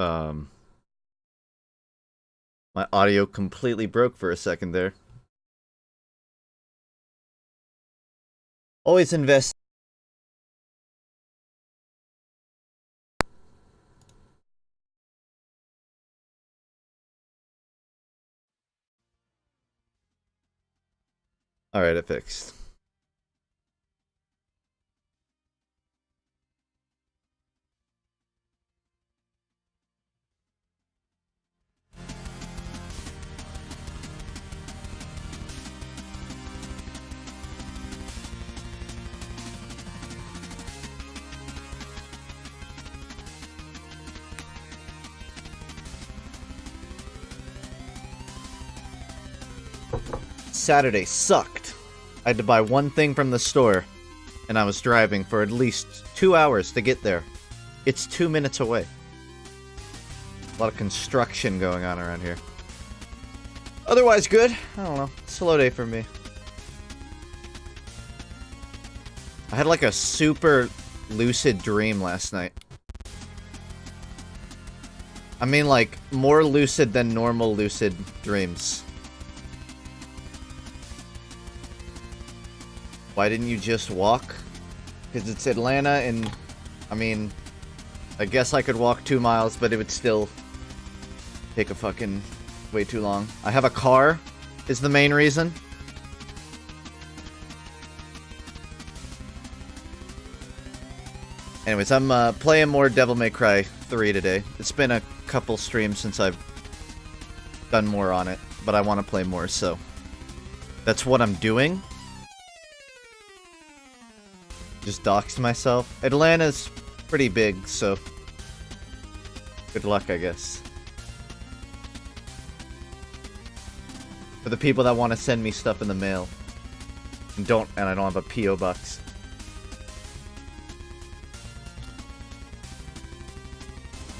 My audio completely broke for a second there. Always invest. Alright, it fixed. Saturday sucked. I had to buy one thing from the store, and I was driving for at least 2 hours to get there. It's 2 minutes away. A lot of construction going on around here. Otherwise good. I don't know. Slow day for me. I had like a super lucid dream last night. I mean like more lucid than normal lucid dreams. Why didn't you just walk? Because it's Atlanta and, I mean, I guess I could walk 2 miles, but it would still take a fucking way too long. I have a car, is the main reason. Anyways, I'm playing more Devil May Cry 3 today. It's been a couple streams since I've done more on it, but I want to play more, so that's what I'm doing. Just doxed myself. Atlanta's pretty big, so good luck, I guess. For the people that want to send me stuff in the mail and I don't have a P.O. box.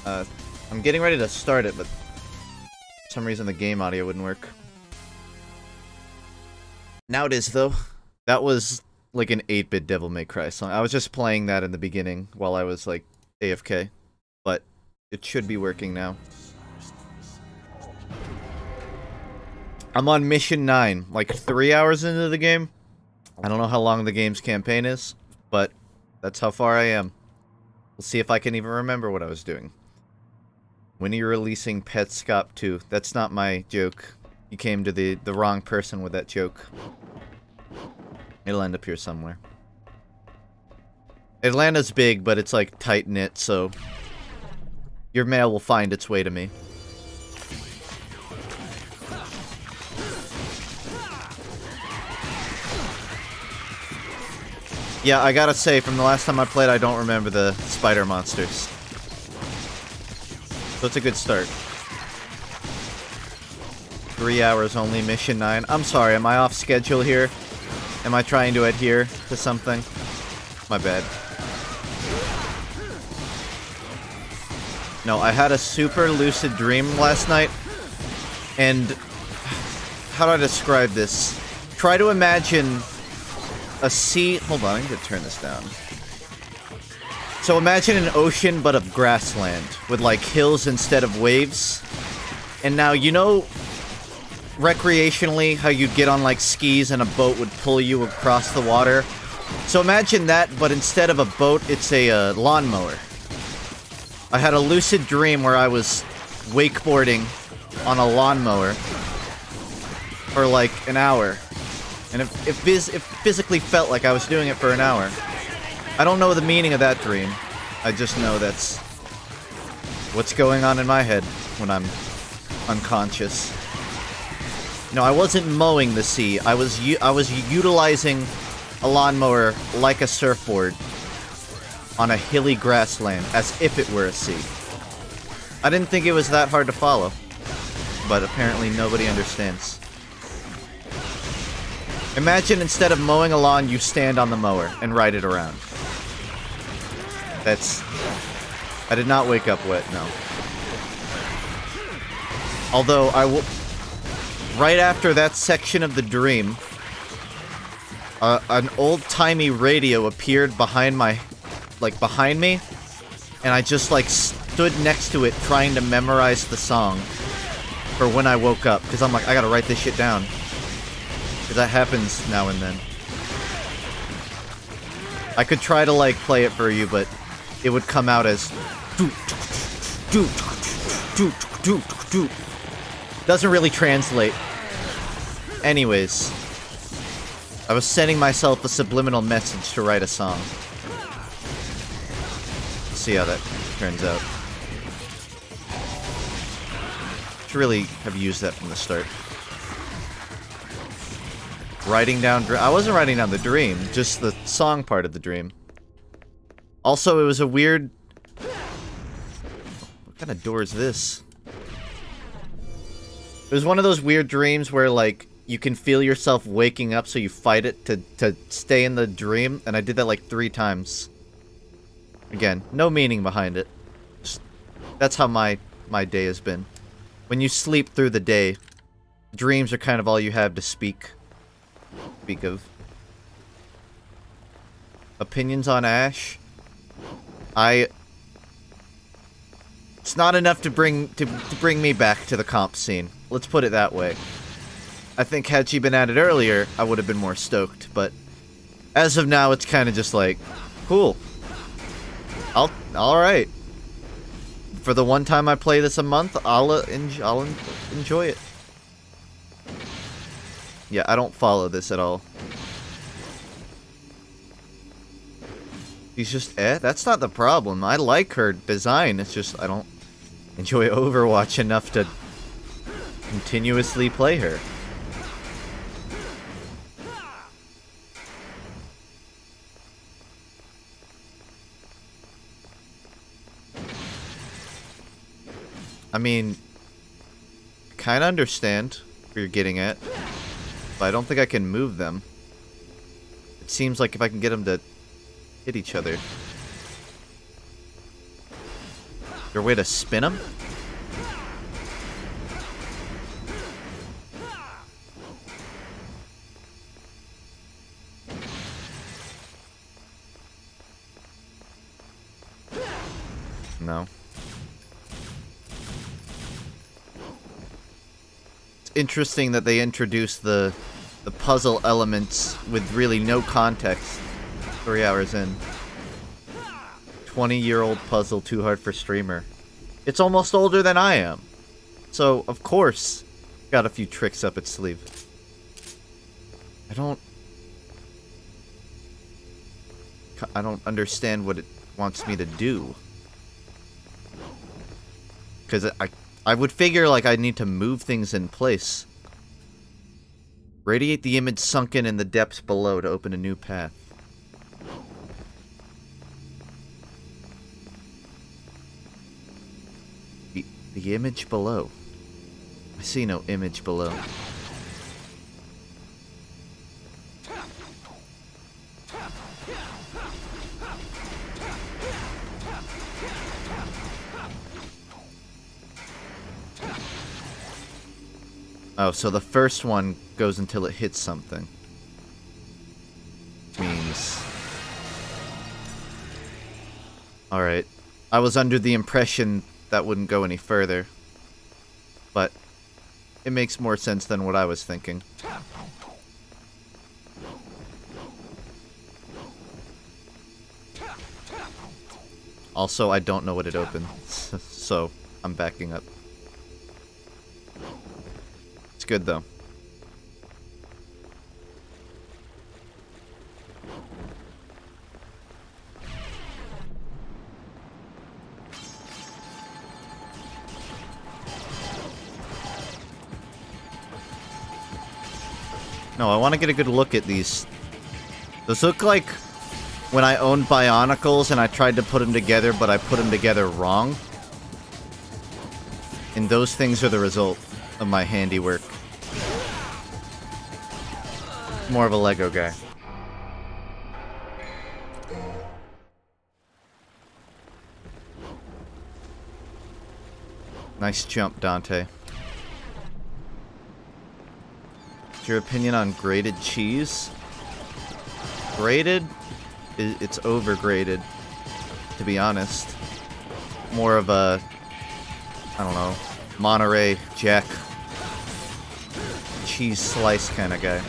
I'm getting ready to start it, but for some reason the game audio wouldn't work. Now it is, though. That was like an 8-bit Devil May Cry song. I was just playing that in the beginning while I was like AFK, but it should be working now. I'm on mission 9, like 3 hours into the game. I don't know how long the game's campaign is, but that's how far I am. We'll see if I can even remember what I was doing. When are you releasing Petscop 2? That's not my joke. You came to the wrong person with that joke. It'll end up here somewhere. Atlanta's big, but it's like tight-knit, so your mail will find its way to me. Yeah, I gotta say, from the last time I played, I don't remember the spider monsters. So it's a good start. 3 hours only, mission 9. I'm sorry, am I off schedule here? Am I trying to adhere to something? My bad. No, I had a super lucid dream last night, and how do I describe this? Try to imagine a sea... Hold on, I need to turn this down. So imagine an ocean, but of grassland, with like hills instead of waves. And now, you know, recreationally, how you'd get on like skis and a boat would pull you across the water? So imagine that, but instead of a boat, it's a lawnmower. I had a lucid dream where I was wakeboarding on a lawnmower for like an hour. And it physically felt like I was doing it for an hour. I don't know the meaning of that dream. I just know that's what's going on in my head when I'm unconscious. No, I wasn't mowing the sea. I was utilizing a lawnmower like a surfboard on a hilly grassland, as if it were a sea. I didn't think it was that hard to follow, but apparently nobody understands. Imagine instead of mowing a lawn, you stand on the mower and ride it around. That's... I did not wake up wet, no. Although, right after that section of the dream, an old-timey radio appeared behind my... behind me, and I just, stood next to it trying to memorize the song for when I woke up. Because I'm like, I gotta write this shit down. Because that happens now and then. I could try to, like, play it for you, but it would come out as... Doesn't really translate. Anyways. I was sending myself a subliminal message to write a song. Let's see how that turns out. Should really have used that from the start. Writing down... I wasn't writing down the dream, just the song part of the dream. Also, it was a weird... What kind of door is this? It was one of those weird dreams where, like, you can feel yourself waking up, so you fight it to stay in the dream, and I did that like 3 times. Again, no meaning behind it. Just, that's how my day has been. When you sleep through the day, dreams are kind of all you have to speak of. Opinions on Ash? It's not enough to bring me back to the comp scene. Let's put it that way. I think had she been at it earlier, I would have been more stoked, but as of now, it's kind of just like, cool. Alright. For the one time I play this a month, I'll enjoy it. Yeah, I don't follow this at all. He's just, that's not the problem. I like her design, it's just, I don't enjoy Overwatch enough to continuously play her. I mean, kinda understand what you're getting at, but I don't think I can move them. It seems like if I can get them to hit each other. Is there a way to spin them? No. Interesting that they introduced the puzzle elements with really no context 3 hours in. 20-year-old puzzle too hard for streamer. It's almost older than I am. So, of course, got a few tricks up its sleeve. I don't understand what it wants me to do. Because I would figure, like, I need to move things in place. Radiate the image sunken in the depths below to open a new path. The image below. I see no image below. Oh, so the first one goes until it hits something. Means... Alright. I was under the impression that wouldn't go any further. But it makes more sense than what I was thinking. Also, I don't know what it opens, so I'm backing up. It's good, though. No, I want to get a good look at these. Those look like when I owned Bionicles and I tried to put them together, but I put them together wrong. And those things are the result of my handiwork. More of a Lego guy. Nice jump, Dante. What's your opinion on grated cheese? Grated? It's overgraded, to be honest. more of a, I don't know, Monterey Jack cheese slice kind of guy.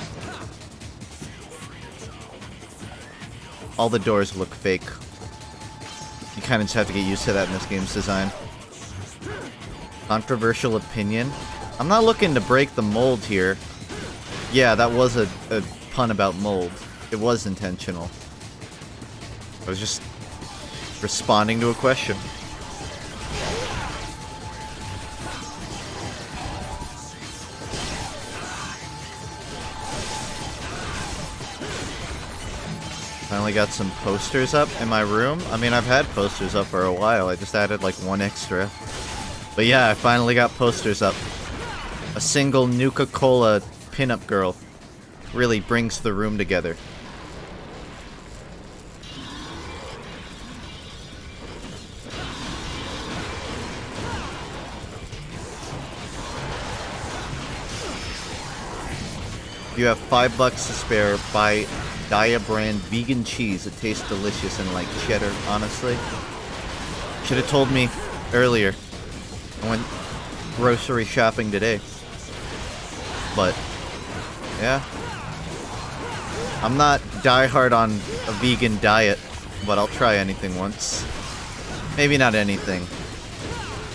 All the doors look fake. You kind of just have to get used to that in this game's design. Controversial opinion? I'm not looking to break the mold here. Yeah, that was a pun about mold. It was intentional. I was just responding to a question. Finally got some posters up in my room. I mean, I've had posters up for a while. I just added like one extra. But yeah, I finally got posters up. A single Nuka-Cola pinup girl really brings the room together. If you have $5 to spare, buy Dia brand vegan cheese. It tastes delicious and like cheddar, honestly. Should have told me earlier. I went grocery shopping today. But, yeah. I'm not diehard on a vegan diet, but I'll try anything once. Maybe not anything.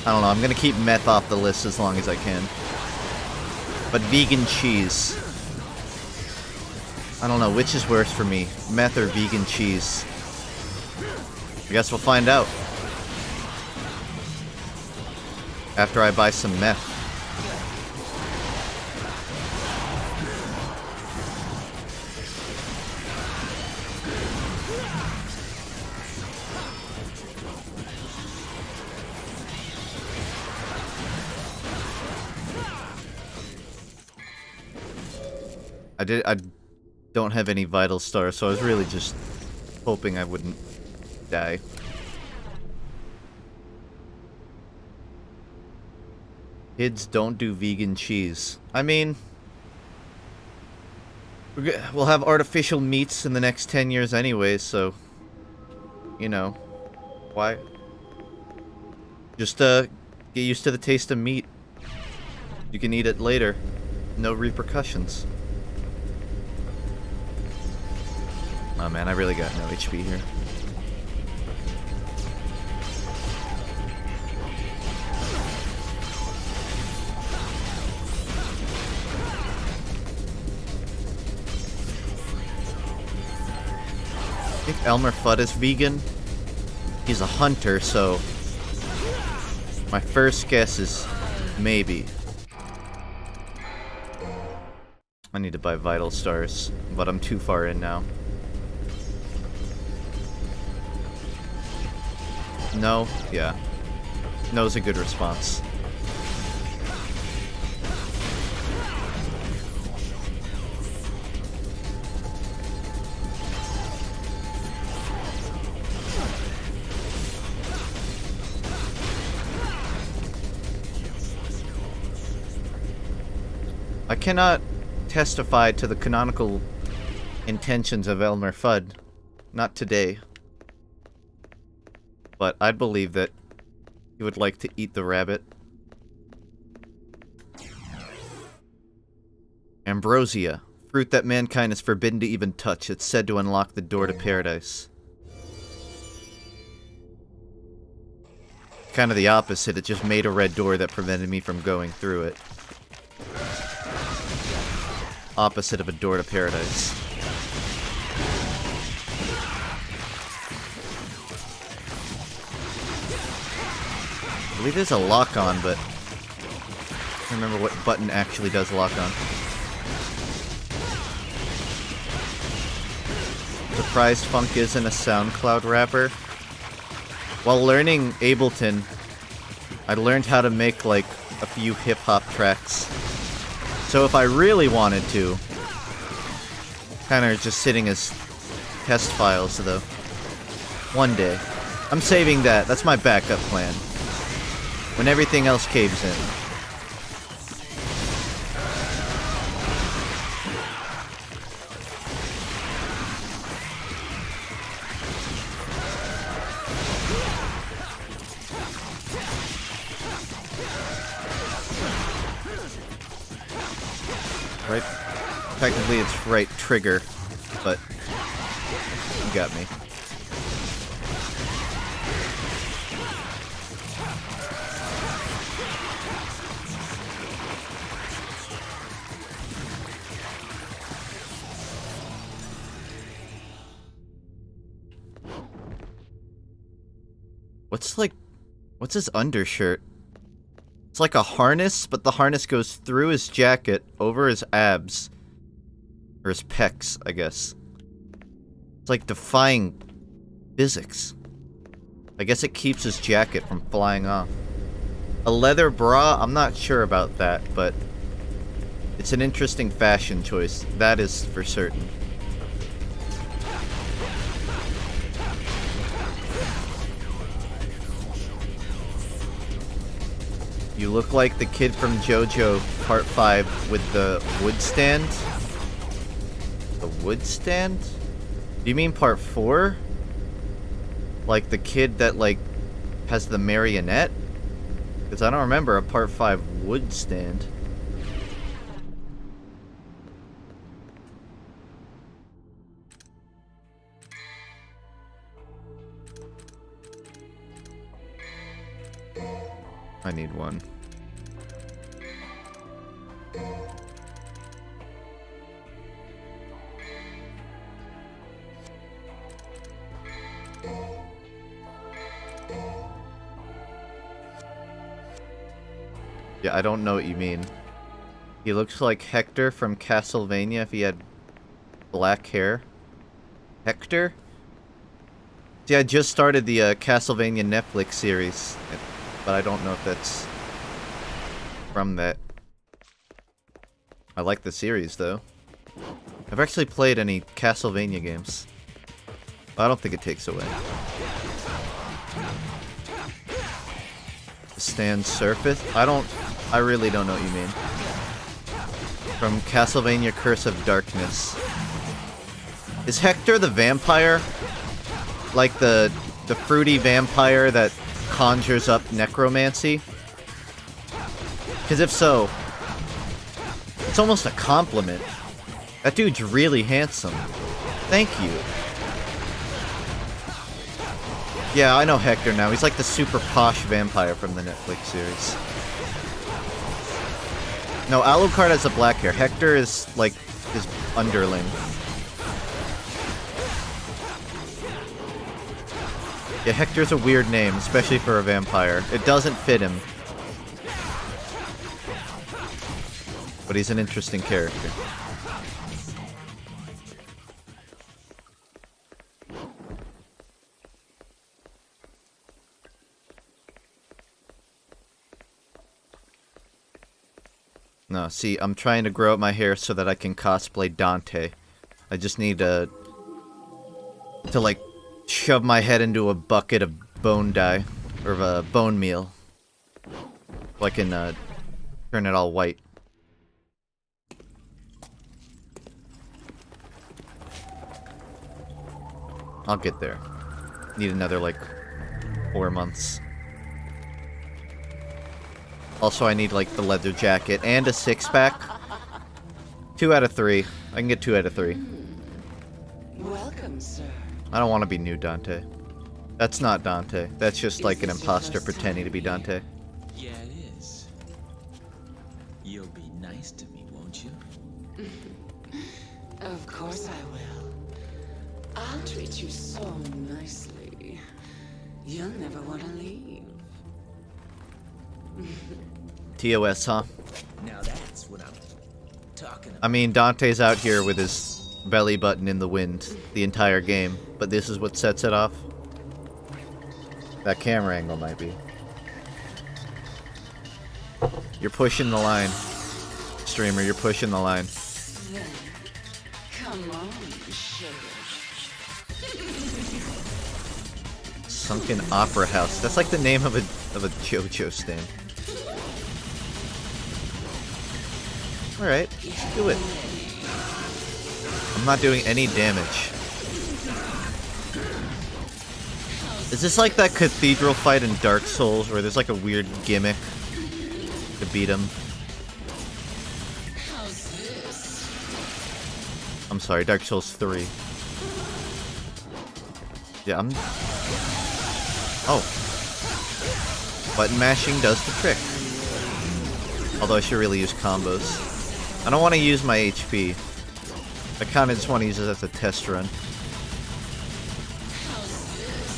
I don't know, I'm gonna keep meth off the list as long as I can. But vegan cheese. I don't know, which is worse for me, meth or vegan cheese? I guess we'll find out. After I buy some meth. I don't have any vital stars, so I was really just hoping I wouldn't die. Kids don't do vegan cheese. I mean, we'll have artificial meats in the next 10 years anyway, so, you know, why? Just, get used to the taste of meat. You can eat it later. No repercussions. Oh man, I really got no HP here. I think Elmer Fudd is vegan. He's a hunter, so my first guess is maybe. I need to buy vital stars, but I'm too far in now. No? Yeah. No's a good response. I cannot testify to the canonical intentions of Elmer Fudd. Not today. But I'd believe that he would like to eat the rabbit. Ambrosia. Fruit that mankind is forbidden to even touch. It's said to unlock the door to paradise. Kind of the opposite. It just made a red door that prevented me from going through it. Opposite of a door to paradise. I believe there's a lock on, but I don't remember what button actually does lock on. Surprised FUNKe isn't a SoundCloud rapper. While learning Ableton, I learned how to make like a few hip-hop tracks. So if I really wanted to, kind of just sitting as test files though. One day. I'm saving that. That's my backup plan. When everything else caves in. Right? Technically it's right trigger, but you got me. What's his undershirt? It's like a harness, but the harness goes through his jacket, over his abs. Or his pecs, I guess. It's like defying physics. I guess it keeps his jacket from flying off. A leather bra? I'm not sure about that, but it's an interesting fashion choice. That is for certain. You look like the kid from JoJo Part 5 with the wood stand? The wood stand? Do you mean Part 4? Like the kid that, like, has the marionette? Because I don't remember a Part 5 wood stand. I need one. Yeah, I don't know what you mean. He looks like Hector from Castlevania if he had black hair. Hector? See, I just started the Castlevania Netflix series, but I don't know if that's from that. I like the series, though. I've actually played any Castlevania games. I don't think it takes away. Stand surface? I really don't know what you mean. From Castlevania Curse of Darkness. Is Hector the vampire? Like the fruity vampire that conjures up necromancy? Because if so, it's almost a compliment. That dude's really handsome. Thank you. Yeah, I know Hector now. He's like the super posh vampire from the Netflix series. No, Alucard has a black hair. Hector is like his underling. Yeah, Hector's a weird name, especially for a vampire. It doesn't fit him. But he's an interesting character. No, see, I'm trying to grow out my hair so that I can cosplay Dante. I just need to like, shove my head into a bucket of bone dye. Or bone meal. So I can, turn it all white. I'll get there. Need another, like, 4 months. Also, I need, like, the leather jacket and a 6-pack. 2 out of 3. I can get 2 out of 3. Welcome, sir. I don't want to be new Dante. That's not Dante. That's just like an imposter pretending to be Dante. Yeah, it is. You'll be nice to me, won't you? Of course I will. I'll treat you so nicely. You'll never want to leave. TOS, huh? Now that's what I'm talking about. I mean, Dante's out here with his belly button in the wind the entire game, but this is what sets it off. That camera angle might be. You're pushing the line. Streamer, you're pushing the line. Then, come on, sugar. Sunken Opera House. That's like the name of a JoJo stand. Alright, do it. I'm not doing any damage. Is this like that cathedral fight in Dark Souls where there's like a weird gimmick to beat him? How's this? I'm sorry, Dark Souls 3. Yeah, Oh. Button mashing does the trick. Although I should really use combos. I don't want to use my HP. I kind of just want to use it as a test run.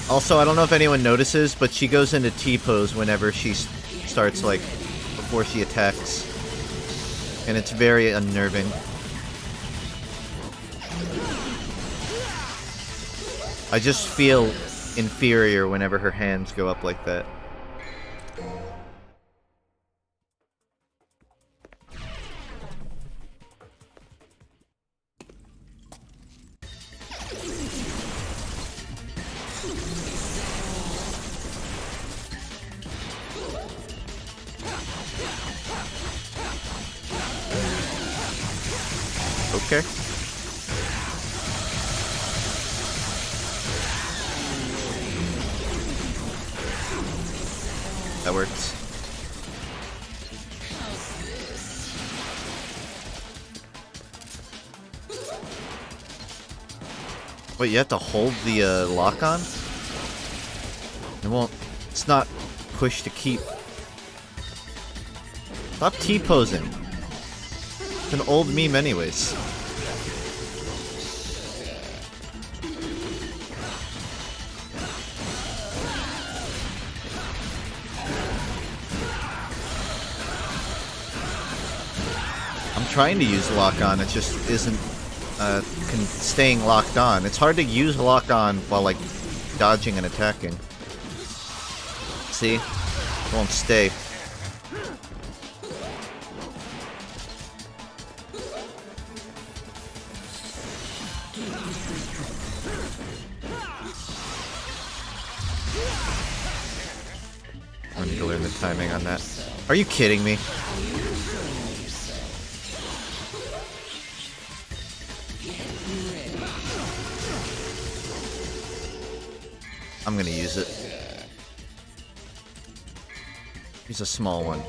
Also, I don't know if anyone notices, but she goes into T-pose whenever she starts, like, before she attacks. And it's very unnerving. I just feel inferior whenever her hands go up like that. Okay. That works. Wait, you have to hold the lock on? It won't. It's not push to keep. Stop T-posing. It's an old meme anyways. I'm trying to use lock on, it just isn't staying locked on. It's hard to use lock on while like dodging and attacking. See? It won't stay. I need to learn the timing on that. Are you kidding me? I'm gonna use it. Use a small one.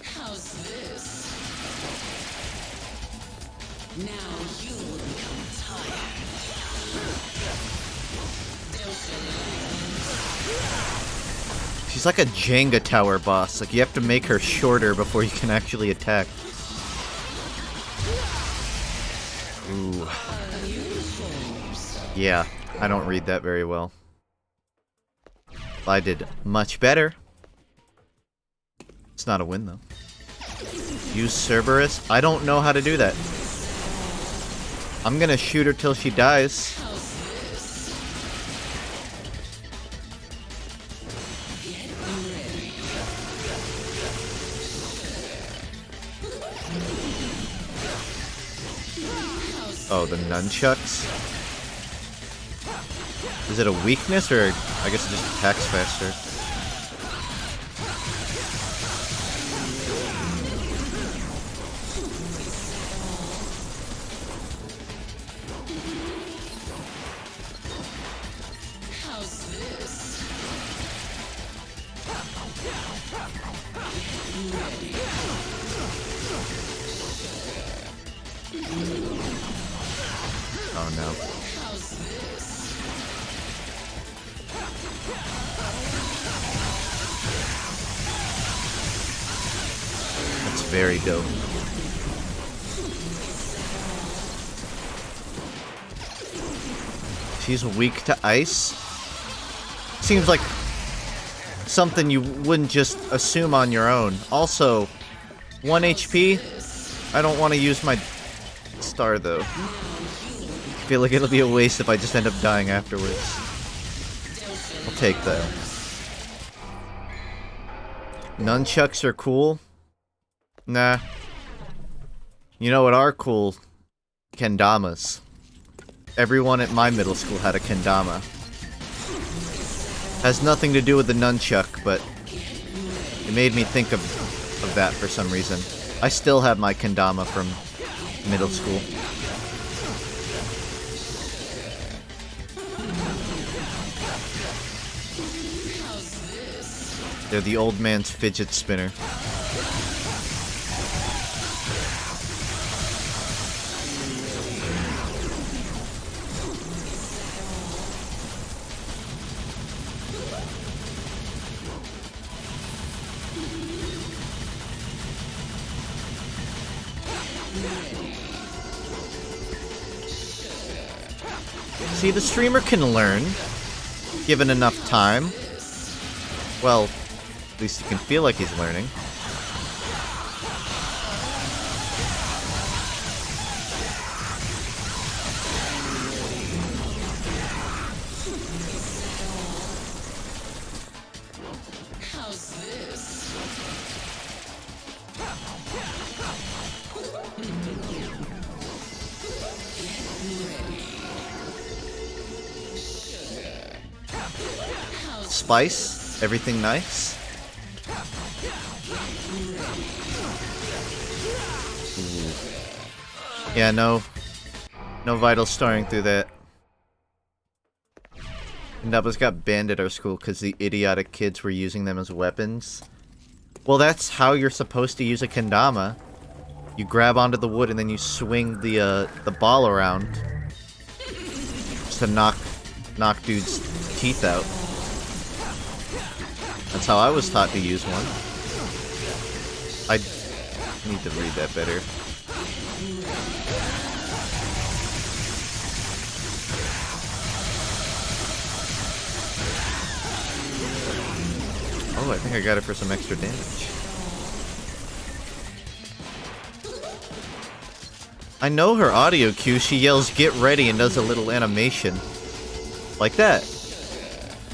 How's this? Now you will become tired. She's like a Jenga tower boss. Like, you have to make her shorter before you can actually attack. Ooh. Yeah, I don't read that very well. I did much better. It's not a win, though. Use Cerberus? I don't know how to do that. I'm gonna shoot her till she dies. Oh, the nunchucks? Is it a weakness, or I guess it just attacks faster? How's this? Oh no. That's very dope. She's weak to ice? Seems like something you wouldn't just assume on your own. Also, 1 HP? I don't want to use my star though. I feel like it'll be a waste if I just end up dying afterwards. I'll take that. Nunchucks are cool? Nah. You know what are cool? Kendamas. Everyone at my middle school had a kendama. Has nothing to do with the nunchuck, but it made me think of that for some reason. I still have my kendama from middle school. They're the old man's fidget spinner. See, the streamer can learn, given enough time. Well, at least he can feel like he's learning. How's this? Spice, everything nice. Ooh. Yeah, no vital starring through that. Nubbas got banned at our school because the idiotic kids were using them as weapons. Well, that's how you're supposed to use a kendama. You grab onto the wood and then you swing the ball around just to knock dudes' teeth out. That's how I was taught to use one. I need to read that better. Oh, I think I got it for some extra damage. I know her audio cue. She yells, "Get ready," and does a little animation. Like that.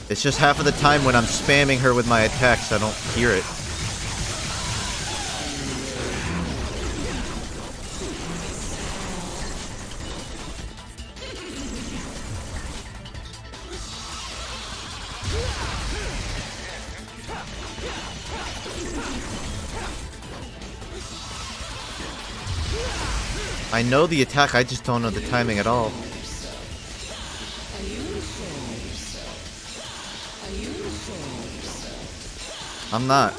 It's just half of the time when I'm spamming her with my attacks, I don't hear it. I know the attack, I just don't know the timing at all. I'm not.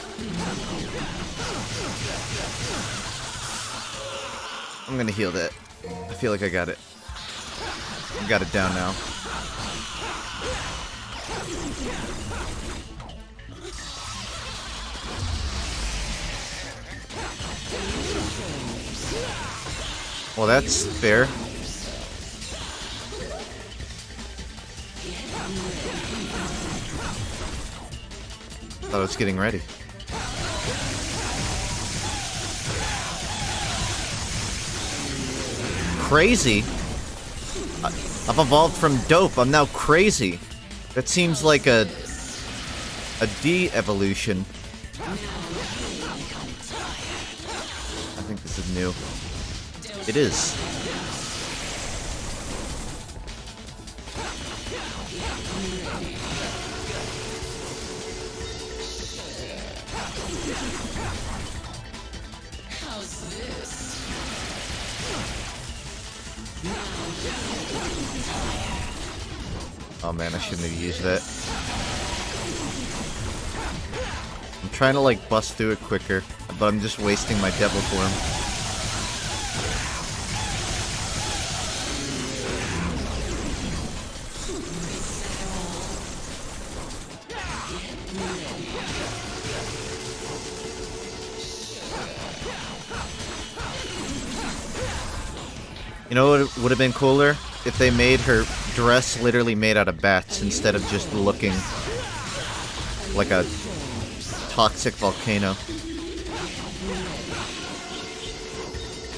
I'm gonna heal that. I feel like I got it. I got it down now. Well, that's fair. Thought I was getting ready. Crazy? I've evolved from dope. I'm now crazy. That seems like a de-evolution. I think this is new. It is. Oh man, I shouldn't have used that. I'm trying to like bust through it quicker, but I'm just wasting my devil form. You know what would have been cooler? If they made her dress literally made out of bats instead of just looking like a toxic volcano.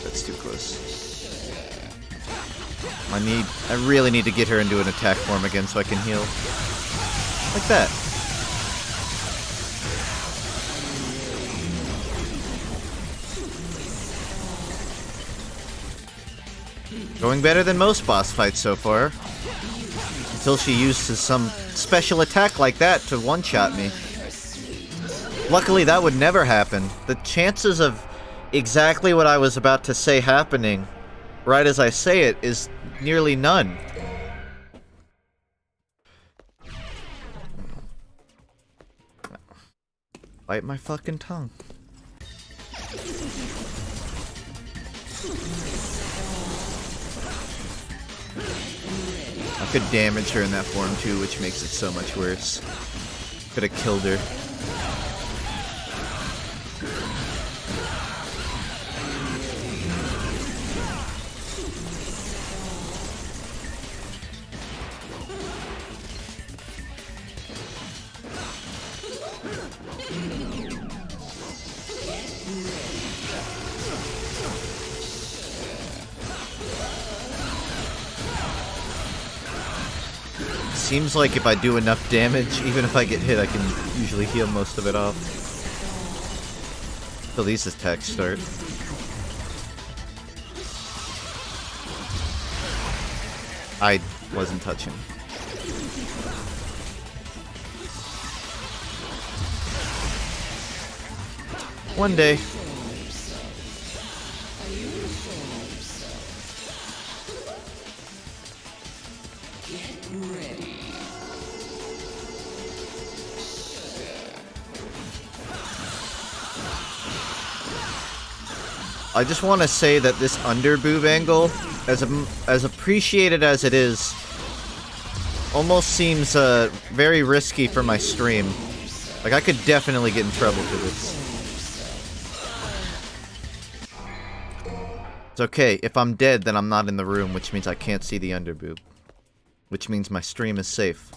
That's too close. I really need to get her into an attack form again so I can heal. Like that. Going better than most boss fights so far. Until she uses some special attack like that to one-shot me. Luckily, that would never happen. The chances of exactly what I was about to say happening, right as I say it, is nearly none. Bite my fucking tongue. I could damage her in that form too, which makes it so much worse. Could have killed her. Seems like if I do enough damage, even if I get hit, I can usually heal most of it off. Till these attacks start. I wasn't touching. One day. I just want to say that this underboob angle, as appreciated as it is, almost seems very risky for my stream. Like, I could definitely get in trouble for this. It's okay, if I'm dead, then I'm not in the room, which means I can't see the underboob. Which means my stream is safe.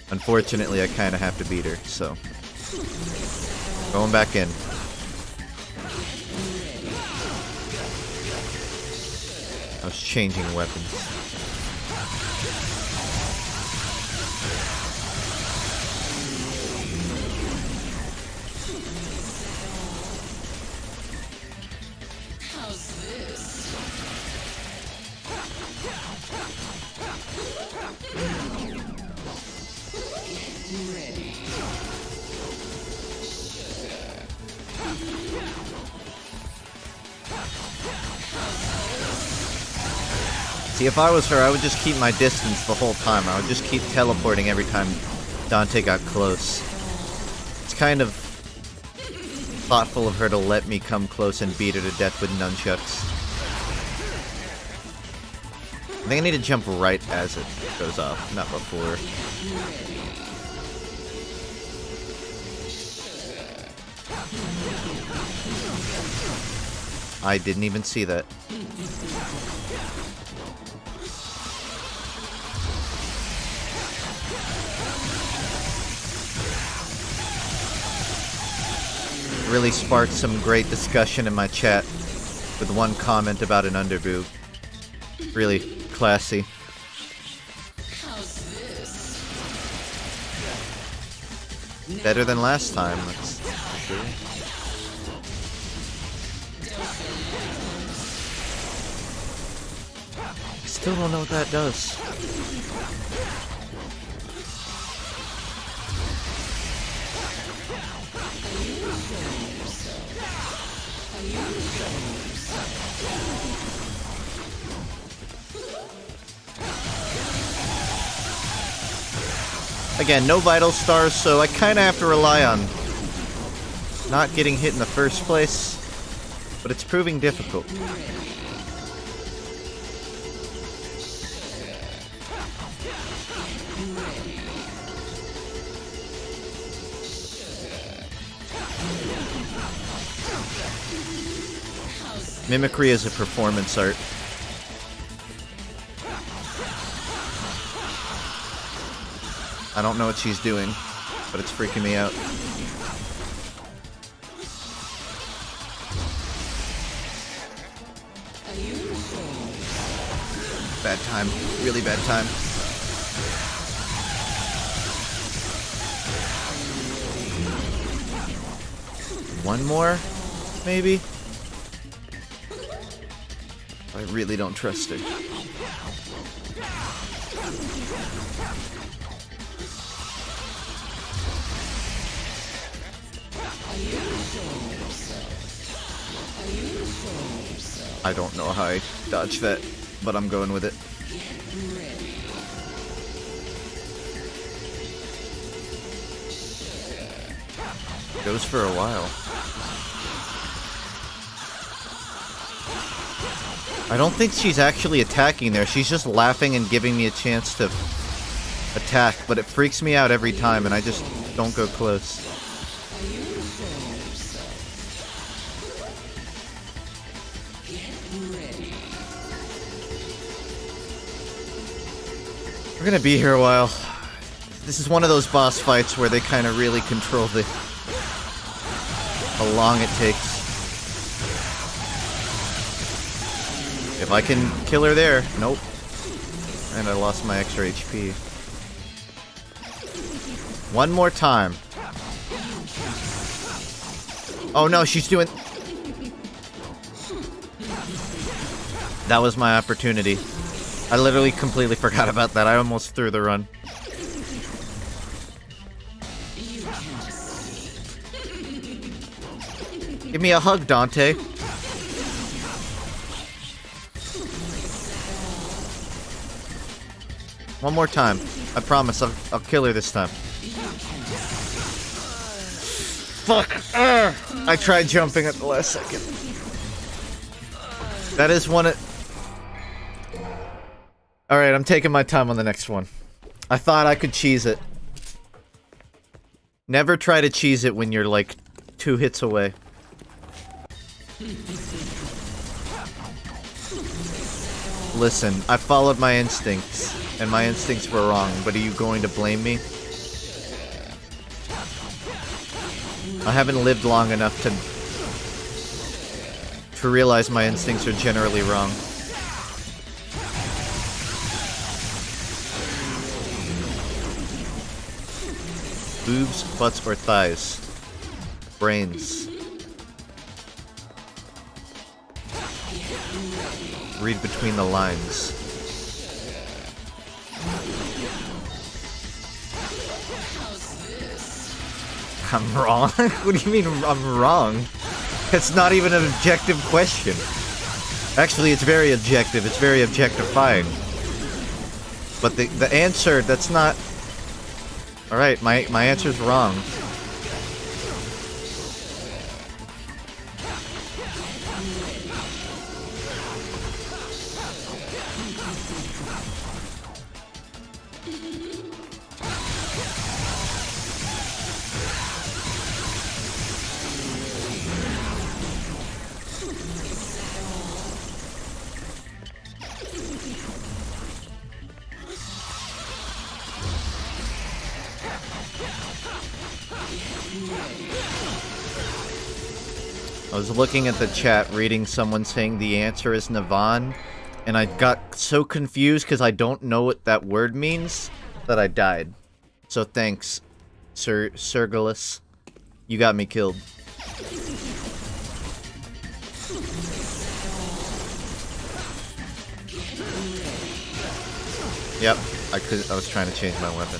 Unfortunately, I kind of have to beat her, so... Going back in. I was changing weapons. See, if I was her, I would just keep my distance the whole time. I would just keep teleporting every time Dante got close. It's kind of thoughtful of her to let me come close and beat her to death with nunchucks. I think I need to jump right as it goes off, not before. I didn't even see that. Really sparked some great discussion in my chat with one comment about an underboob. Really classy. Better than last time, that's for sure. Still don't know what that does. Again, no vital stars, so I kind of have to rely on not getting hit in the first place, but it's proving difficult. Mimicry is a performance art. I don't know what she's doing, but it's freaking me out. Bad time. Really bad time. One more? Maybe? I really don't trust her. I don't know how I dodged that, but I'm going with it. Goes for a while. I don't think she's actually attacking there. She's just laughing and giving me a chance to attack, but it freaks me out every time, and I just don't go close. We're gonna be here a while. This is one of those boss fights where they kind of really control how long it takes. If I can kill her there. Nope. And I lost my extra HP. One more time. Oh no, she's doing... That was my opportunity. I literally completely forgot about that. I almost threw the run. Give me a hug, Dante. One more time. I promise I'll kill her this time. Fuck! I tried jumping at the last second. That is one of... Alright, I'm taking my time on the next one. I thought I could cheese it. Never try to cheese it when you're like 2 hits away. Listen, I followed my instincts, and my instincts were wrong, but are you going to blame me? I haven't lived long enough to realize my instincts are generally wrong. Boobs, butts, or thighs? Brains. Read between the lines. I'm wrong? What do you mean I'm wrong? It's not even an objective question. Actually, it's very objective. It's very objectifying. But the answer, that's not... Alright, my answer's wrong. I was looking at the chat, reading someone saying the answer is Navan, and I got so confused because I don't know what that word means that I died. So thanks, Sir Sergulus. You got me killed. Yep, I was trying to change my weapon.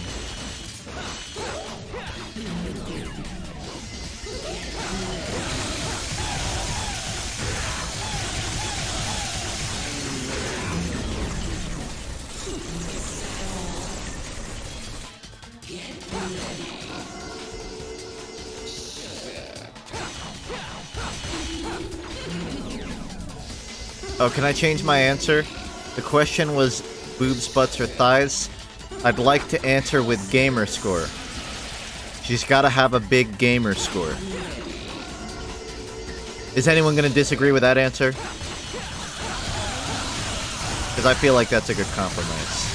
Oh, can I change my answer? The question was boobs, butts, or thighs. I'd like to answer with gamer score. She's gotta have a big gamer score. Is anyone gonna disagree with that answer? Because I feel like that's a good compromise.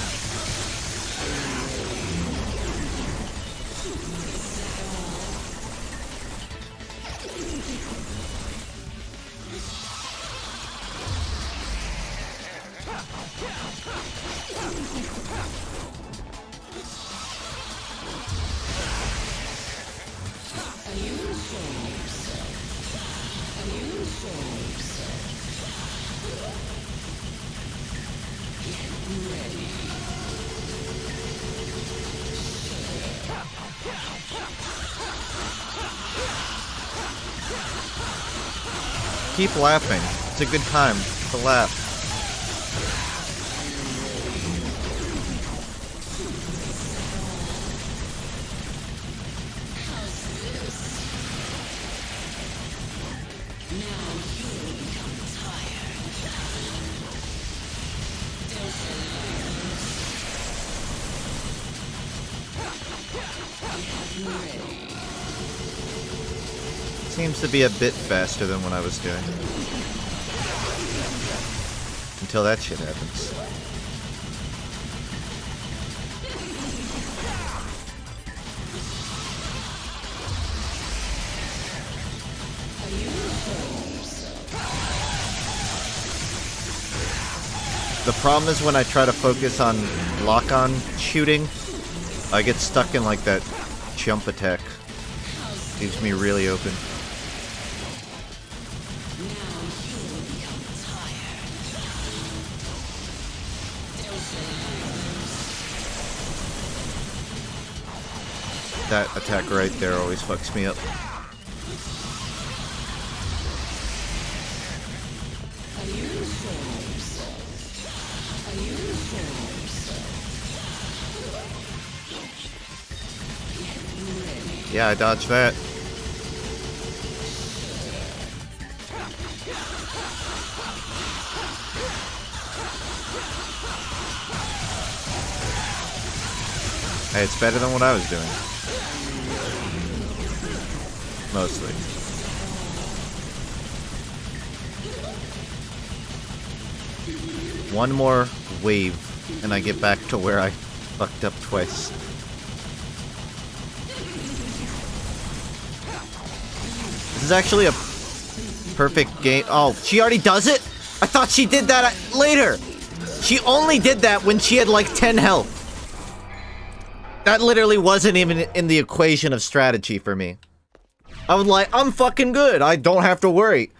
Keep laughing. It's a good time. to laugh. Seems to be a bit faster than what I was doing. Until that shit happens. The problem is when I try to focus on lock-on shooting, I get stuck in like that jump attack. Leaves me really open. That attack right there always fucks me up. Yeah, I dodged that. Hey, it's better than what I was doing. Mostly. One more wave, and I get back to where I fucked up twice. This is actually a perfect game. Oh, she already does it? I thought she did that later. She only did that when she had like 10 health. That literally wasn't even in the equation of strategy for me. I was like, I'm fucking good. I don't have to worry.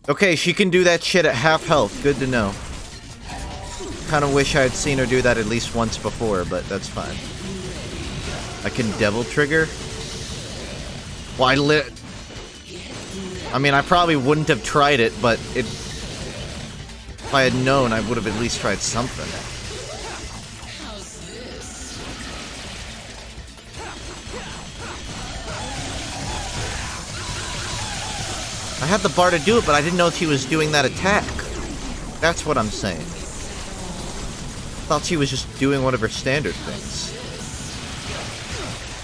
Okay, she can do that shit at half health. Good to know. Kinda wish I had seen her do that at least once before, but that's fine. I can devil trigger? Well, I mean, I probably wouldn't have tried it, but if I had known, I would have at least tried something. I had the bar to do it, but I didn't know if he was doing that attack. That's what I'm saying. I thought she was just doing one of her standard things.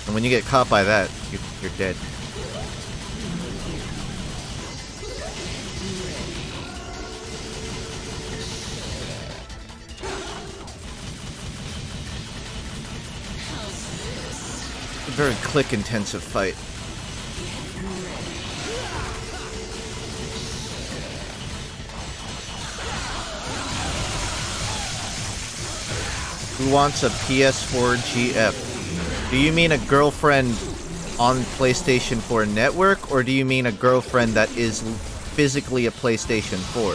And when you get caught by that, you're dead. It's a very click-intensive fight. Who wants a PS4 GF? Do you mean a girlfriend on PlayStation 4 network, or do you mean a girlfriend that is physically a PlayStation 4?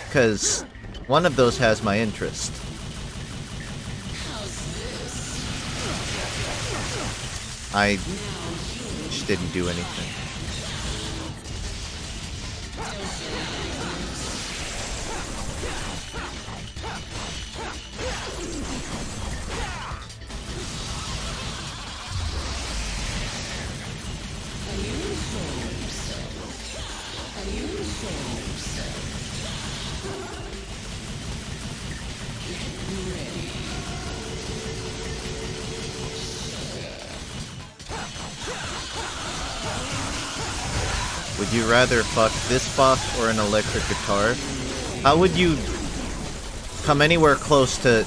Because one of those has my interest. I just didn't do anything. Would you rather fuck this boss or an electric guitar? How would you come anywhere close to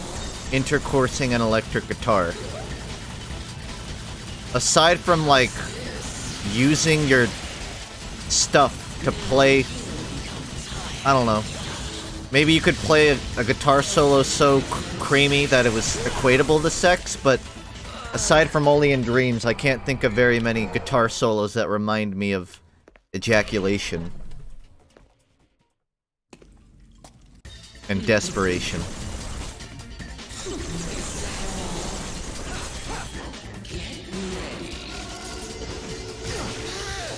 intercoursing an electric guitar? Aside from, like, using your stuff to play... I don't know. Maybe you could play a guitar solo so creamy that it was equatable to sex, but aside from only in dreams, I can't think of very many guitar solos that remind me of ejaculation and desperation.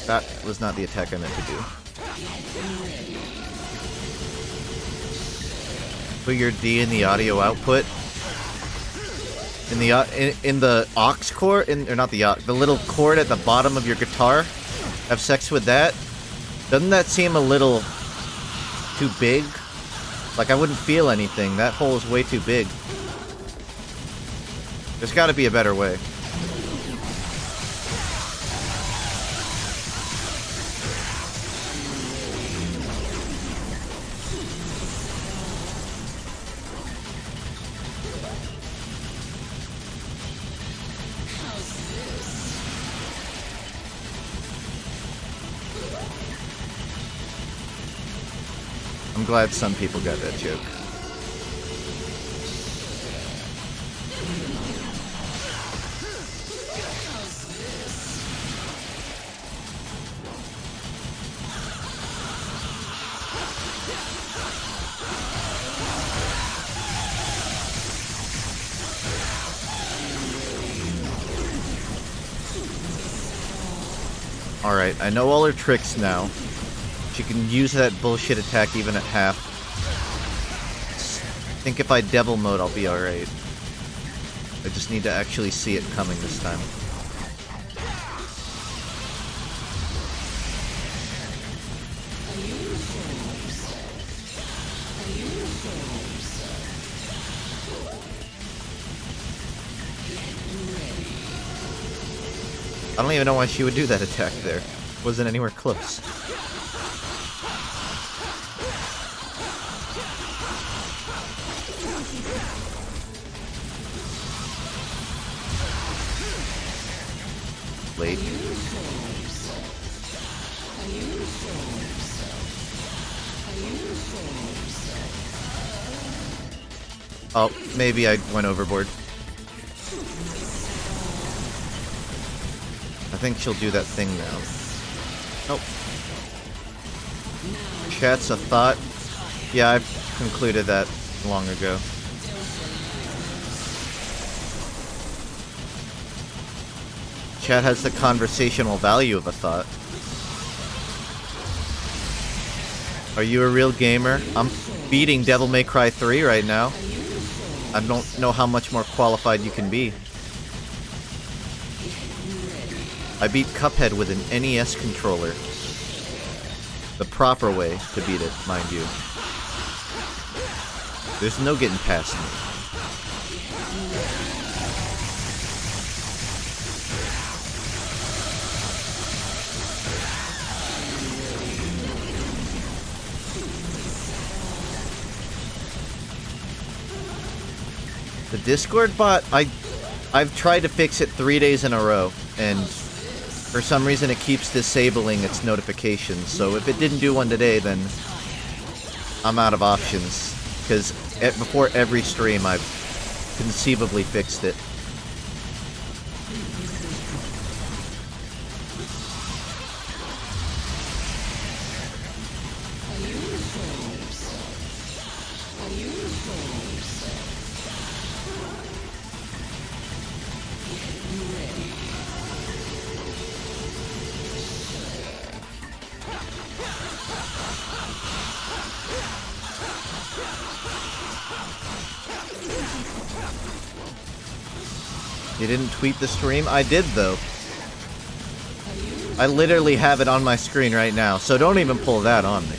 That was not the attack I meant to do. Put your D in the audio output. In the aux cord, or not the aux, the little cord at the bottom of your guitar. Have sex with that. Doesn't that seem a little too big? Like I wouldn't feel anything. That hole is way too big. There's got to be a better way. I'm glad some people got that joke. Alright, I know all her tricks now. She can use that bullshit attack even at half. I think if I devil mode, I'll be alright. I just need to actually see it coming this time. I don't even know why she would do that attack there. Wasn't anywhere close. Late. Oh, maybe I went overboard. I think she'll do that thing now. Nope. Chat's a thought. Yeah, I've concluded that long ago. Chat has the conversational value of a thought. Are you a real gamer? I'm beating Devil May Cry 3 right now. I don't know how much more qualified you can be. I beat Cuphead with an NES controller. The proper way to beat it, mind you. There's no getting past me. The Discord bot, I've tried to fix it 3 days in a row, and for some reason it keeps disabling its notifications, so if it didn't do one today, then I'm out of options, because before every stream I've conceivably fixed it. You didn't tweet the stream? I did, though. I literally have it on my screen right now, so don't even pull that on me.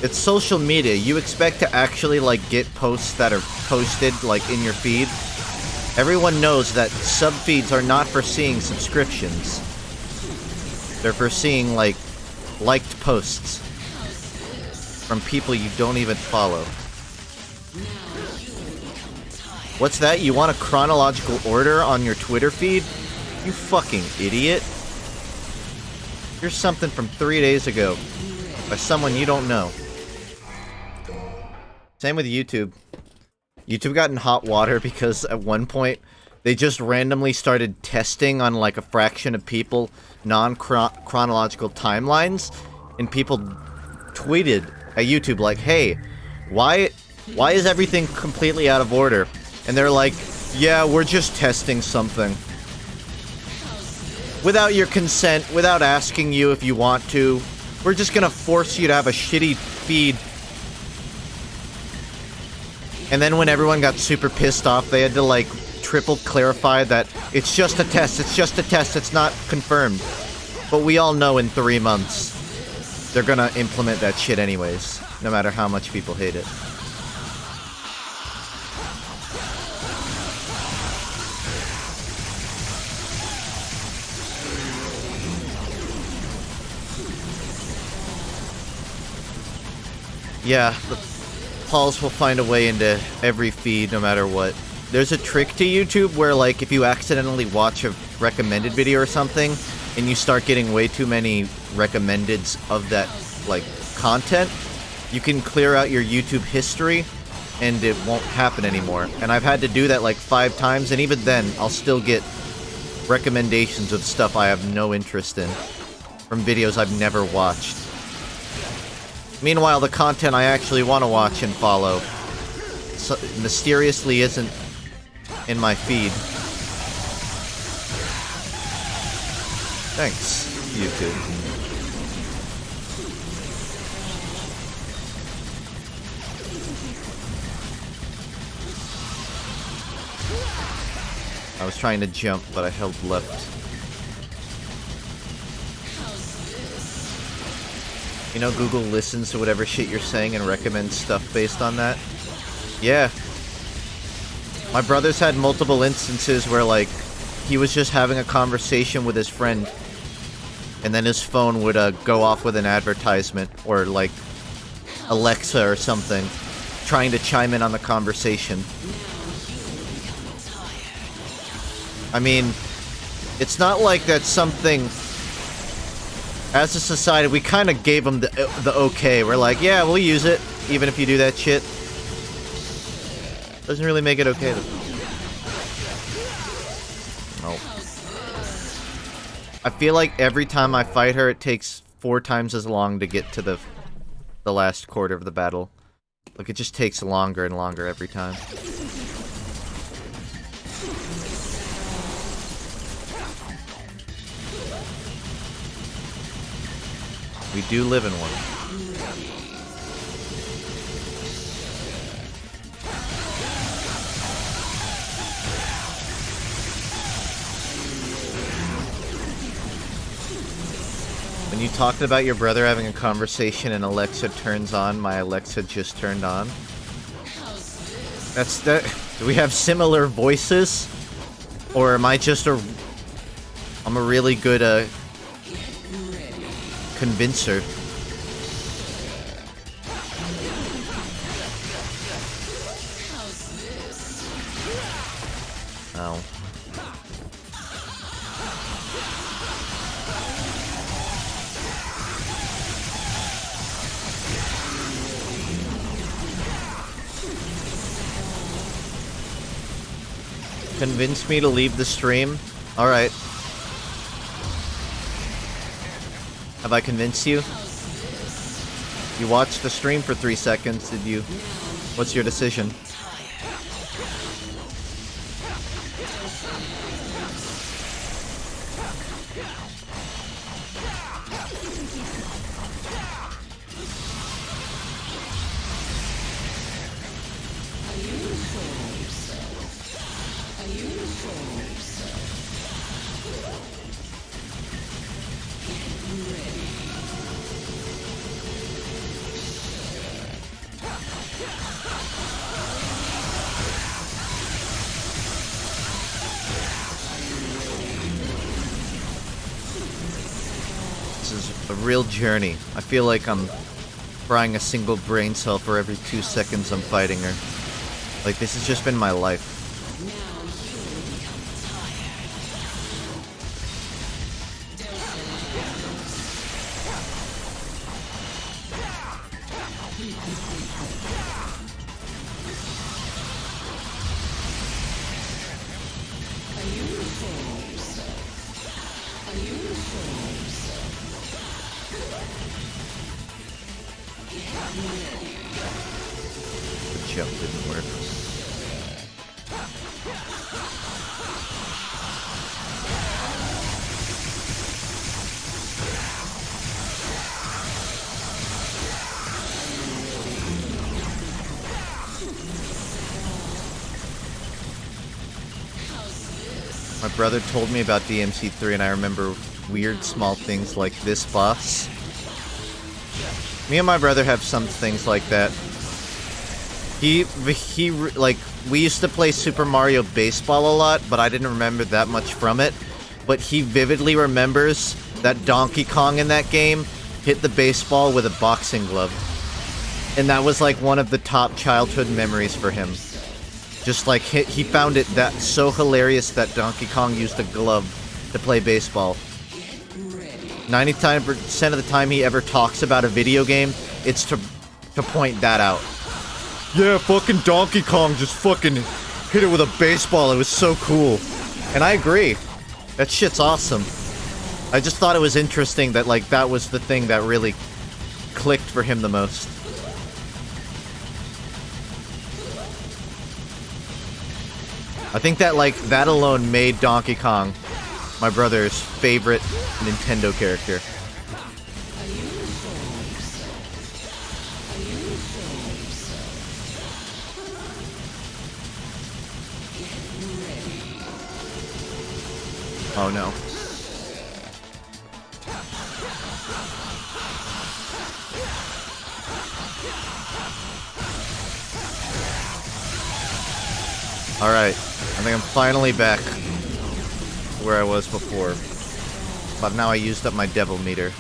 It's social media. You expect to actually, like, get posts that are posted, like, in your feed. Everyone knows that sub-feeds are not for seeing subscriptions. They're for seeing, like, liked posts from people you don't even follow. What's that? You want a chronological order on your Twitter feed? You fucking idiot. Here's something from 3 days ago by someone you don't know. Same with YouTube. YouTube got in hot water because at one point they just randomly started testing on like a fraction of people non-chronological timelines, and people tweeted at YouTube like, hey, why is everything completely out of order? And they're like, yeah, we're just testing something. without your consent, without asking you if you want to. We're just gonna force you to have a shitty feed. And then when everyone got super pissed off, they had to, like, triple clarify that it's just a test, it's not confirmed. But we all know in 3 months, they're gonna implement that shit anyways, no matter how much people hate it. Yeah, the Pauls will find a way into every feed no matter what. There's a trick to YouTube where, like, if you accidentally watch a recommended video or something, and you start getting way too many recommendeds of that, like, content, you can clear out your YouTube history, and it won't happen anymore. And I've had to do that, like, 5 times, and even then, I'll still get recommendations of stuff I have no interest in, from videos I've never watched. Meanwhile, the content I actually want to watch and follow mysteriously isn't in my feed. Thanks, YouTube. I was trying to jump, but I held left. You know, Google listens to whatever shit you're saying and recommends stuff based on that? Yeah. My brother's had multiple instances where, like, he was just having a conversation with his friend, and then his phone would go off with an advertisement, or, like, Alexa or something, trying to chime in on the conversation. I mean, it's not like that's something... As a society, we kind of gave them the okay. We're like, yeah, we'll use it, even if you do that shit. Doesn't really make it okay, though. No. I feel like every time I fight her, it takes 4 times as long to get to the last quarter of the battle. Like, it just takes longer and longer every time. We do live in one. When you talked about your brother having a conversation and Alexa turns on, my Alexa just turned on. That's that. Do we have similar voices? Or am I just I'm a really good, convincer. Oh. Convince me to leave the stream? Alright. Have I convinced you? You watched the stream for 3 seconds, did you? What's your decision? A real journey. I feel like I'm frying a single brain cell for every 2 seconds I'm fighting her. Like, this has just been my life. The jump didn't work. My brother told me about DMC3 and I remember weird small things like this boss. Me and my brother have some things like that. Like, we used to play Super Mario Baseball a lot, but I didn't remember that much from it. But he vividly remembers that Donkey Kong in that game hit the baseball with a boxing glove. And that was like one of the top childhood memories for him. Just like, he found it that so hilarious that Donkey Kong used a glove to play baseball. 99% of the time he ever talks about a video game, it's to point that out. Yeah, fucking Donkey Kong just fucking hit it with a baseball. It was so cool. And I agree. That shit's awesome. I just thought it was interesting that, like, that was the thing that really clicked for him the most. I think that, like, that alone made Donkey Kong my brother's favorite Nintendo character. Oh no. Alright, I think I'm finally back where I was before. But now I used up my devil meter.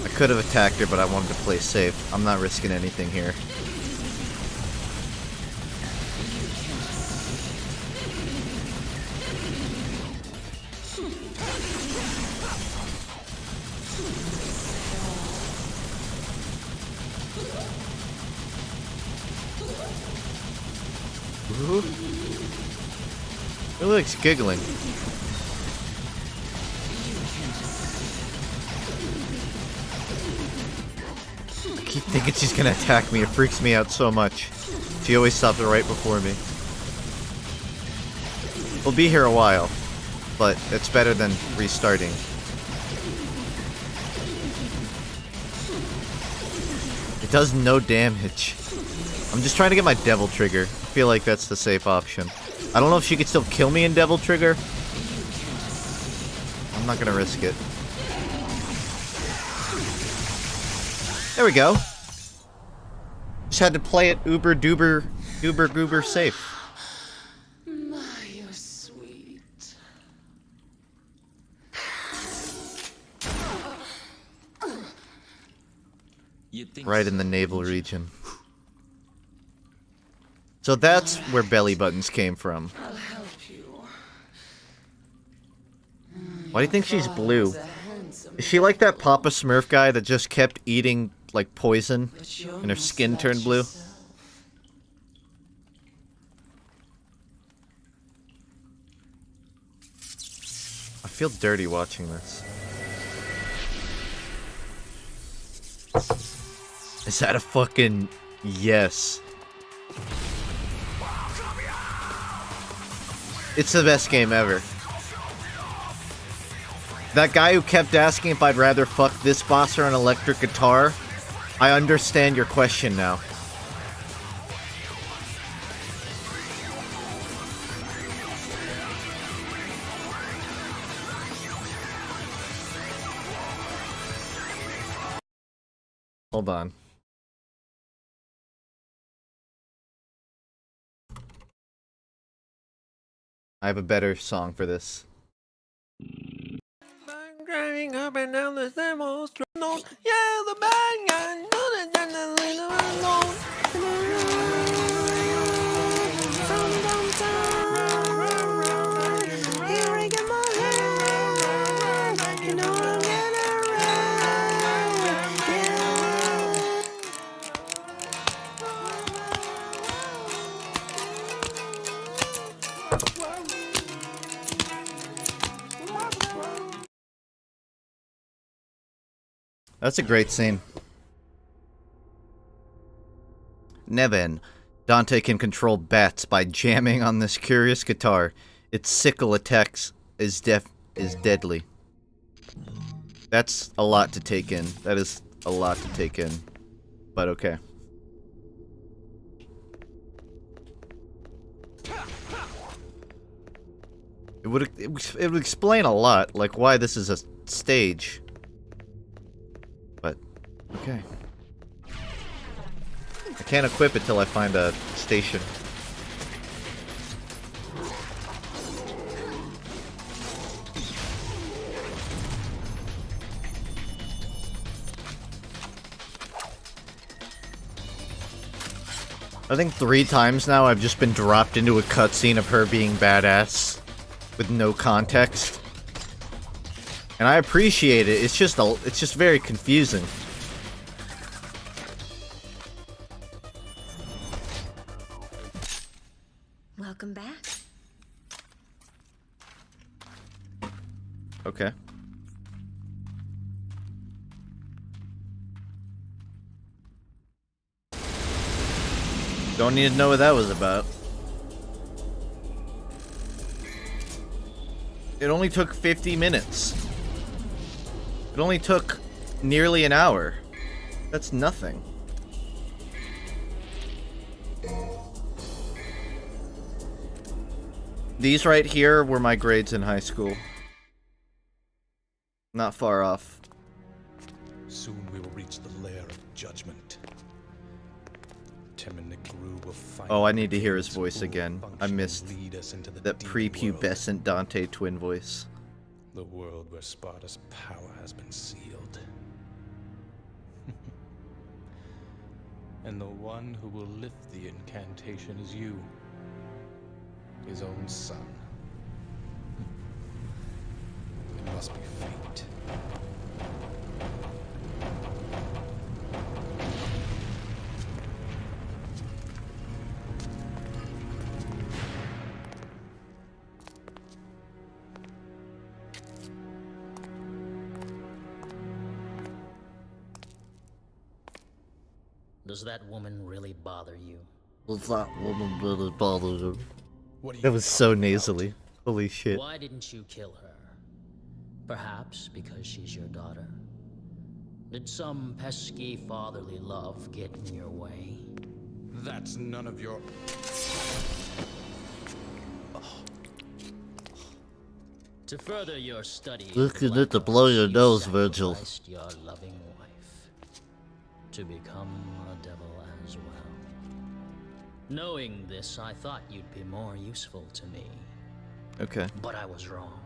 I could have attacked her, but I wanted to play safe. I'm not risking anything here. Ooh. It looks giggling. I keep thinking she's gonna attack me. It freaks me out so much. She always stops right before me. We'll be here a while, but it's better than restarting. It does no damage. I'm just trying to get my Devil Trigger. I feel like that's the safe option. I don't know if she could still kill me in Devil Trigger. I'm not gonna risk it. There we go. Just had to play it uber duber goober safe. My, you're sweet. Right in the navel region. So that's where belly buttons came from. I'll help you. Why do you think she's blue? Is she like that Papa Smurf guy that just kept eating, like, poison and her skin turned blue? I feel dirty watching this. Is that a fucking yes? It's the best game ever. That guy who kept asking if I'd rather fuck this boss or an electric guitar, I understand your question now. Hold on. I have a better song for this. Driving up and down the demos, yeah, the bad guy, That's a great scene. Nevin. Dante can control bats by jamming on this curious guitar. Its sickle attacks is deadly. That's a lot to take in. That is a lot to take in. But okay. It would explain a lot, like why this is a stage. But, okay. I can't equip it till I find a station. I think 3 times now I've just been dropped into a cutscene of her being badass with no context. And I appreciate it. It's just very confusing. Welcome back. Okay. Don't need to know what that was about. It only took 50 minutes. It only took nearly an hour. That's nothing. These right here were my grades in high school. Not far off. Soon we will reach the lair of judgment. Tim and Nickru will find. Oh, I need to hear his voice who will again. I function missed and lead us into the that demon world. prepubescent Dante twin voice. The world where Sparta's power has been sealed. And the one who will lift the incantation is you. His own son. It must be fate. Does that woman really bother you? Was that woman really bothered him? What are you That was so talking about? nasally. Holy shit. Why didn't you kill her? Perhaps because she's your daughter? Did some pesky fatherly love get in your way? That's none of your. To further your studies, Looking at to blow your you nose, Virgil. sacrificed your loving wife to become a devil as well. Knowing this, I thought you'd be more useful to me, Okay. but I was wrong.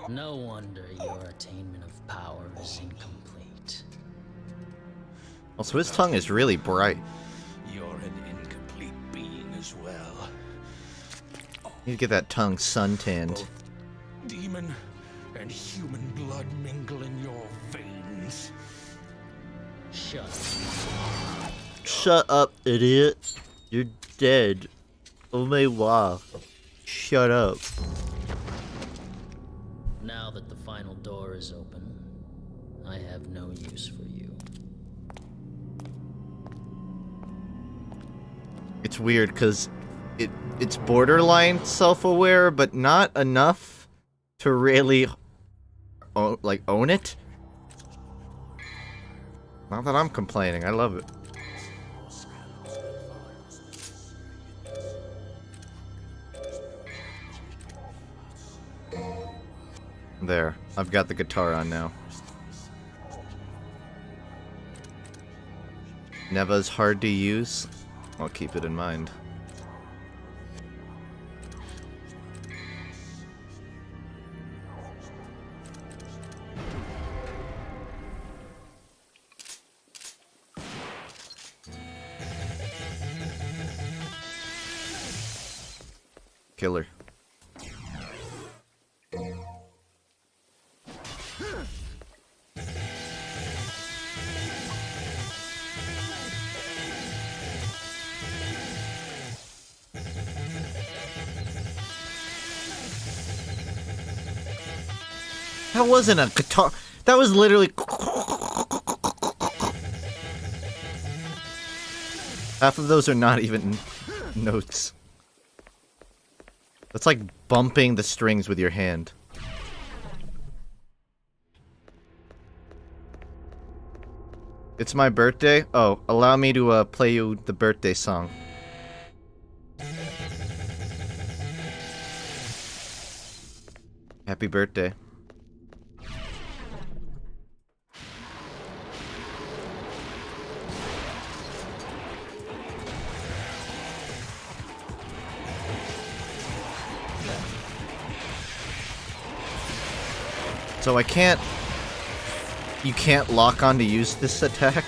No wonder your attainment of power is incomplete. Also, his tongue is really bright. You're an incomplete being as well. You need to get that tongue suntanned. Both demon and human blood mingle in your veins. Shut up. Shut up, idiot. You're dead. Oh my wow. Shut up. Now that the final door is open, I have no use for you. It's weird because it's borderline self-aware, but not enough to really own it. Not that I'm complaining. I love it. There. I've got the guitar on now. Neva's hard to use. I'll keep it in mind. Killer. That wasn't a guitar. That was literally. Half of those are not even notes. That's like bumping the strings with your hand. It's my birthday? Oh, allow me to play you the birthday song. Happy birthday. So I can't... You can't lock on to use this attack?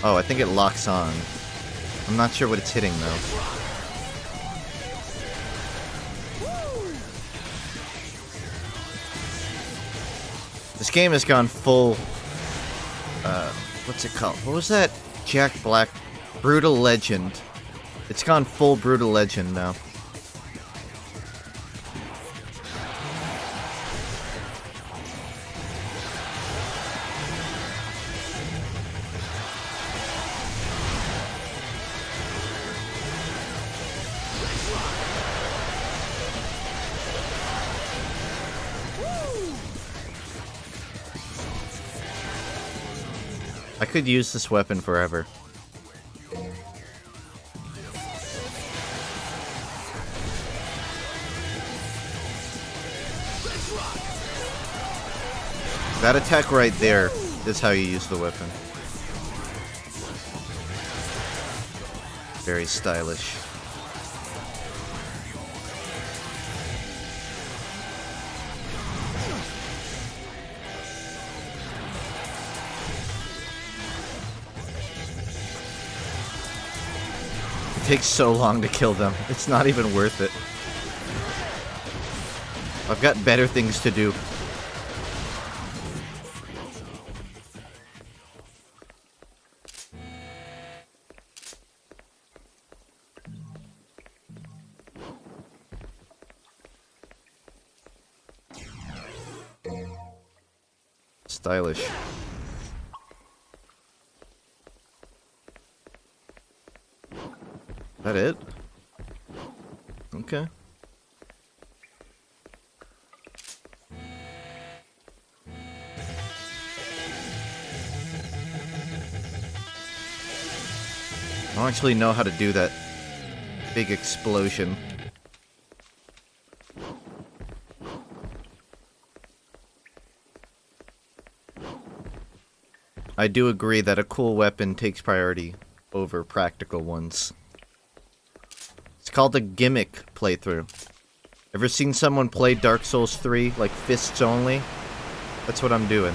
Oh, I think it locks on. I'm not sure what it's hitting, though. This game has gone full... what's it called? What was that? Jack Black... Brutal Legend. It's gone full Brutal Legend now. I could use this weapon forever. That attack right there is how you use the weapon. Very stylish. It takes so long to kill them. It's not even worth it. I've got better things to do. Stylish. Is that it? Okay. I don't actually know how to do that big explosion. I do agree that a cool weapon takes priority over practical ones. It's called a gimmick playthrough. Ever seen someone play Dark Souls 3, like fists only? That's what I'm doing.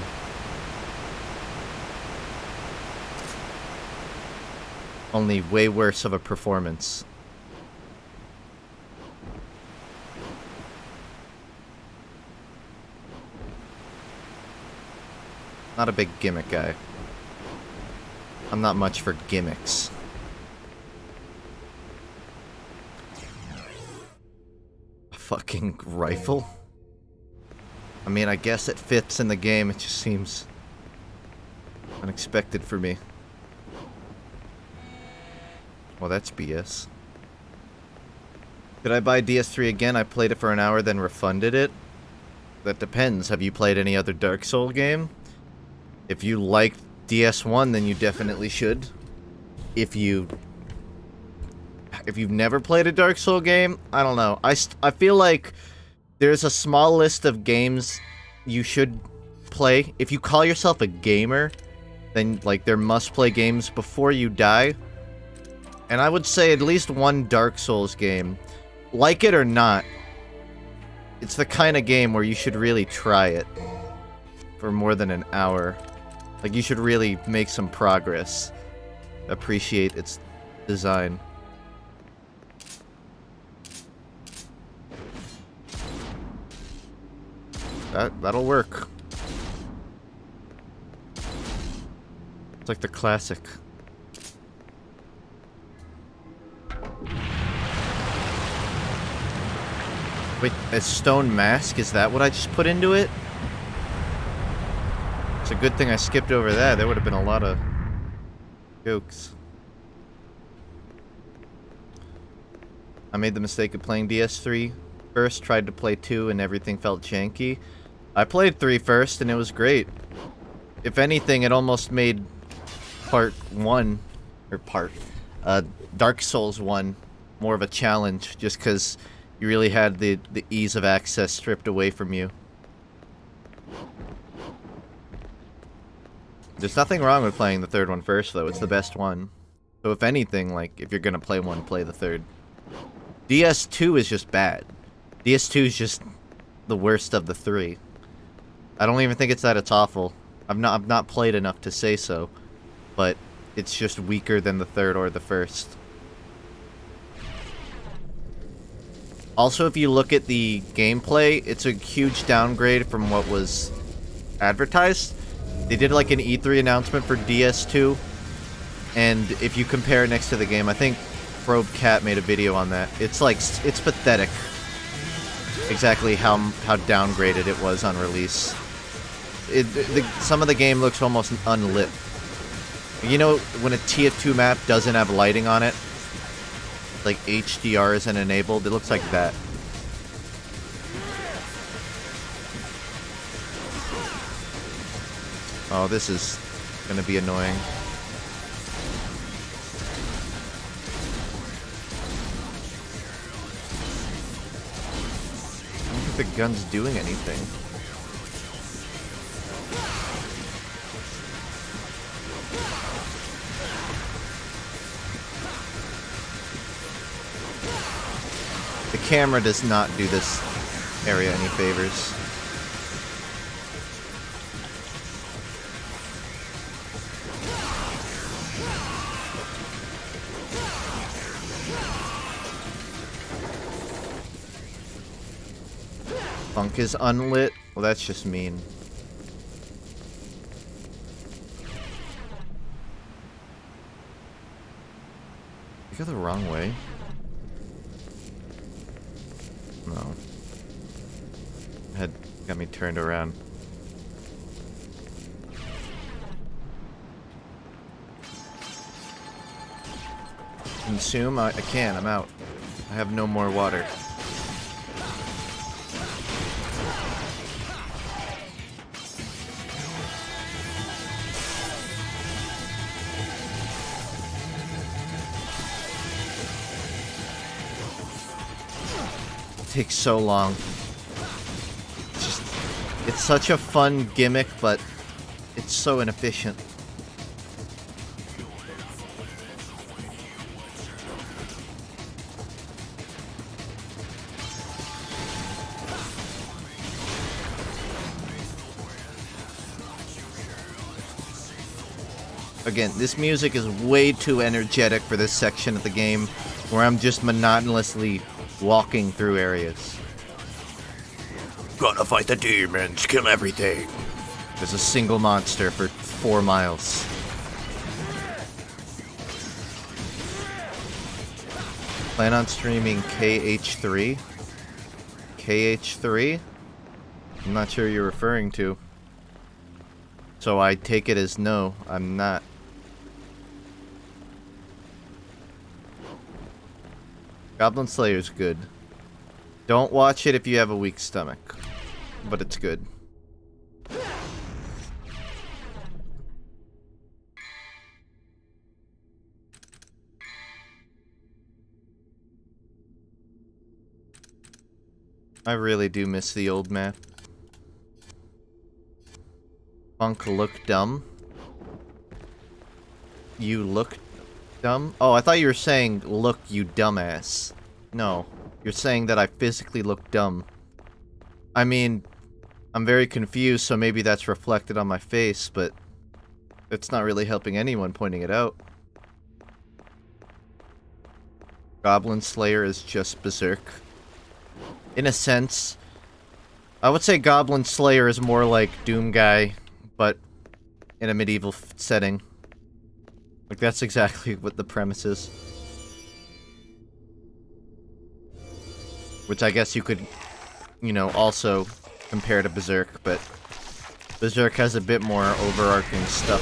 Only way worse of a performance. Not a big gimmick guy. I'm not much for gimmicks. A fucking rifle? I mean, I guess it fits in the game, it just seems unexpected for me. Well, that's BS. Did I buy DS3 again? I played it for an hour, then refunded it? That depends. Have you played any other Dark Souls game? If you liked DS1, then you definitely should. If you've never played a Dark Souls game, I don't know. I feel like there's a small list of games you should play. If you call yourself a gamer, then like there must play games before you die. And I would say at least one Dark Souls game, like it or not, it's the kind of game where you should really try it for more than an hour. Like, you should really make some progress. Appreciate its design. That'll work. It's like the classic. Wait, a stone mask? Is that what I just put into it? It's a good thing I skipped over that. There would have been a lot of jokes. I made the mistake of playing DS3 first, tried to play 2, and everything felt janky. I played 3 first, and it was great. If anything, it almost made Part 1, or Dark Souls 1 more of a challenge, just because you really had the ease of access stripped away from you. There's nothing wrong with playing the third one first, though. It's the best one. So if anything, like, if you're gonna play one, play the third. DS2 is just bad. DS2 is just the worst of the 3. I don't even think it's that it's awful. I've not played enough to say so, but it's just weaker than the third or the first. Also, if you look at the gameplay, it's a huge downgrade from what was advertised. They did like an E3 announcement for DS2, and if you compare it next to the game, I think Probe Cat made a video on that. It's like, it's pathetic. Exactly how downgraded it was on release. Some of the game looks almost unlit. You know, when a TF2 map doesn't have lighting on it, like HDR isn't enabled, it looks like that. Oh, this is gonna be annoying. I don't think the gun's doing anything. The camera does not do this area any favors. FUNKe is unlit? Well, that's just mean. You go the wrong way. No. Had got me turned around. Consume? I can't. I'm out. I have no more water. Takes so long. It's such a fun gimmick, but it's so inefficient. Again, this music is way too energetic for this section of the game, where I'm just monotonously walking through areas. Gotta fight the demons, kill everything. There's a single monster for 4 miles. Plan on streaming KH3? KH3? I'm not sure you're referring to. So I take it as no, I'm not. Goblin Slayer's good. Don't watch it if you have a weak stomach. But it's good. I really do miss the old map. FUNKe look dumb. You look dumb? Oh, I thought you were saying, look, you dumbass. No, you're saying that I physically look dumb. I mean, I'm very confused, so maybe that's reflected on my face, but it's not really helping anyone pointing it out. Goblin Slayer is just berserk. In a sense, I would say Goblin Slayer is more like Doom Guy, but in a medieval setting. Like, that's exactly what the premise is. Which I guess you could you know, also compare to Berserk, but Berserk has a bit more overarching stuff.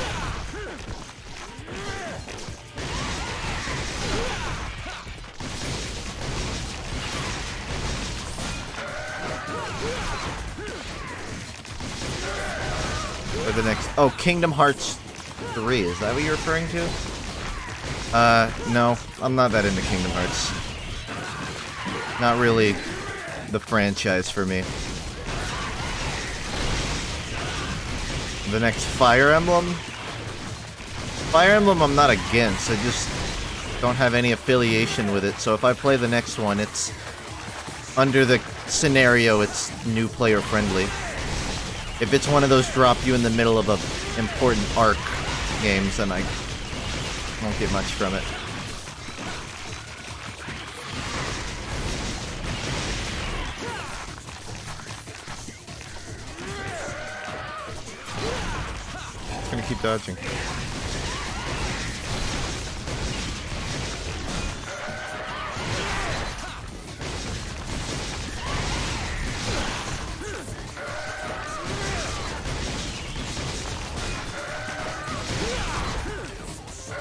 Or the next... Oh, Kingdom Hearts 3, is that what you're referring to? No, I'm not that into Kingdom Hearts. Not really the franchise for me. The next Fire Emblem? Fire Emblem I'm not against, I just don't have any affiliation with it, so if I play the next one, it's under the scenario it's new player friendly. If it's one of those drop you in the middle of a important arc games, then I won't get much from it. Just gonna keep dodging.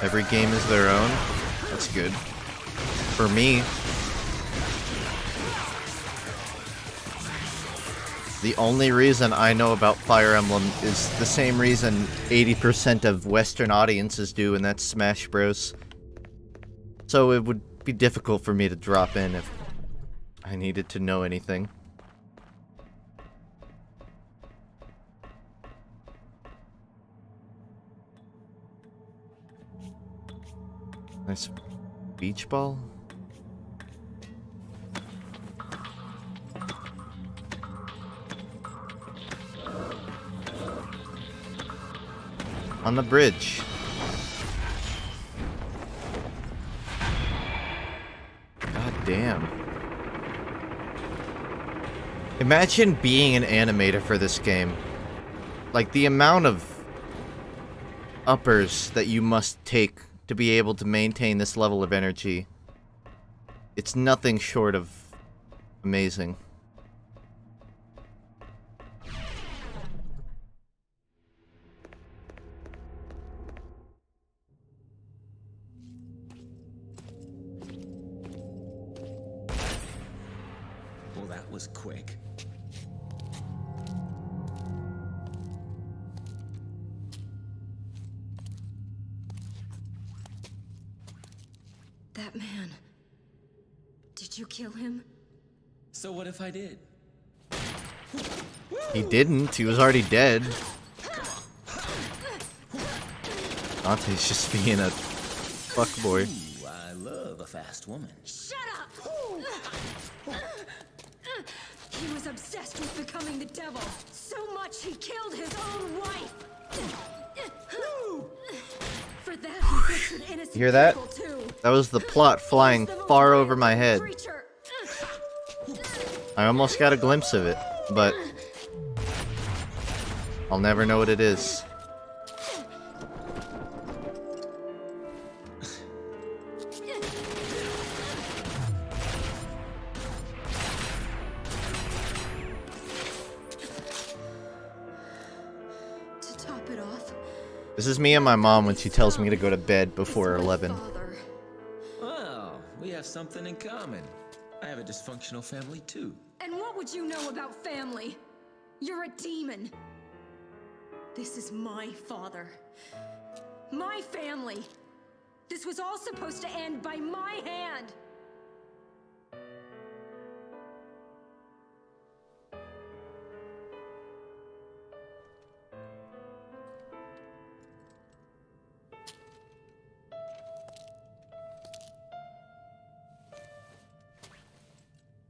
Every game is their own. That's good. For me, the only reason I know about Fire Emblem is the same reason 80% of Western audiences do, and that's Smash Bros. So it would be difficult for me to drop in if I needed to know anything. Nice beach ball. On the bridge. God damn. Imagine being an animator for this game. Like, the amount of uppers that you must take to be able to maintain this level of energy. It's nothing short of amazing. Well, that was quick. That man. Did you kill him? So what if I did? He didn't. He was already dead. Dante's just being a fuckboy. Ooh, I love a fast woman. Shut up! He was obsessed with becoming the devil. So much he killed his own wife. For that he butchered innocent You hear that? people too. That was the plot flying far over my head. Creature. I almost got a glimpse of it, but I'll never know what it is. To top it off, This is me and my mom when she tells me to go to bed before it's my 11. father. Well, we have something in common. I have a dysfunctional family too. And what would you know about family? You're a demon. This is my father. My family. This was all supposed to end by my hand.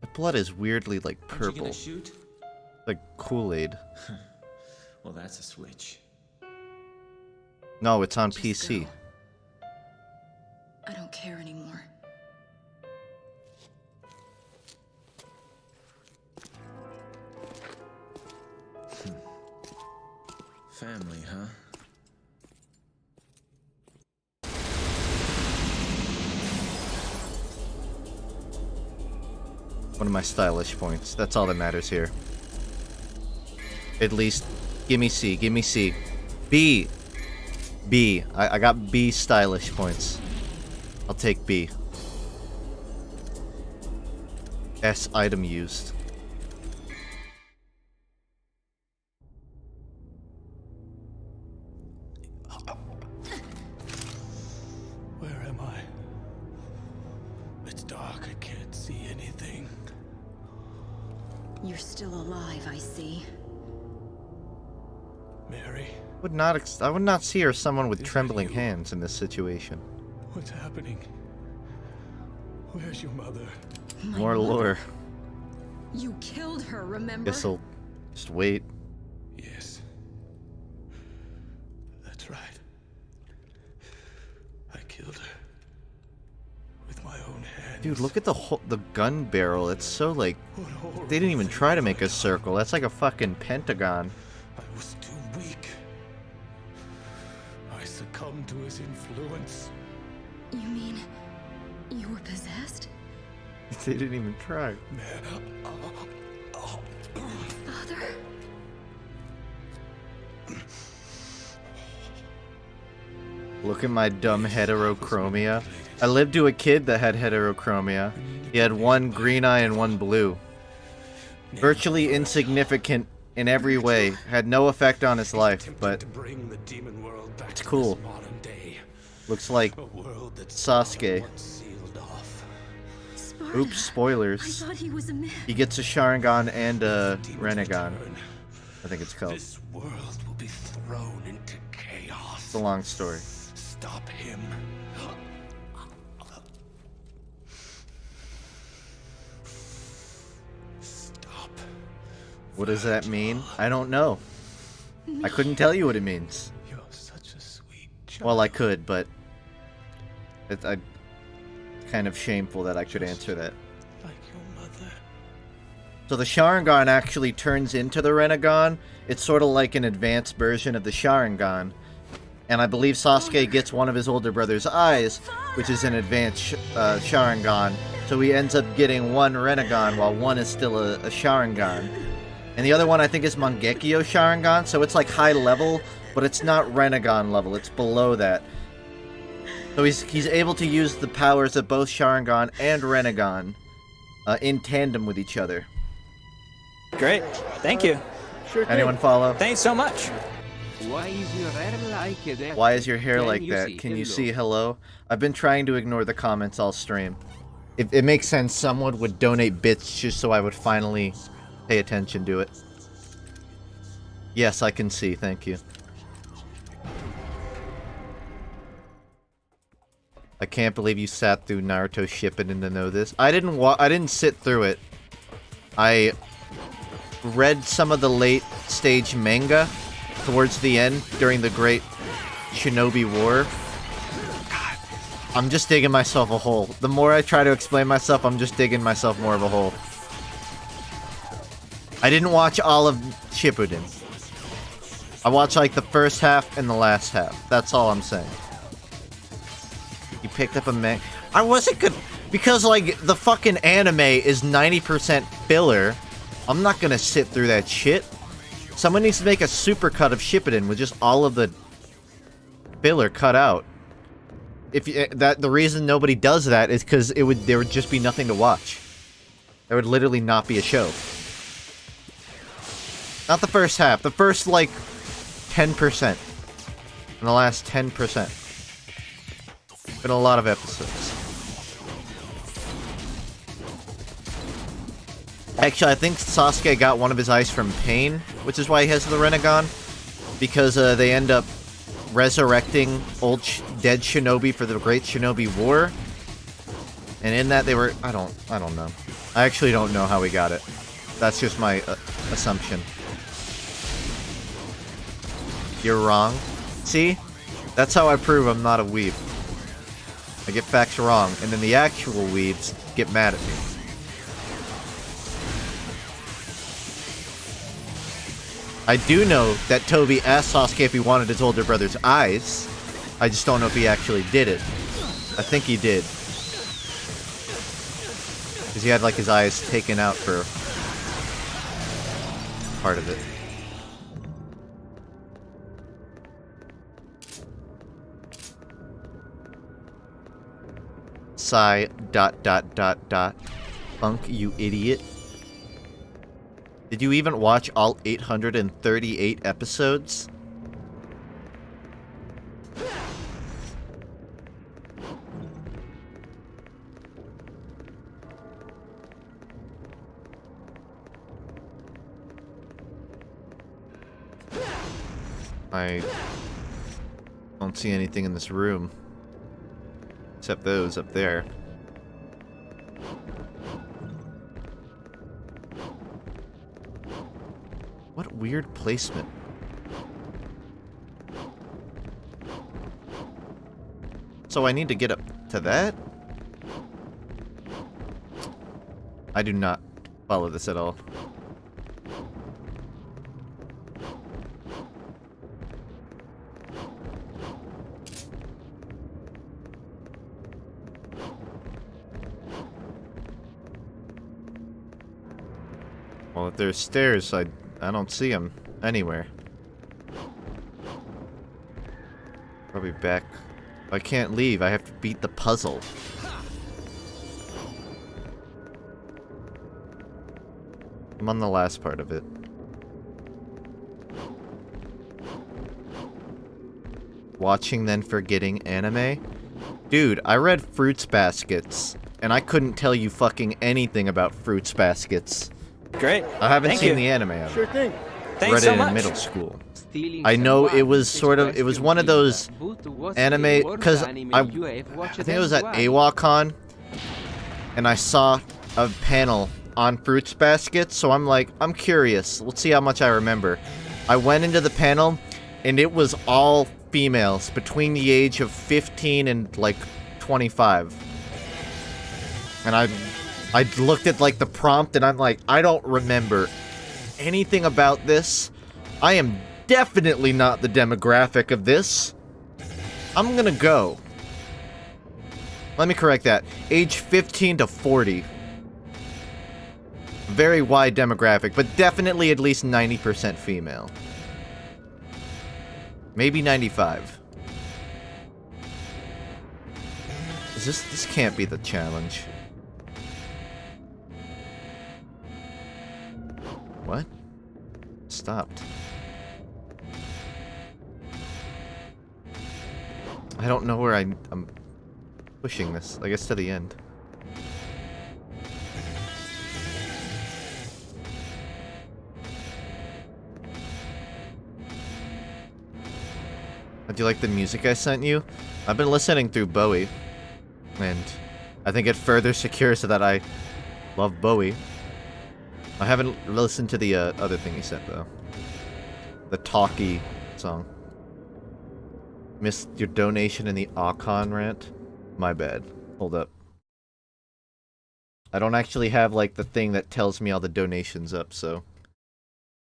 The blood is weirdly like Aren't you purple, gonna shoot? like Kool-Aid. Well, that's a switch. No, it's on Just PC. go. I don't care anymore. Family, huh? One of my stylish points. That's all that matters here. At least, give me C. Give me C. B. B. I got B stylish points. I'll take B. S item used. Where am I? It's dark. I can't see anything. You're still alive, I see. Mary, I would not see her as someone with trembling hands in this situation. what's happening? Where's your mother? More lore. You killed her, remember? Guess I'll just wait. Yes. That's right. I killed her. With my own hands. Dude, look at the gun barrel. It's so like What horrible they didn't even thing try to have make I a done? circle. That's like a fucking pentagon. I was too weak. I succumbed to his influence. You mean you were possessed? They didn't even try. Father? Look at my dumb heterochromia. I lived to a kid that had heterochromia. He had one green eye and one blue. Virtually insignificant in every way. Had no effect on his life, but To bring the demon world back it's to cool. this modern day. Looks like A world that's Sasuke. once sealed off. Sparta. Oops, spoilers. I thought he was a myth. He gets a Sharingan and a Demons Renegon. return. I think it's called. This world will be thrown into chaos. It's a long story. Stop him. Stop. What does that mean? I don't know. I couldn't tell you what it means. You're such a sweet child. Well, I could, but it's kind of shameful that I could answer that. Like your mother. So the Sharingan actually turns into the Renegon. It's sort of like an advanced version of the Sharingan. And I believe Sasuke gets one of his older brother's eyes, which is an advanced Sharingan. So he ends up getting one Renegon while one is still a Sharingan. And the other one I think is Mangekyo Sharingan, so it's like high level, but it's not Renegon level, it's below that. So he's able to use the powers of both Sharingan and Renegon in tandem with each other. Great. Thank you. Anyone follow? Thanks so much. Why is your hair like that? Why is your hair Can like you that? see Can you hello? see hello? I've been trying to ignore the comments all stream. It makes sense someone would donate bits just so I would finally pay attention to it. Yes, I can see. Thank you. I can't believe you sat through Naruto Shippuden to know this. I didn't sit through it. I read some of the late stage manga towards the end during the Great Shinobi War. I'm just digging myself a hole. The more I try to explain myself, I'm just digging myself more of a hole. I didn't watch all of Shippuden. I watched like the first half and the last half. That's all I'm saying. You picked up a manga. I wasn't good because like the fucking anime is 90% filler. I'm not gonna sit through that shit. Someone needs to make a supercut of Shippuden with just all of the filler cut out. If you, the reason nobody does that is because there would just be nothing to watch. There would literally not be a show. Not the first half. The first like 10%. And the last 10%. Been a lot of episodes. Actually, I think Sasuke got one of his eyes from Pain, which is why he has the Renegon. Because they end up resurrecting old dead shinobi for the Great Shinobi War. And in that they were... I don't know. I actually don't know how he got it. That's just my assumption. You're wrong. See? That's how I prove I'm not a weeb. I get facts wrong, and then the actual weebs get mad at me. I do know that Toby asked Sasuke if he wanted his older brother's eyes. I just don't know if he actually did it. I think he did. Because he had like his eyes taken out for part of it. Sigh, ... Funk, you idiot. Did you even watch all 838 episodes? I don't see anything in this room. Except those up there. What weird placement. So I need to get up to that? I do not follow this at all. Well, if there's stairs, I don't see them anywhere. Probably back. I can't leave. I have to beat the puzzle. I'm on the last part of it. Watching then forgetting anime? Dude, I read Fruits Baskets, and I couldn't tell you fucking anything about Fruits Baskets. Great. I haven't Thank seen you. the anime of it. Sure thing. Thanks Read so it much. in middle school. I know it was sort of, it was one of those anime, because I think it was at AWACON, and I saw a panel on Fruits Baskets, so I'm like, I'm curious, let's see how much I remember. I went into the panel, and it was all females between the age of 15 and like 25. And I looked at like the prompt, and I'm like, I don't remember anything about this. I am definitely not the demographic of this. I'm gonna go. Let me correct that. Age 15 to 40. Very wide demographic, but definitely at least 90% female. Maybe 95. This can't be the challenge. What? Stopped. I don't know where I'm pushing this. I guess to the end. Do you like the music I sent you? I've been listening through Bowie, and I think it further secures that I love Bowie. I haven't listened to the other thing he sent, though. The talkie song. Missed your donation in the Akon rant? My bad. Hold up. I don't actually have, like, the thing that tells me all the donations up, so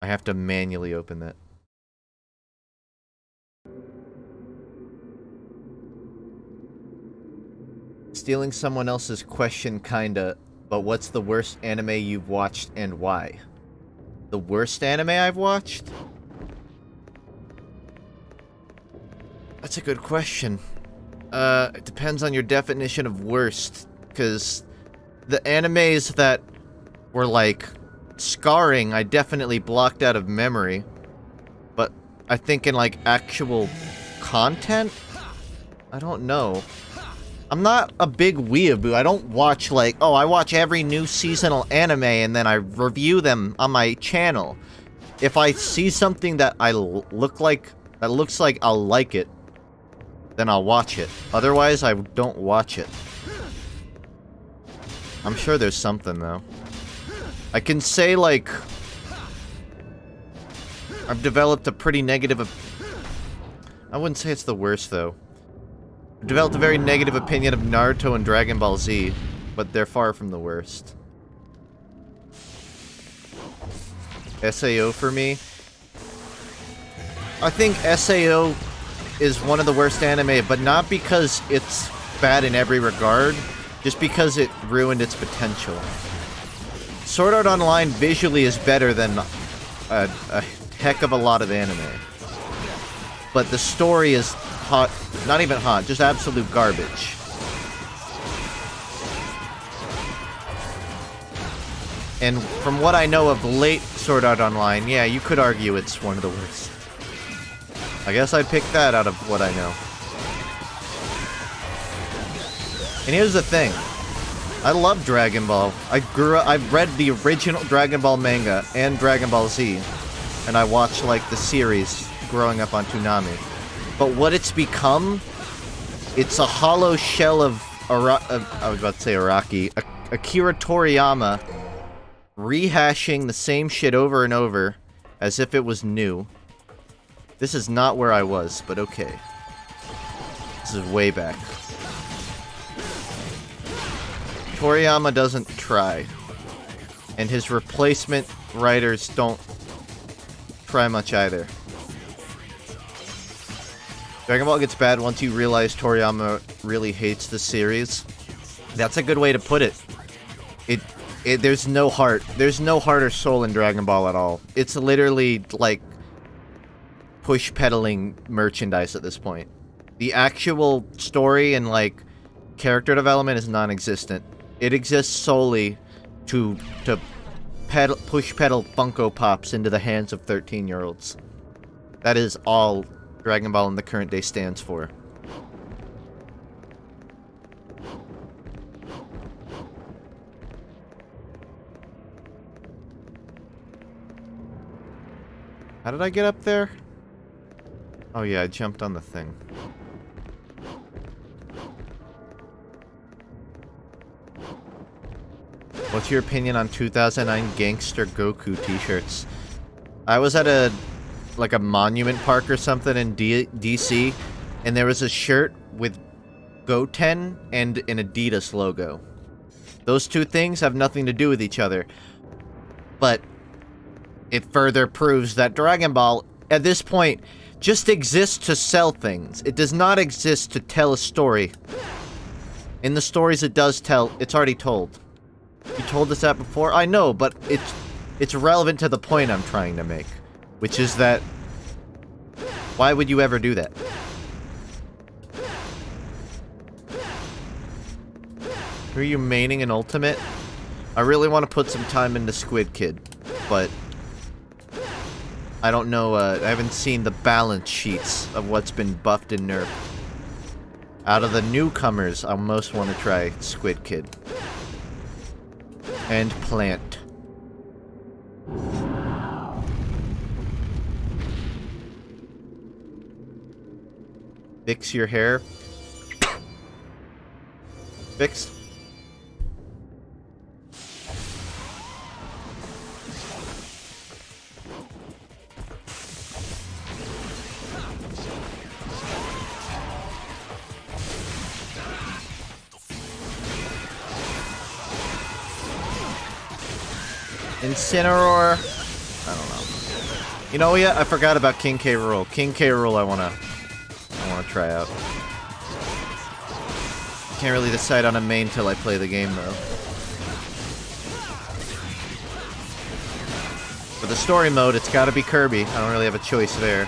I have to manually open that. Stealing someone else's question, kinda, but what's the worst anime you've watched and why? The worst anime I've watched? That's a good question. It depends on your definition of worst, because the animes that were, like, scarring, I definitely blocked out of memory. But I think in, like, actual content? I don't know. I'm not a big weeaboo. I don't watch, like, oh, I watch every new seasonal anime and then I review them on my channel. If I see something that looks like I'll like it, then I'll watch it. Otherwise, I don't watch it. I'm sure there's something, though. I can say, like, I've developed a pretty negative... I wouldn't say it's the worst, though. I've developed a very negative opinion of Naruto and Dragon Ball Z, but they're far from the worst. SAO for me? I think SAO is one of the worst anime, but not because it's bad in every regard. just because it ruined its potential. Sword Art Online visually is better than a heck of a lot of anime. But the story is hot, not even hot, just absolute garbage. And from what I know of late Sword Art Online, yeah, you could argue it's one of the worst. I guess I'd pick that out of what I know. And here's the thing. I love Dragon Ball. I've read the original Dragon Ball manga and Dragon Ball Z. And I watched, like, the series growing up on Toonami. But what it's become, it's a hollow shell of I was about to say Araki. Akira Toriyama rehashing the same shit over and over as if it was new. This is not where I was, but okay. This is way back. Toriyama doesn't try. And his replacement writers don't try much either. Dragon Ball gets bad once you realize Toriyama really hates the series. That's a good way to put it. There's no heart. There's no heart or soul in Dragon Ball at all. It's literally, like, push-pedaling merchandise at this point. The actual story and, like, character development is non-existent. It exists solely to push-pedal Funko Pops into the hands of 13-year-olds. That is all Dragon Ball in the current day stands for. How did I get up there? Oh yeah, I jumped on the thing. What's your opinion on 2009 Gangster Goku t-shirts? I was at a monument park or something in DC, and there was a shirt with Goten and an Adidas logo. Those two things have nothing to do with each other. But it further proves that Dragon Ball, at this point, just exists to sell things. It does not exist to tell a story. In the stories it does tell, it's already told. You told us that before? I know, but it's relevant to the point I'm trying to make. Which is that, why would you ever do that? Who are you maining in Ultimate? I really want to put some time into Squid Kid, but I don't know, I haven't seen the balance sheets of what's been buffed and nerfed. Out of the newcomers, I most want to try Squid Kid. And Plant. Fix your hair. Fixed. Incineroar. I don't know. You know, yeah, I forgot about King K. Rool. King K. Rool I wanna try out. Can't really decide on a main till I play the game, though. For the story mode, it's gotta be Kirby. I don't really have a choice there.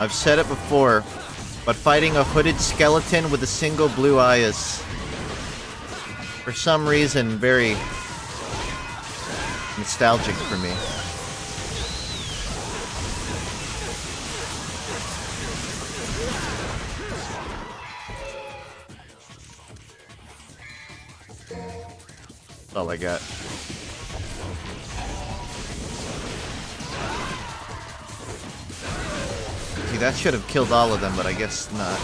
I've said it before, but fighting a hooded skeleton with a single blue eye is, for some reason, very nostalgic for me. That's all I got. See, that should have killed all of them, but I guess not.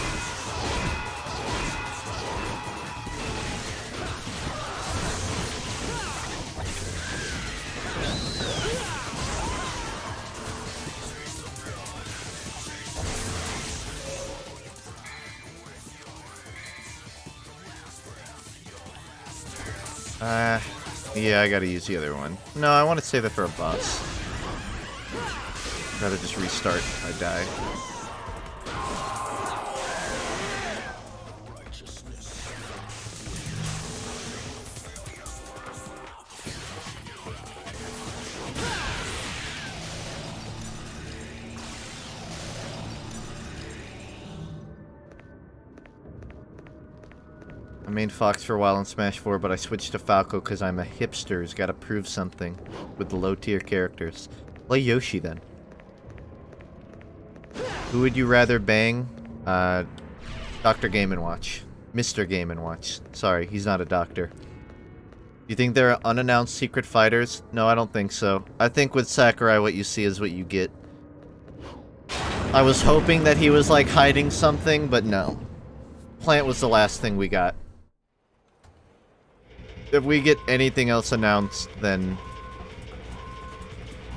Yeah, I gotta use the other one. No, I want to save it for a boss. Gotta just restart if I die. I mained Fox for a while in Smash 4, but I switched to Falco because I'm a hipster who's gotta prove something with the low-tier characters. Play Yoshi, then. Who would you rather bang? Dr. Game & Watch. Mr. Game & Watch. Sorry, he's not a doctor. You think there are unannounced secret fighters? No, I don't think so. I think with Sakurai, what you see is what you get. I was hoping that he was, like, hiding something, but no. Plant was the last thing we got. If we get anything else announced, then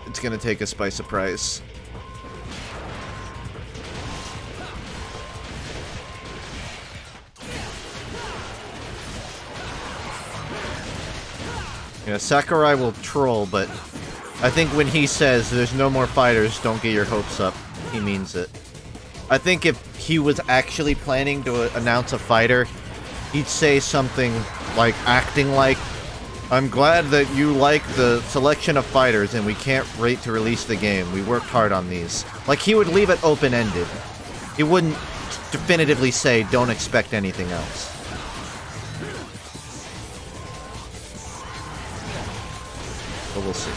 it's gonna take us by surprise. Yeah, Sakurai will troll, but I think when he says there's no more fighters, don't get your hopes up, he means it. I think if he was actually planning to announce a fighter, he'd say something like, acting like, I'm glad that you like the selection of fighters and we can't wait to release the game. We worked hard on these. Like, he would leave it open-ended. He wouldn't definitively say, don't expect anything else. But we'll see.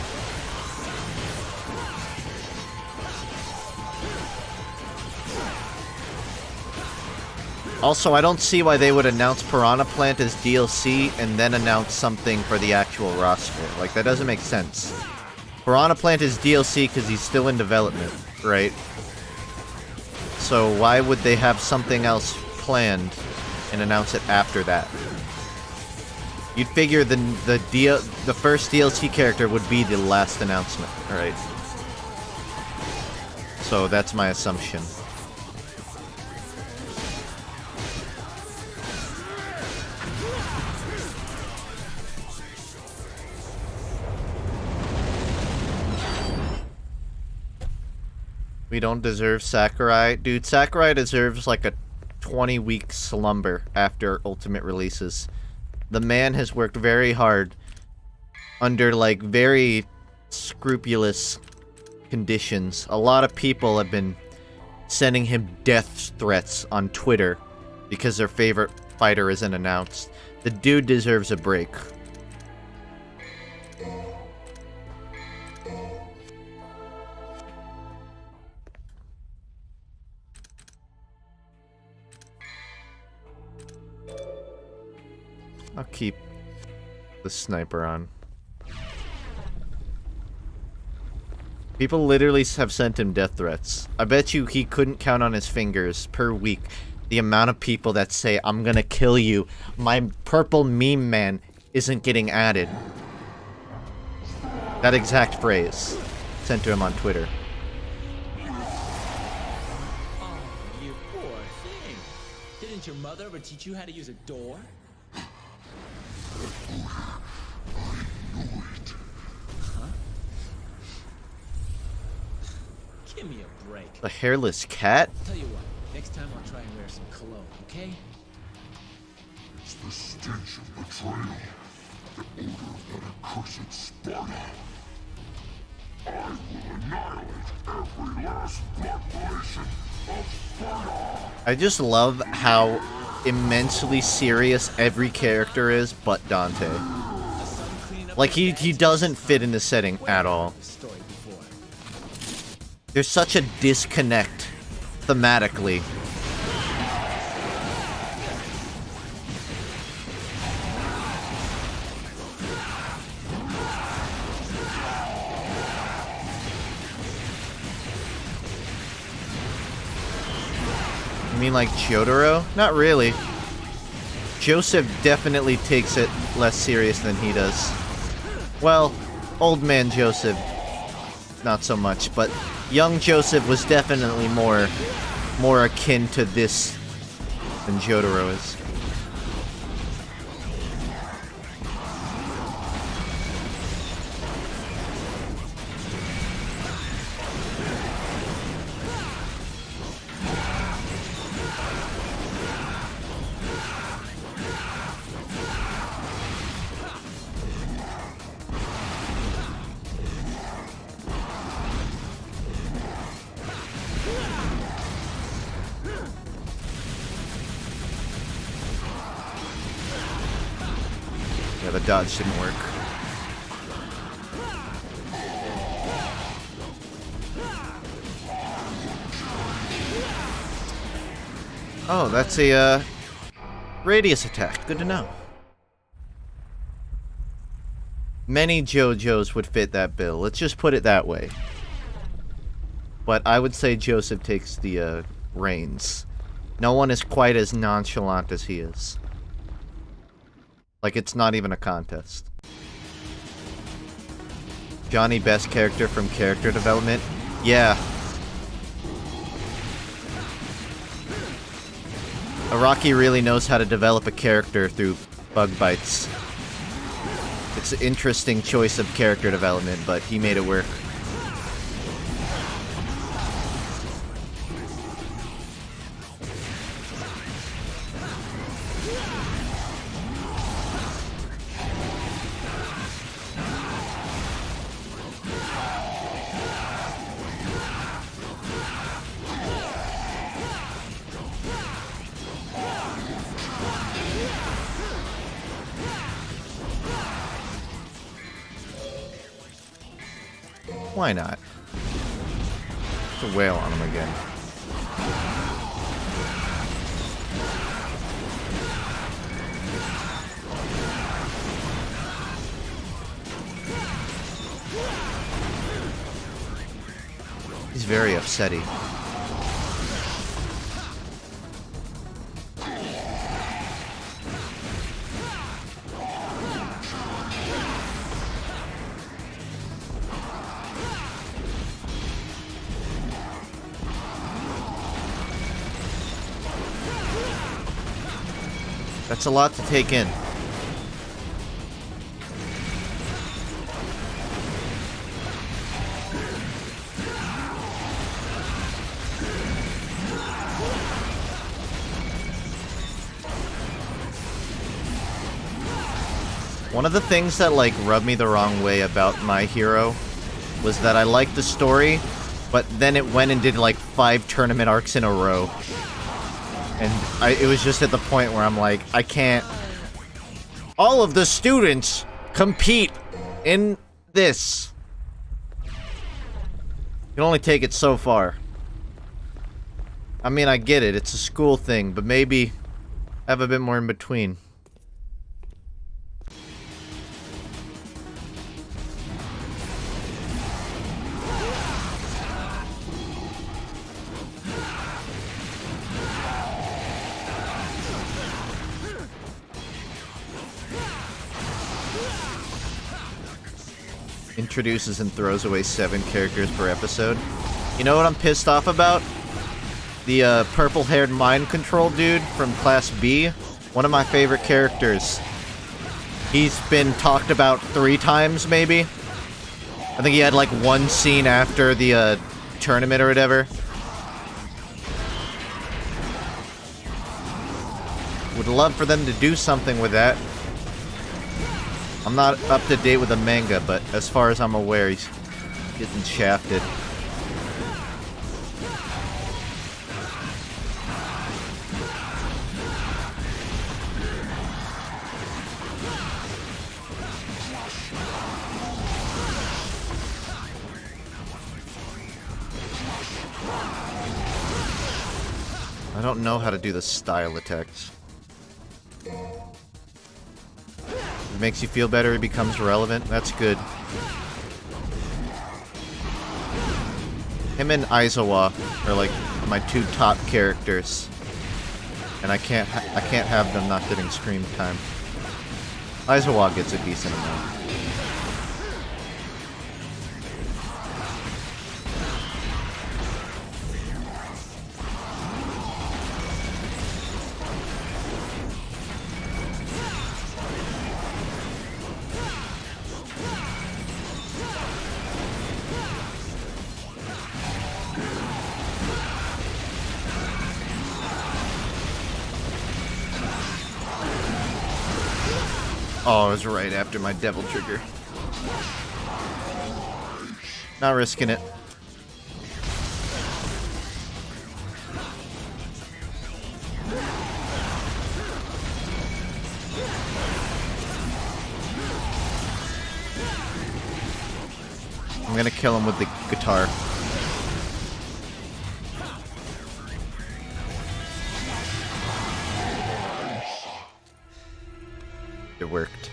Also, I don't see why they would announce Piranha Plant as DLC and then announce something for the actual roster. Like, that doesn't make sense. Piranha Plant is DLC because he's still in development, right? So why would they have something else planned and announce it after that? You'd figure the first DLC character would be the last announcement, right? So that's my assumption. We don't deserve Sakurai. Dude, Sakurai deserves like a 20-week slumber after Ultimate releases. The man has worked very hard under like very scrupulous conditions. A lot of people have been sending him death threats on Twitter because their favorite fighter isn't announced. The dude deserves a break. I'll keep the sniper on. People literally have sent him death threats. I bet you he couldn't count on his fingers per week the amount of people that say, I'm gonna kill you. My purple meme man isn't getting added. That exact phrase sent to him on Twitter. Oh, you poor thing. Didn't your mother ever teach you how to use a door? Huh? Give me a break. The hairless cat? Tell you what, next time I'll try and wear some cologne, okay? It's the stench of betrayal, the odor of that accursed Sparta. I will annihilate every last blood relation of Sparta! I just love how immensely serious every character is but Dante. Like, he doesn't fit in the setting at all. There's such a disconnect thematically. You mean like Jotaro? Not really. Joseph definitely takes it less serious than he does. Well, old man Joseph, not so much, but young Joseph was definitely more akin to this than Jotaro is. Yeah, the dodge didn't work. Oh, that's a radius attack. Good to know. Many JoJos would fit that bill. Let's just put it that way. But I would say Joseph takes the reins. No one is quite as nonchalant as he is. Like, it's not even a contest. Johnny, best character from character development? Yeah. Araki really knows how to develop a character through bug bites. It's an interesting choice of character development, but he made it work. Why not? It's a whale on him again. He's very upsetty. That's a lot to take in. One of the things that, like, rubbed me the wrong way about My Hero was that I liked the story, but then it went and did, like, 5 tournament arcs in a row. And it was just at the point where I'm like, I can't... All of the students compete in this. You can only take it so far. I mean, I get it. It's a school thing, but maybe have a bit more in between. Introduces and throws away 7 characters per episode. You know what I'm pissed off about? The purple-haired mind control dude from Class B. One of my favorite characters. He's been talked about 3 times, maybe. I think he had like 1 scene after the tournament or whatever. Would love for them to do something with that. I'm not up to date with the manga, but as far as I'm aware, he's getting shafted. I don't know how to do the style attacks. Makes you feel better, he becomes relevant. That's good. Him and Aizawa are like my 2 top characters, and I can't have them not getting screen time. Aizawa gets a decent amount. Oh, it was right after my devil trigger. Not risking it. I'm gonna kill him with the guitar. It worked.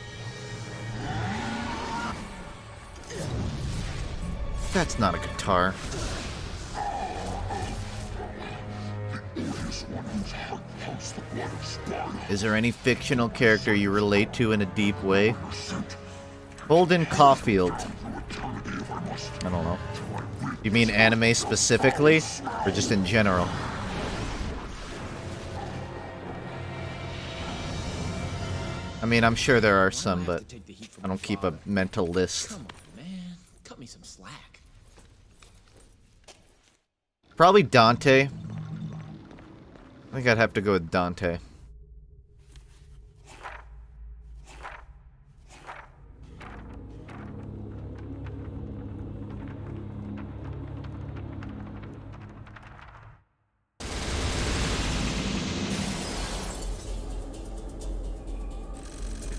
That's not a guitar. Is there any fictional character you relate to in a deep way? Holden Caulfield. I don't know. You mean anime specifically, or just in general? I mean, I'm sure there are some, but I don't keep a mental list. Come on, man. Cut me some slack. Probably Dante. I think I'd have to go with Dante.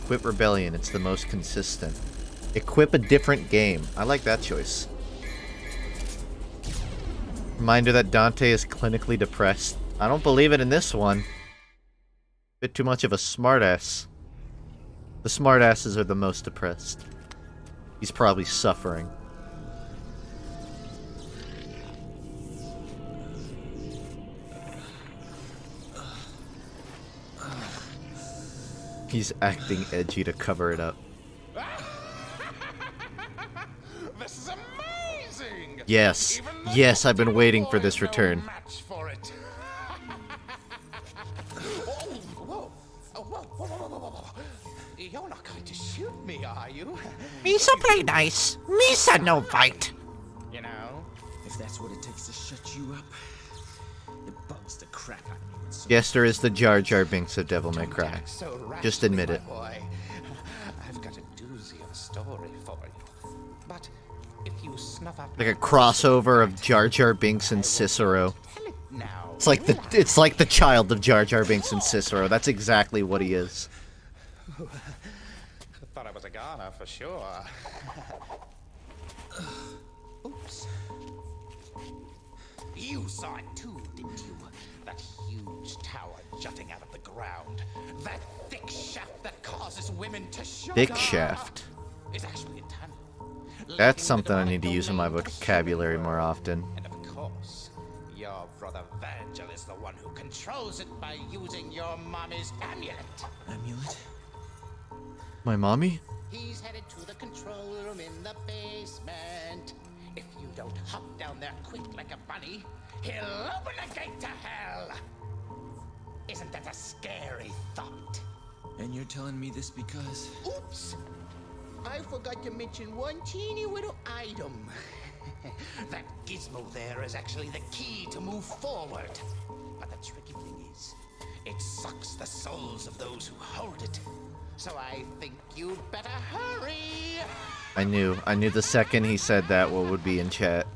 Equip Rebellion, it's the most consistent. Equip a different game. I like that choice. Reminder that Dante is clinically depressed. I don't believe it in this one. Bit too much of a smartass. The smartasses are the most depressed. He's probably suffering. He's acting edgy to cover it up. This is amazing! Yes. Yes, I've been waiting for this return. Match for it. Whoa. Whoa. You're not going to shoot me, are you? Misa play nice. Misa no fight. You know? If that's what it takes to shut you up, it bugs the crap out of me. Jester is the Jar Jar Binks of Devil May Cry. Act so rashly, Just admit it. my boy. I've got a doozy of a story for you. But if you snuff out Like a crossover of Jar Jar Binks and Cicero. tell it now. It's like the child of Jar Jar Binks and Cicero. That's exactly what he is. Thought I was a goner for sure. Oops. You saw it too, didn't you? That huge tower jutting out of the ground. That thick shaft that causes women to shut Thick up. shaft. Is actually a tunnel. That's something I need to use in my vocabulary more often. And of course, your brother Virgil is the one who controls it by using your mommy's amulet. Amulet? My mommy? He's headed to the control room in the basement. If you don't hop down there quick like a bunny, he'll open the gate to hell. Isn't that a scary thought? And you're telling me this because... Oops. I forgot to mention one teeny little item. That gizmo there is actually the key to move forward. But the tricky thing is, it sucks the souls of those who hold it. So I think you'd better hurry. I knew the second he said that what would be in chat.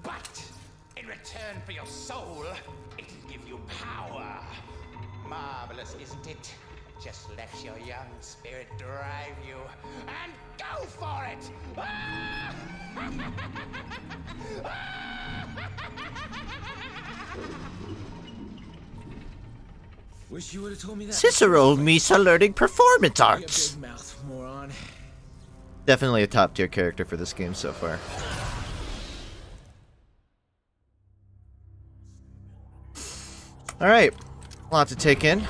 But in return for your soul, it'll give you power. Marvelous, isn't it? Just let your young spirit drive you and go for it. Wish you would have told me that. Cicero Misa learning performance You arts. big mouth, moron. Definitely a top tier character for this game so far. Alright, a lot to take in.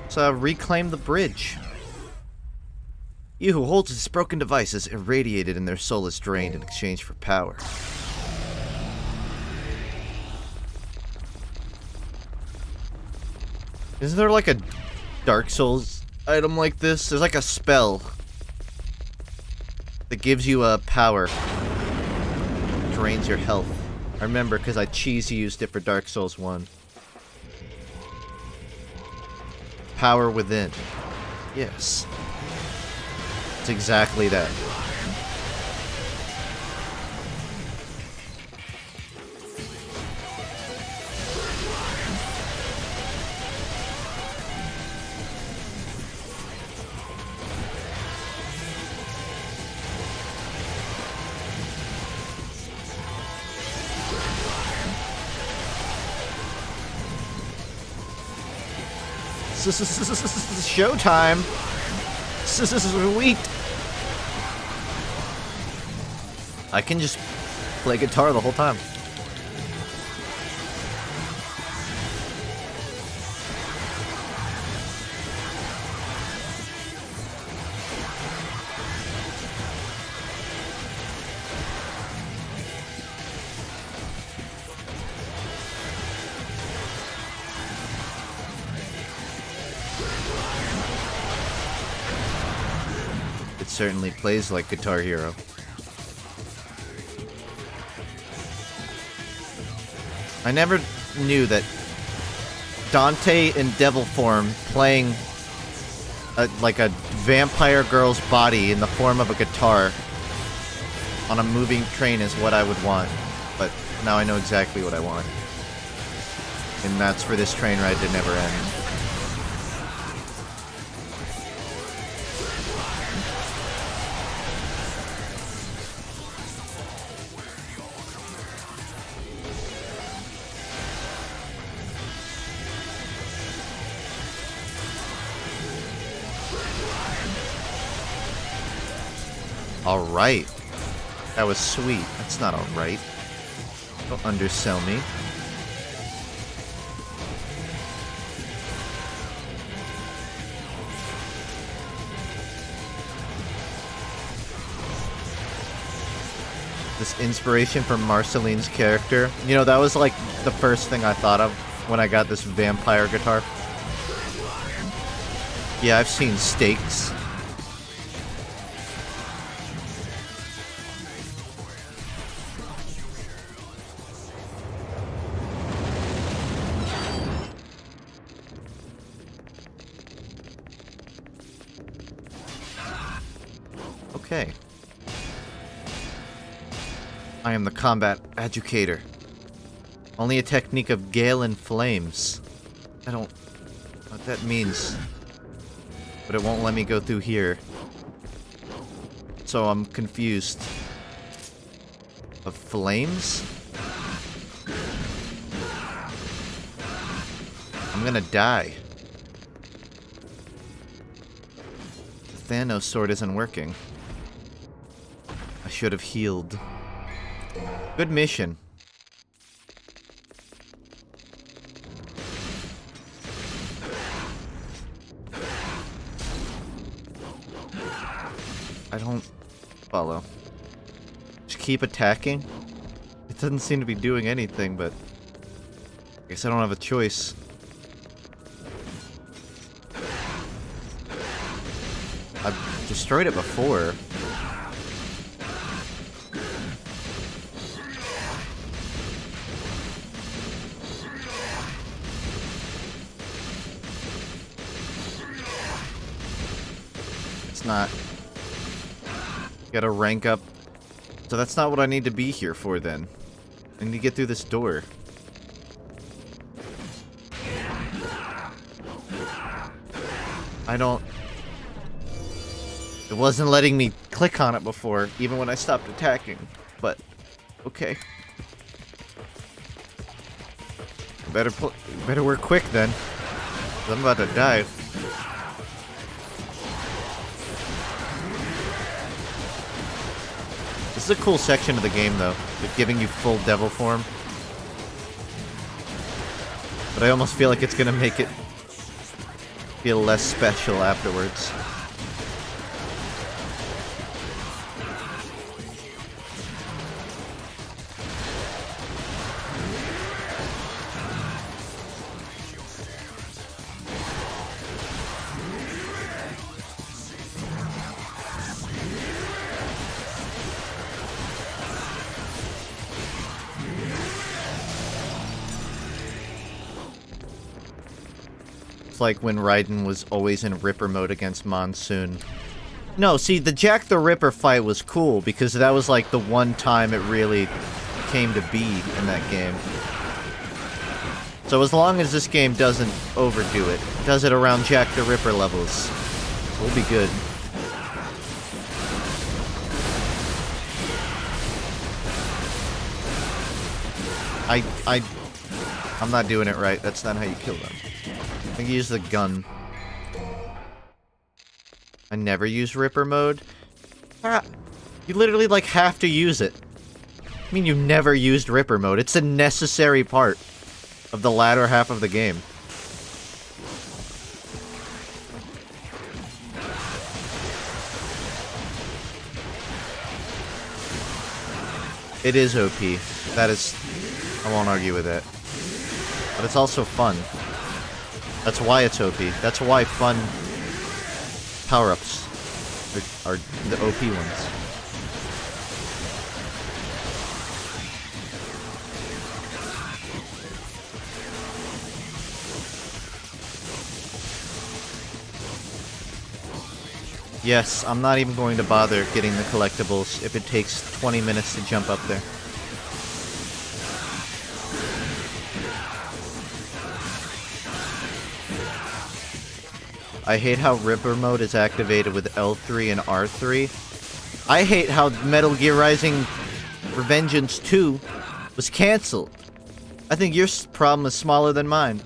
So reclaim the bridge. He who holds this broken device is irradiated and their soul is drained in exchange for power. Isn't there like a Dark Souls item like this? There's like a spell that gives you a power. Drains your health. I remember because I cheesy used it for Dark Souls 1. Power within. Yes. It's exactly that. Showtime. Sweet. I can just play guitar the whole time. It certainly plays like Guitar Hero. I never knew that Dante in devil form playing like a vampire girl's body in the form of a guitar on a moving train is what I would want. But now I know exactly what I want. And that's for this train ride to never end. Alright. That was sweet. That's not alright. Don't undersell me. This inspiration from Marceline's character. You know, that was like the first thing I thought of when I got this vampire guitar. Yeah, I've seen Stakes. Okay. I am the combat educator. Only a technique of gale and flames. I don't know what that means. But it won't let me go through here. So I'm confused. Of flames? I'm gonna die. The Thanos sword isn't working. I should have healed. Good mission. I don't follow. Just keep attacking? It doesn't seem to be doing anything, but I guess I don't have a choice. I've destroyed it before. Not gotta rank up, so that's not what I need to be here for then. I need to get through this door. I don't, it wasn't letting me click on it before, even when I stopped attacking, but okay. Better work quick then, 'cause I'm about to die. This is a cool section of the game, though, with giving you full devil form. But I almost feel like it's gonna make it feel less special afterwards. It's like when Raiden was always in Ripper mode against Monsoon. No, see, the Jack the Ripper fight was cool because that was like the one time it really came to be in that game. So as long as this game doesn't overdo it, does it around Jack the Ripper levels, we'll be good. I'm not doing it right. That's not how you kill them. I think you use the gun. I never use Ripper mode. Ah, you literally, like, have to use it. I mean, you never used Ripper mode. It's a necessary part of the latter half of the game. It is OP. That is... I won't argue with that. But it's also fun. That's why it's OP. That's why fun power-ups are the OP ones. Yes, I'm not even going to bother getting the collectibles if it takes 20 minutes to jump up there. I hate how Ripper mode is activated with L3 and R3. I hate how Metal Gear Rising Revengeance 2 was cancelled. I think your problem is smaller than mine.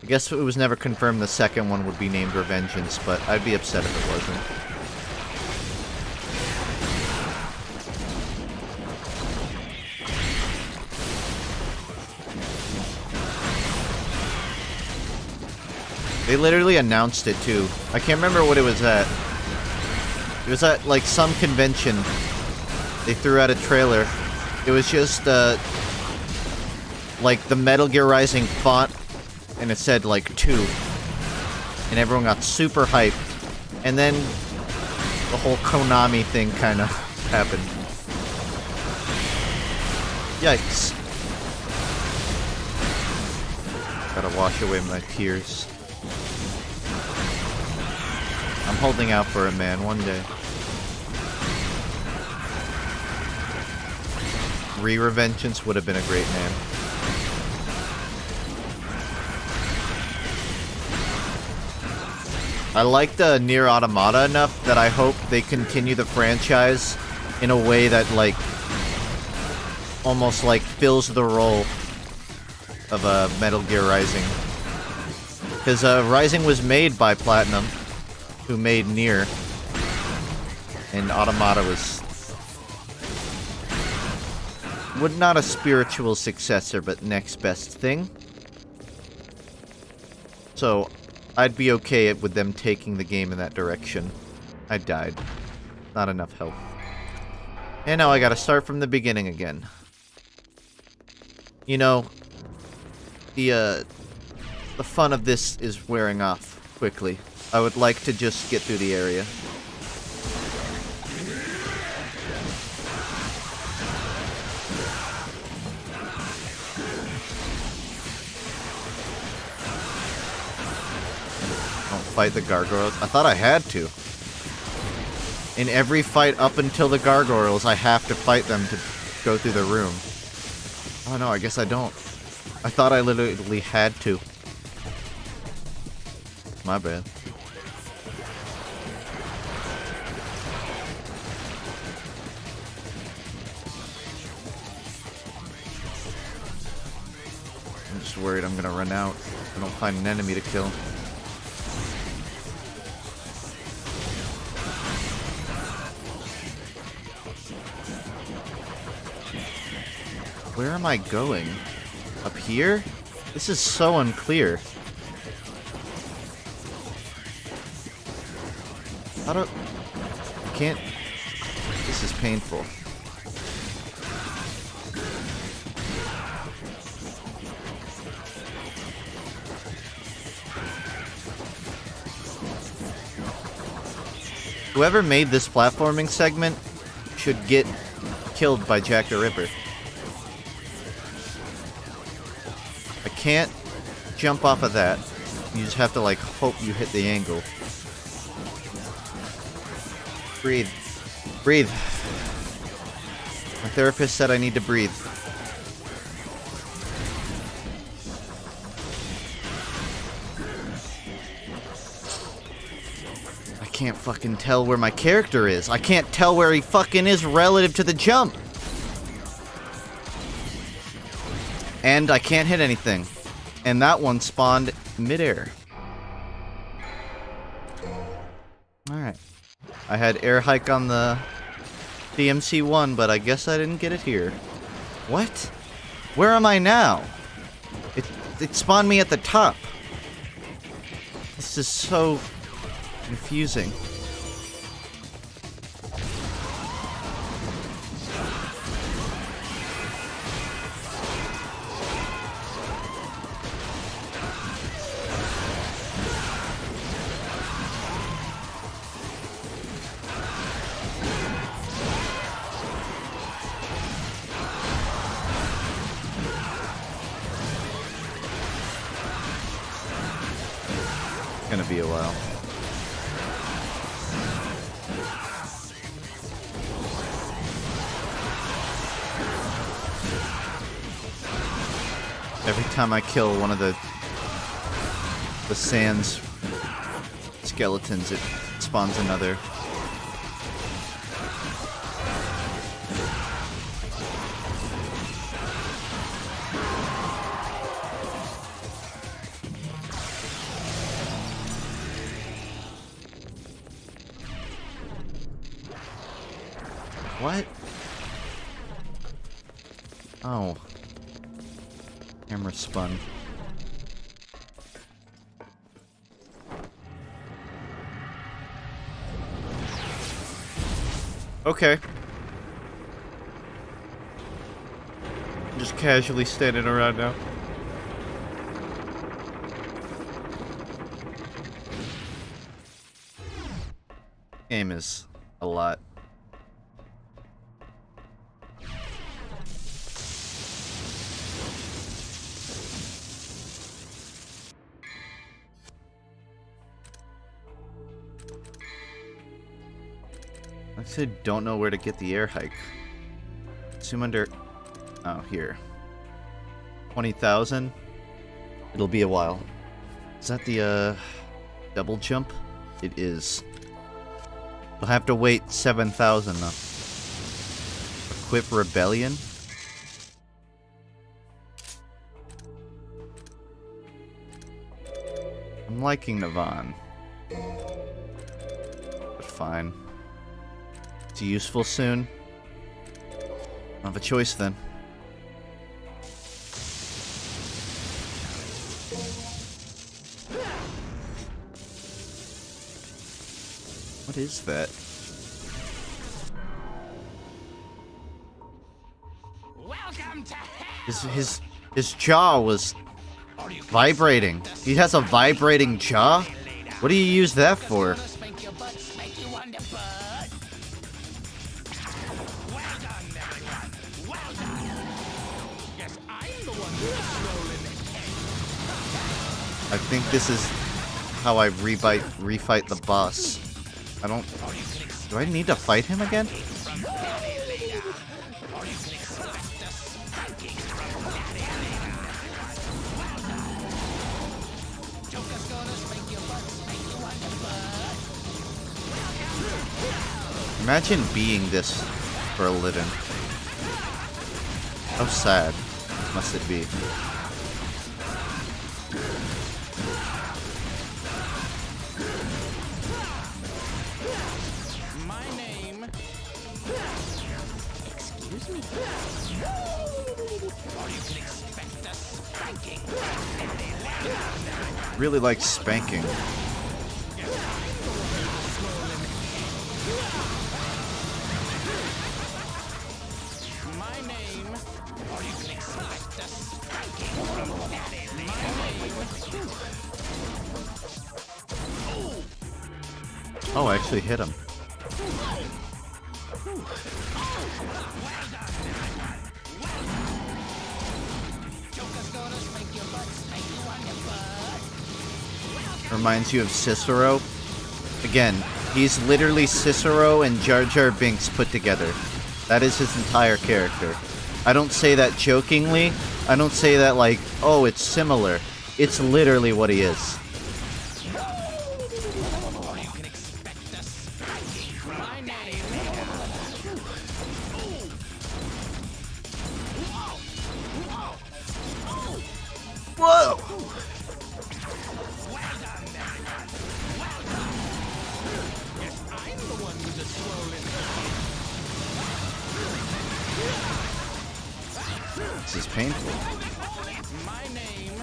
I guess it was never confirmed the second one would be named Revengeance, but I'd be upset if it wasn't. They literally announced it too. I can't remember what it was at. It was at like some convention. They threw out a trailer. It was just like the Metal Gear Rising font, and it said like 2. And everyone got super hyped. And then the whole Konami thing kind of happened. Yikes. Gotta wash away my tears. I'm holding out for it, man, one day. Re-Revengeance would have been a great name. I like the Nier Automata enough that I hope they continue the franchise in a way that, like, almost, like, fills the role of Metal Gear Rising. Because Rising was made by Platinum, who made Nier, and Automata was not a spiritual successor, but next best thing. So, I'd be okay with them taking the game in that direction. I died. Not enough health. And now I gotta start from the beginning again. You know, the fun of this is wearing off quickly. I would like to just get through the area. Don't fight the gargoyles. I thought I had to. In every fight up until the gargoyles, I have to fight them to go through the room. Oh no, I guess I don't. I thought I literally had to. My bad. I'm just worried I'm gonna run out. I don't find an enemy to kill. Where am I going? Up here? This is so unclear. I don't... I can't... This is painful. Whoever made this platforming segment should get killed by Jack the Ripper. I can't jump off of that. You just have to, like, hope you hit the angle. Breathe. Breathe. My therapist said I need to breathe. I can't fucking tell where my character is. I can't tell where he fucking is relative to the jump. And I can't hit anything. And that one spawned midair. Alright. I had air hike on the DMC1, but I guess I didn't get it here. What? Where am I now? It spawned me at the top. This is so confusing. Gonna be a while. Every time I kill one of the Sans skeletons, it spawns another. What? Oh. Camera spun. Okay. I'm just casually standing around now. Game is a lot. I actually don't know where to get the air hike. Assume under... Oh, here. 20,000? It'll be a while. Is that the, double jump? It is. I'll have to wait 7,000 though. Equip Rebellion? I'm liking Navan. But fine. It's useful soon. I'll have a choice then. What is that? Welcome to his jaw was vibrating. He has a vibrating jaw? What do you use that for? I think this is how I refight the boss. Do I need to fight him again? Imagine being this for a living. How sad must it be? Really like spanking. Oh, I actually hit him. Reminds you of Cicero. Again, he's literally Cicero and Jar Jar Binks put together. That is his entire character. I don't say that jokingly. I don't say that like, oh, it's similar. It's literally what he is. Whoa! This is painful. My name.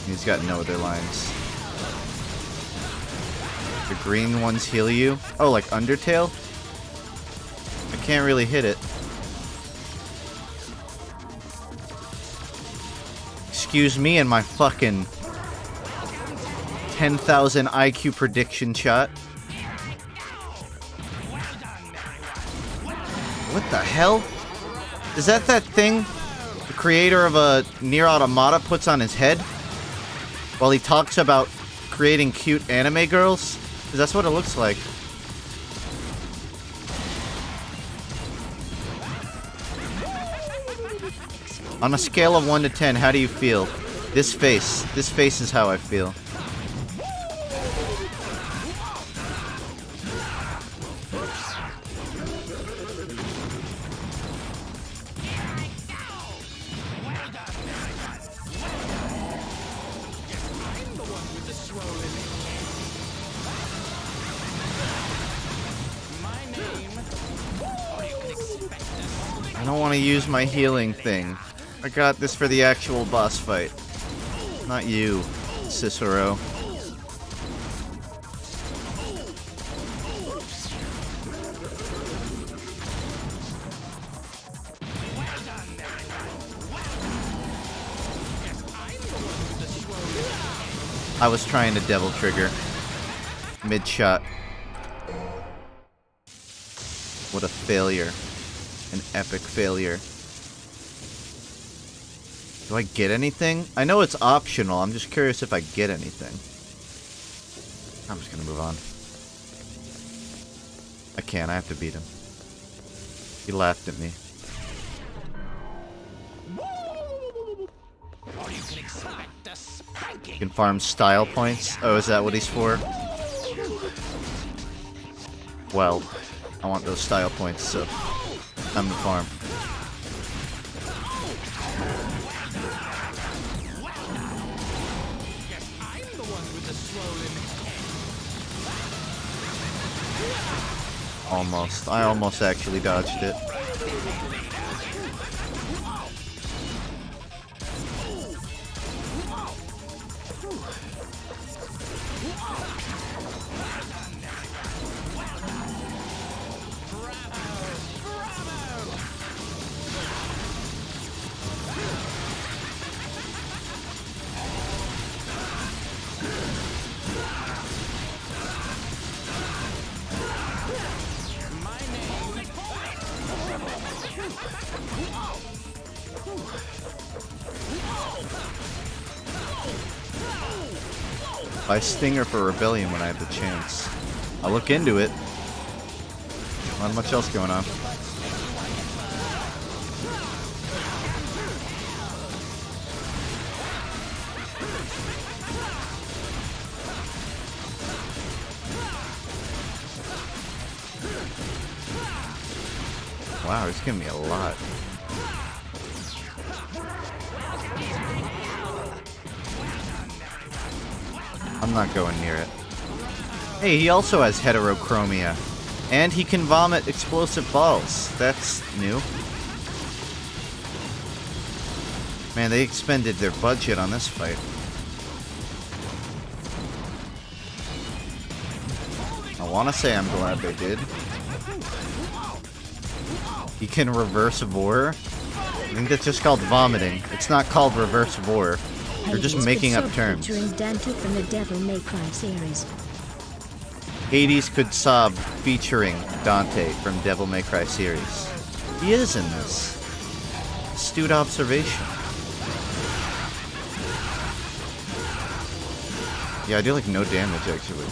He's got no other lines. The green ones heal you? Oh, like Undertale? I can't really hit it. Excuse me and my fucking 10,000 IQ prediction shot. What the hell? Is that thing the creator of a Nier Automata puts on his head? While he talks about creating cute anime girls? Because that's what it looks like. On a scale of 1 to 10, how do you feel? This face is how I feel. I don't want to use my healing thing. I got this for the actual boss fight. Not you, Cicero. I was trying to devil trigger. Mid-shot. What a failure. An epic failure. Do I get anything? I know it's optional. I'm just curious if I get anything. I'm just gonna move on. I can't. I have to beat him. He laughed at me. You can farm style points. Oh, is that what he's for? Well, I want those style points, so time to farm. Almost. I almost actually dodged it. Buy Stinger for Rebellion when I have the chance. I'll look into it. Not much else going on. Wow, he's giving me a lot. I'm not going near it. Hey, he also has heterochromia. And he can vomit explosive balls. That's new. Man, they expended their budget on this fight. I want to say I'm glad they did. He can reverse vor. I think that's just called vomiting. It's not called reverse vor. You're just making up terms. Dante from the Devil May Cry series. Hades could sob featuring Dante from Devil May Cry series. He is in this. Astute observation. Yeah, I do like no damage actually.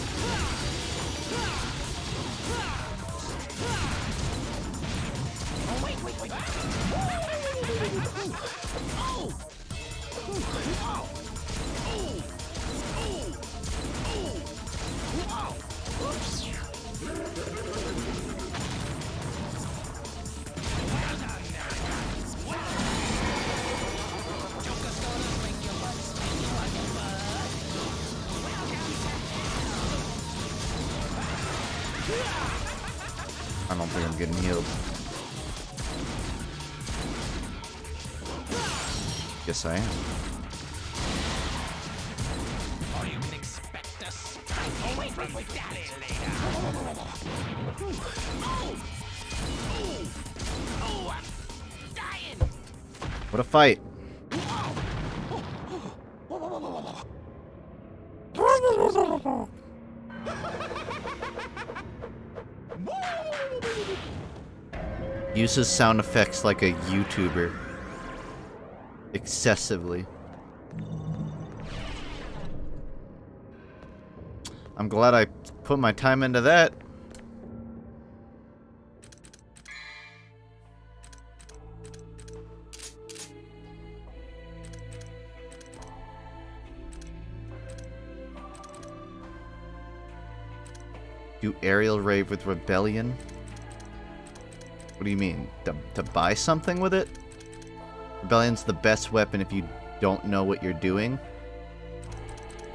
I don't think I'm getting healed. Yes, I am. Oh, you can expect us. Oh, wait, daddy later. Oh, I'm dying. What a fight. Uses sound effects like a YouTuber. Excessively. I'm glad I put my time into that. Do aerial raid with rebellion? What do you mean? To buy something with it? Rebellion's the best weapon if you don't know what you're doing.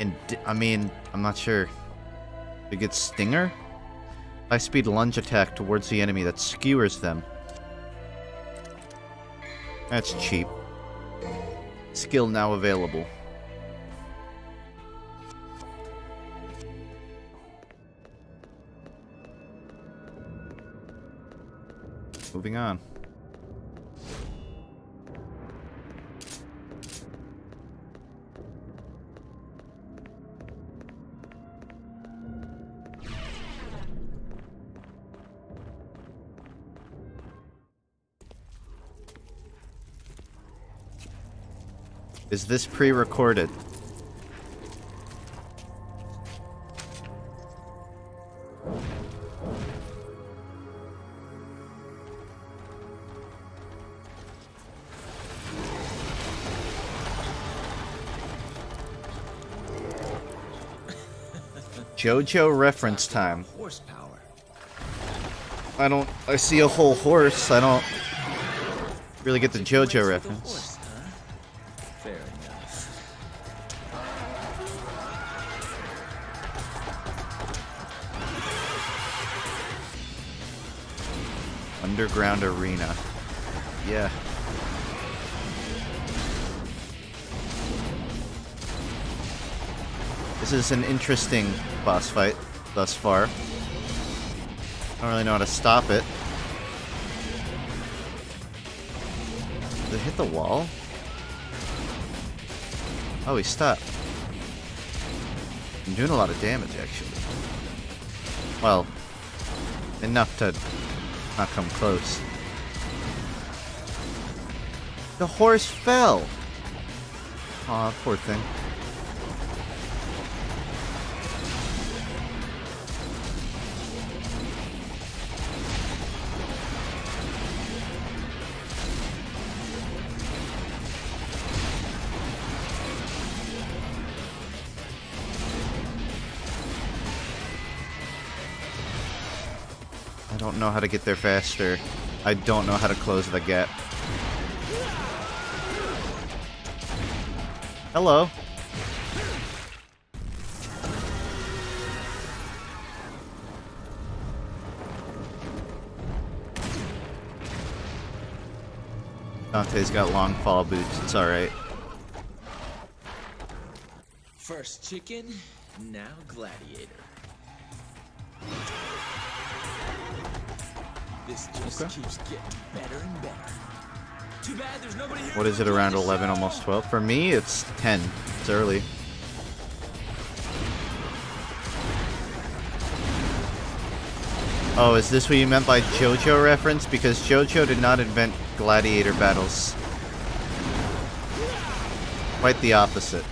And I mean, I'm not sure. It gets Stinger? High speed lunge attack towards the enemy that skewers them. That's cheap. Skill now available. Moving on. Is this pre-recorded? JoJo reference time. Horsepower. I see a whole horse. I don't really get the JoJo reference. Horse, huh? Fair enough. Underground arena. Yeah. This is an interesting boss fight thus far. I don't really know how to stop it. Did it hit the wall? Oh, he stopped. I'm doing a lot of damage, actually. Well, enough to not come close. The horse fell! Aw, poor thing. I don't know how to get there faster. I don't know how to close the gap. Hello. Dante's got long fall boots. It's alright. First chicken, now gladiator. This just keeps getting better and better. Too bad there's nobody here. What is it, around 11, almost 12? For me, it's 10. It's early. Oh, is this what you meant by JoJo reference? Because JoJo did not invent gladiator battles. Quite the opposite.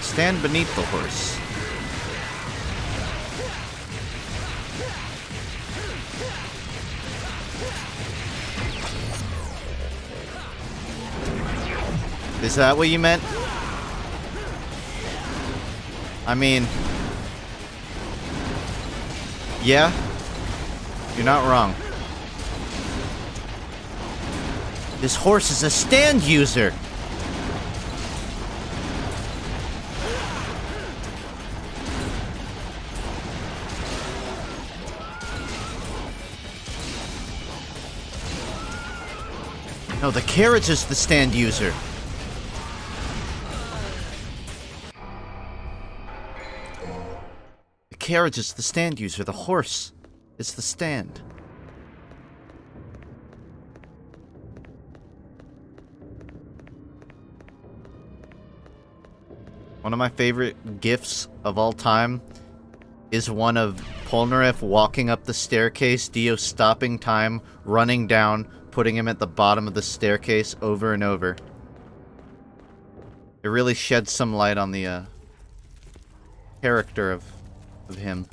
Stand beneath the horse. Is that what you meant? I mean... yeah. You're not wrong. This horse is a stand user! No, the carriage is the stand user. The carriage is the stand user. The horse is the stand. One of my favorite GIFs of all time is one of Polnareff walking up the staircase, Dio stopping time, running down, putting him at the bottom of the staircase over and over. It really sheds some light on the character of him.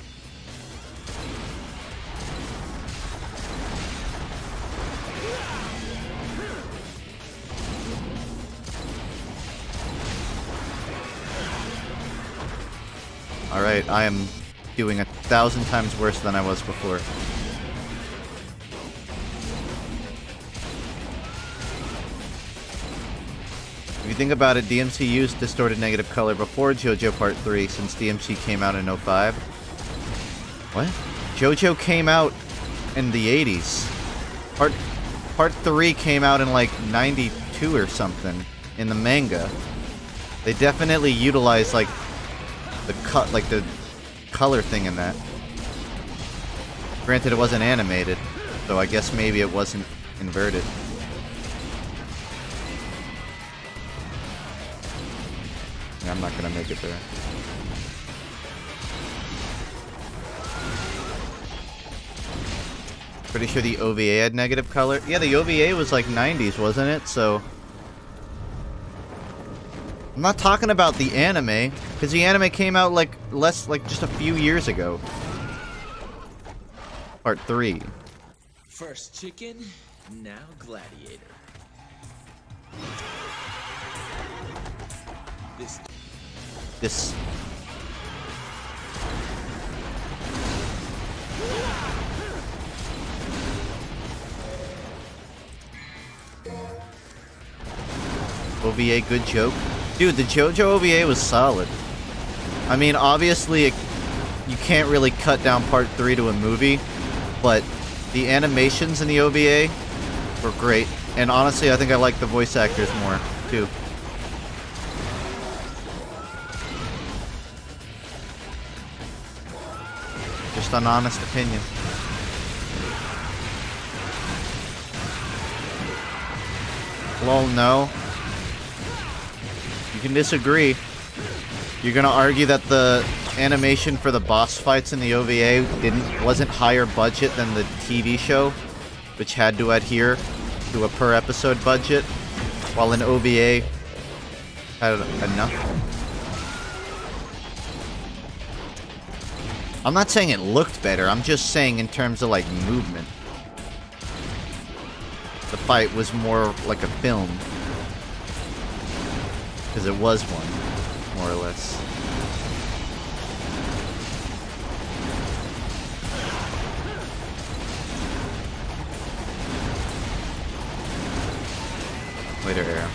Alright, I am doing 1,000 times worse than I was before. If you think about it, DMC used distorted negative color before JoJo Part 3, since DMC came out in 05. What? JoJo came out in the 80s. Part 3 came out in like 92 or something in the manga. They definitely utilized like the color thing in that. Granted, it wasn't animated, so I guess maybe it wasn't inverted. I'm not gonna make it there. Pretty sure the OVA had negative color. Yeah, the OVA was like 90s, wasn't it? So... I'm not talking about the anime, because the anime came out like just a few years ago. Part 3. First chicken, now gladiator. This... OVA, good joke. Dude, the JoJo OVA was solid. I mean, obviously, you can't really cut down Part 3 to a movie, but the animations in the OVA were great. And honestly, I think I like the voice actors more, too. Just an honest opinion. Lol, no. You can disagree. You're gonna argue that the animation for the boss fights in the OVA wasn't higher budget than the TV show, which had to adhere to a per episode budget, while an OVA had enough. I'm not saying it looked better, I'm just saying in terms of, like, movement. The fight was more like a film. Because it was one, more or less. Later, Arrow.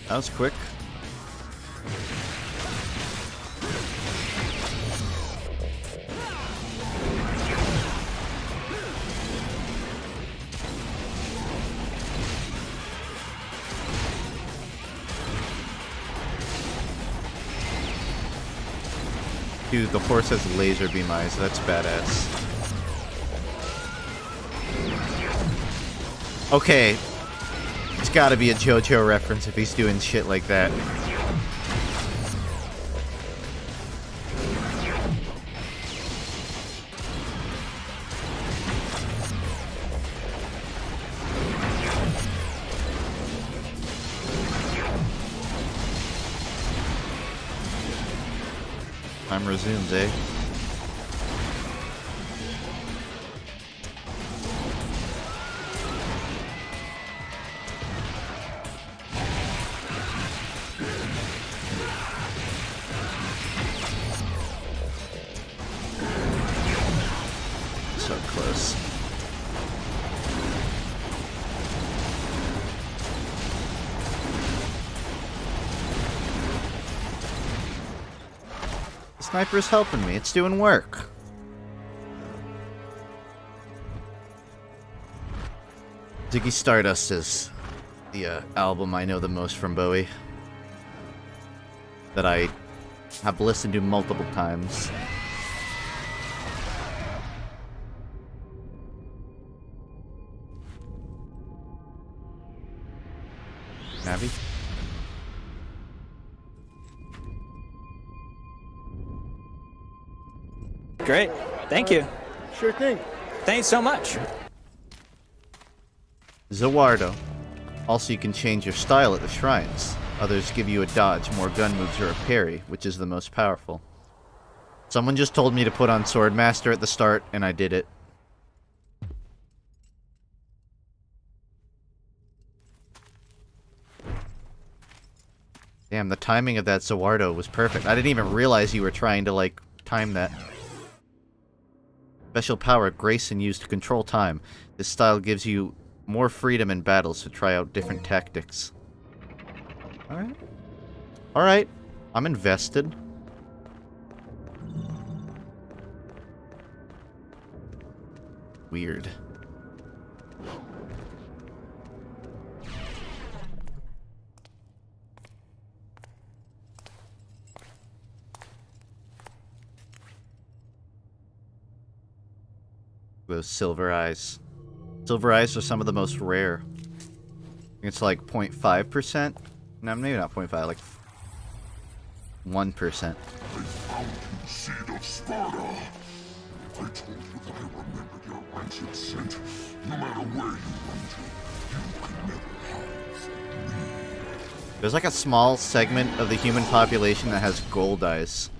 That was quick. Dude, the horse has laser beam eyes. That's badass. Okay. It's gotta be a JoJo reference if he's doing shit like that. Time resumes, eh? So close. The sniper's helping me. It's doing work. Ziggy Stardust is the album I know the most from Bowie. That I have listened to multiple times. Navi? Great. Thank you. Sure thing. Thanks so much. Zawardo. Also, you can change your style at the shrines. Others give you a dodge, more gun moves, or a parry, which is the most powerful. Someone just told me to put on Swordmaster at the start, and I did it. Damn, the timing of that Zawardo was perfect. I didn't even realize you were trying to, like, time that. Special power, Grayson used to control time. This style gives you more freedom in battles to try out different tactics. Alright. Alright. I'm invested. Weird. Those silver eyes. Silver eyes are some of the most rare. I think it's like 0.5%. No, maybe not 0.5, like 1%. I found you, seed of Sparta. I told you that I remembered your rancid scent. No matter where you run to, you could never house me. There's like a small segment of the human population that has gold eyes.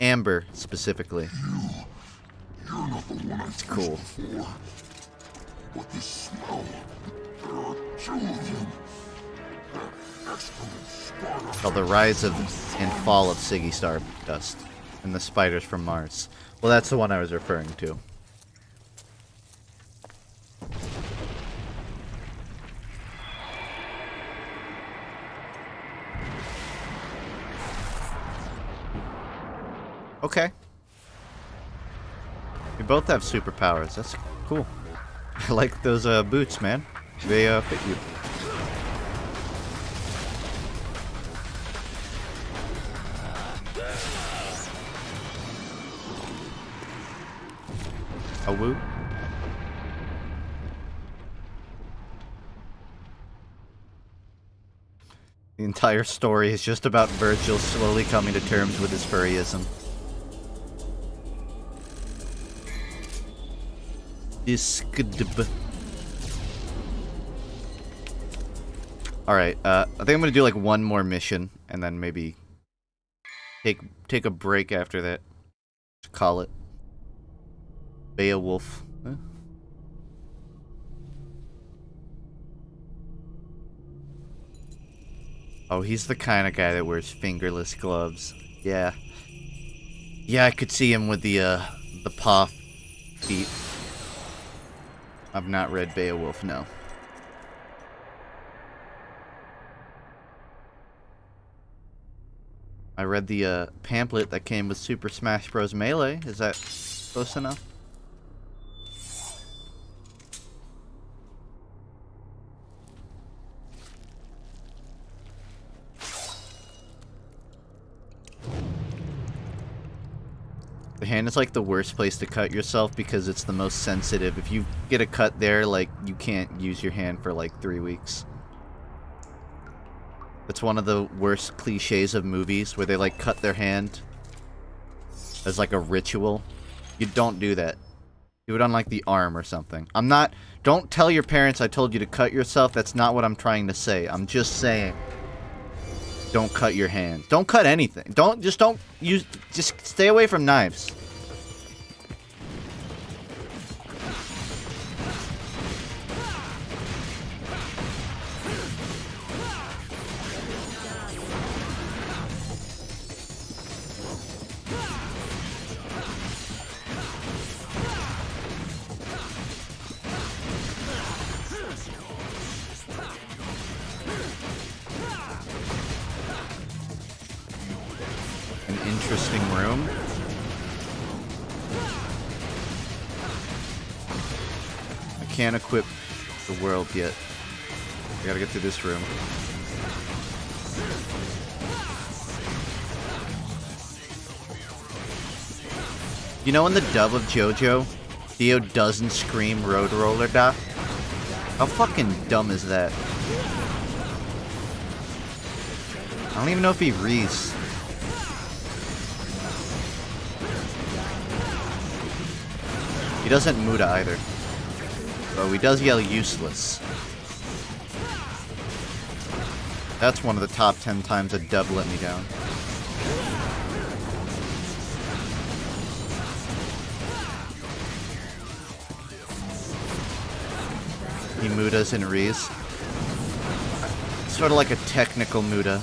Amber, specifically. You're not the one it's cool. Before. But the smell, there are two of them. That excellent Sparta. Called the rise of and fall of Ziggy Stardust and the spiders from Mars. Well, that's the one I was referring to. Okay. We both have superpowers. That's cool. I like those boots, man. They fit you. A woo. The entire story is just about Virgil slowly coming to terms with his furryism. Alright, I think I'm gonna do like one more mission and then maybe take a break after that. Call it. Beowulf. Huh? Oh, he's the kind of guy that wears fingerless gloves. Yeah. Yeah, I could see him with the paw feet. I've not read Beowulf, no. I read the pamphlet that came with Super Smash Bros. Melee. Is that close enough? The hand is like the worst place to cut yourself because it's the most sensitive. If you get a cut there, like, you can't use your hand for like 3 weeks. It's one of the worst cliches of movies where they like cut their hand as like a ritual. You don't do that. Do it on like the arm or something. Don't tell your parents I told you to cut yourself. That's not what I'm trying to say. I'm just saying. Don't cut your hand. Don't cut anything. Don't use. Just stay away from knives. Interesting room. I can't equip the world yet. I gotta get through this room. You know in the dub of JoJo, Dio doesn't scream Road Roller Da? How fucking dumb is that? I don't even know if he rees. He doesn't Muda either. But he does yell useless. That's one of the top 10 times a dub let me down. He Mudas and rees. Sort of like a technical Muda.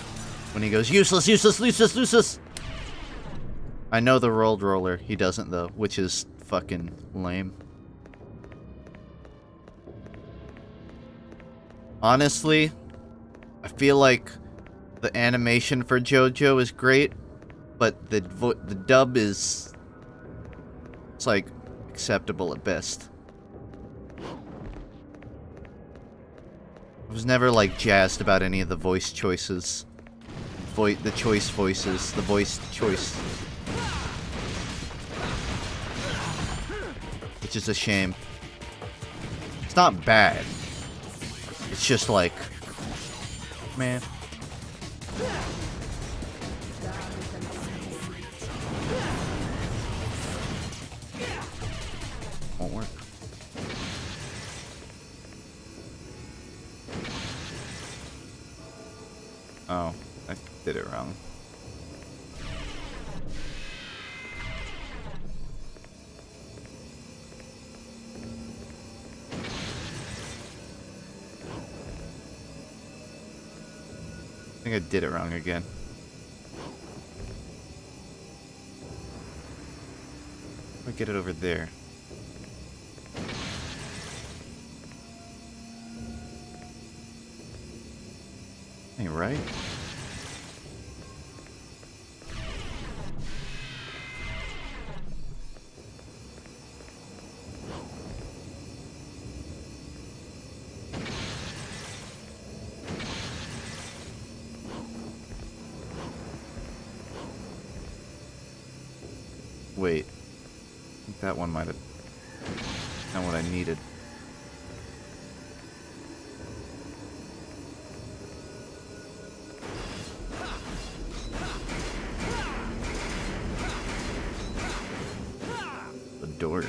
When he goes, useless, useless, useless, useless! I know the rolled roller. He doesn't though, which is fucking lame. Honestly, I feel like the animation for JoJo is great, but the dub is, it's like acceptable at best. I was never like jazzed about any of the voice choices, the choice voices, the voice choice. Which is a shame. It's not bad. It's just like, man. Won't work. Oh, I did it wrong. I think I did it wrong again. I'll get it over there. Ain't right. Wait. I think that one might have done what I needed. The door.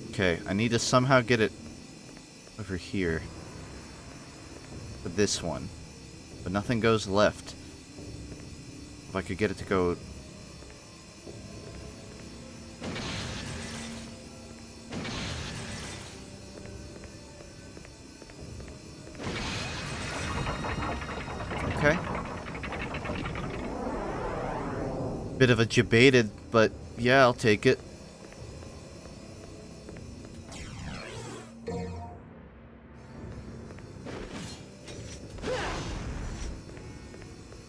Okay, I need to somehow get it over here. For this one. But nothing goes left. If I could get it to go... Okay. Bit of a debated, but yeah, I'll take it.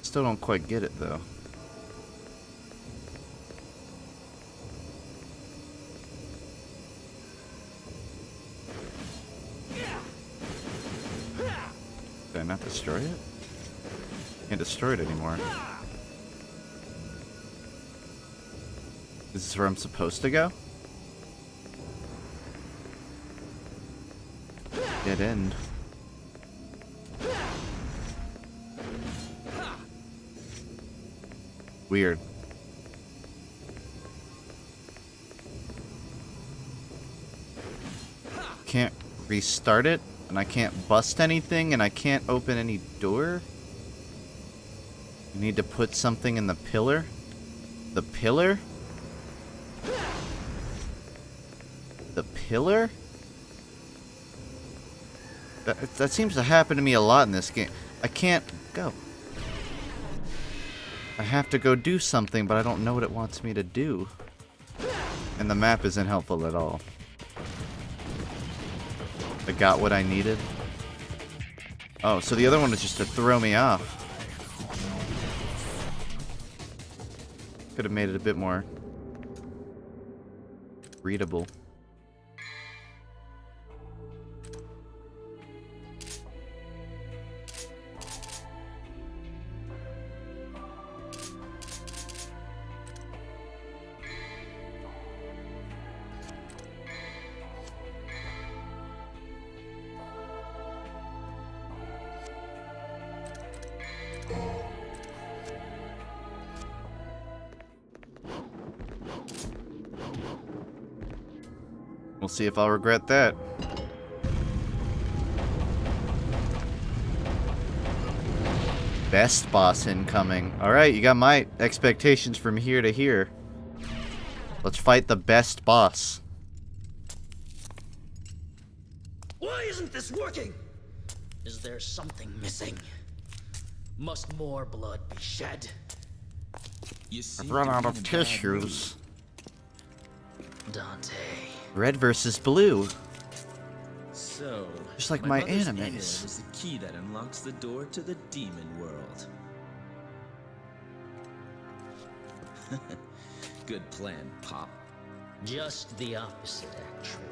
Still don't quite get it though. Did I not destroy it? Can't destroy it anymore. Is this where I'm supposed to go? Dead end. Weird. Can't restart it? And I can't bust anything, and I can't open any door? You need to put something in the pillar? The pillar? The pillar? That seems to happen to me a lot in this game. I can't go. I have to go do something, but I don't know what it wants me to do. And the map isn't helpful at all. I got what I needed. Oh, so the other one was just to throw me off. Could have made it a bit more readable. We'll see if I'll regret that. Best boss incoming. Alright, you got my expectations from here to here. Let's fight the best boss. Why isn't this working? Is there something missing? Must more blood be shed? I've run out of tissues. Dante. Red versus blue. So, just like my mother's animes. amulet is the key that unlocks the door to the demon world. Good plan, Pop. Just the opposite, actually.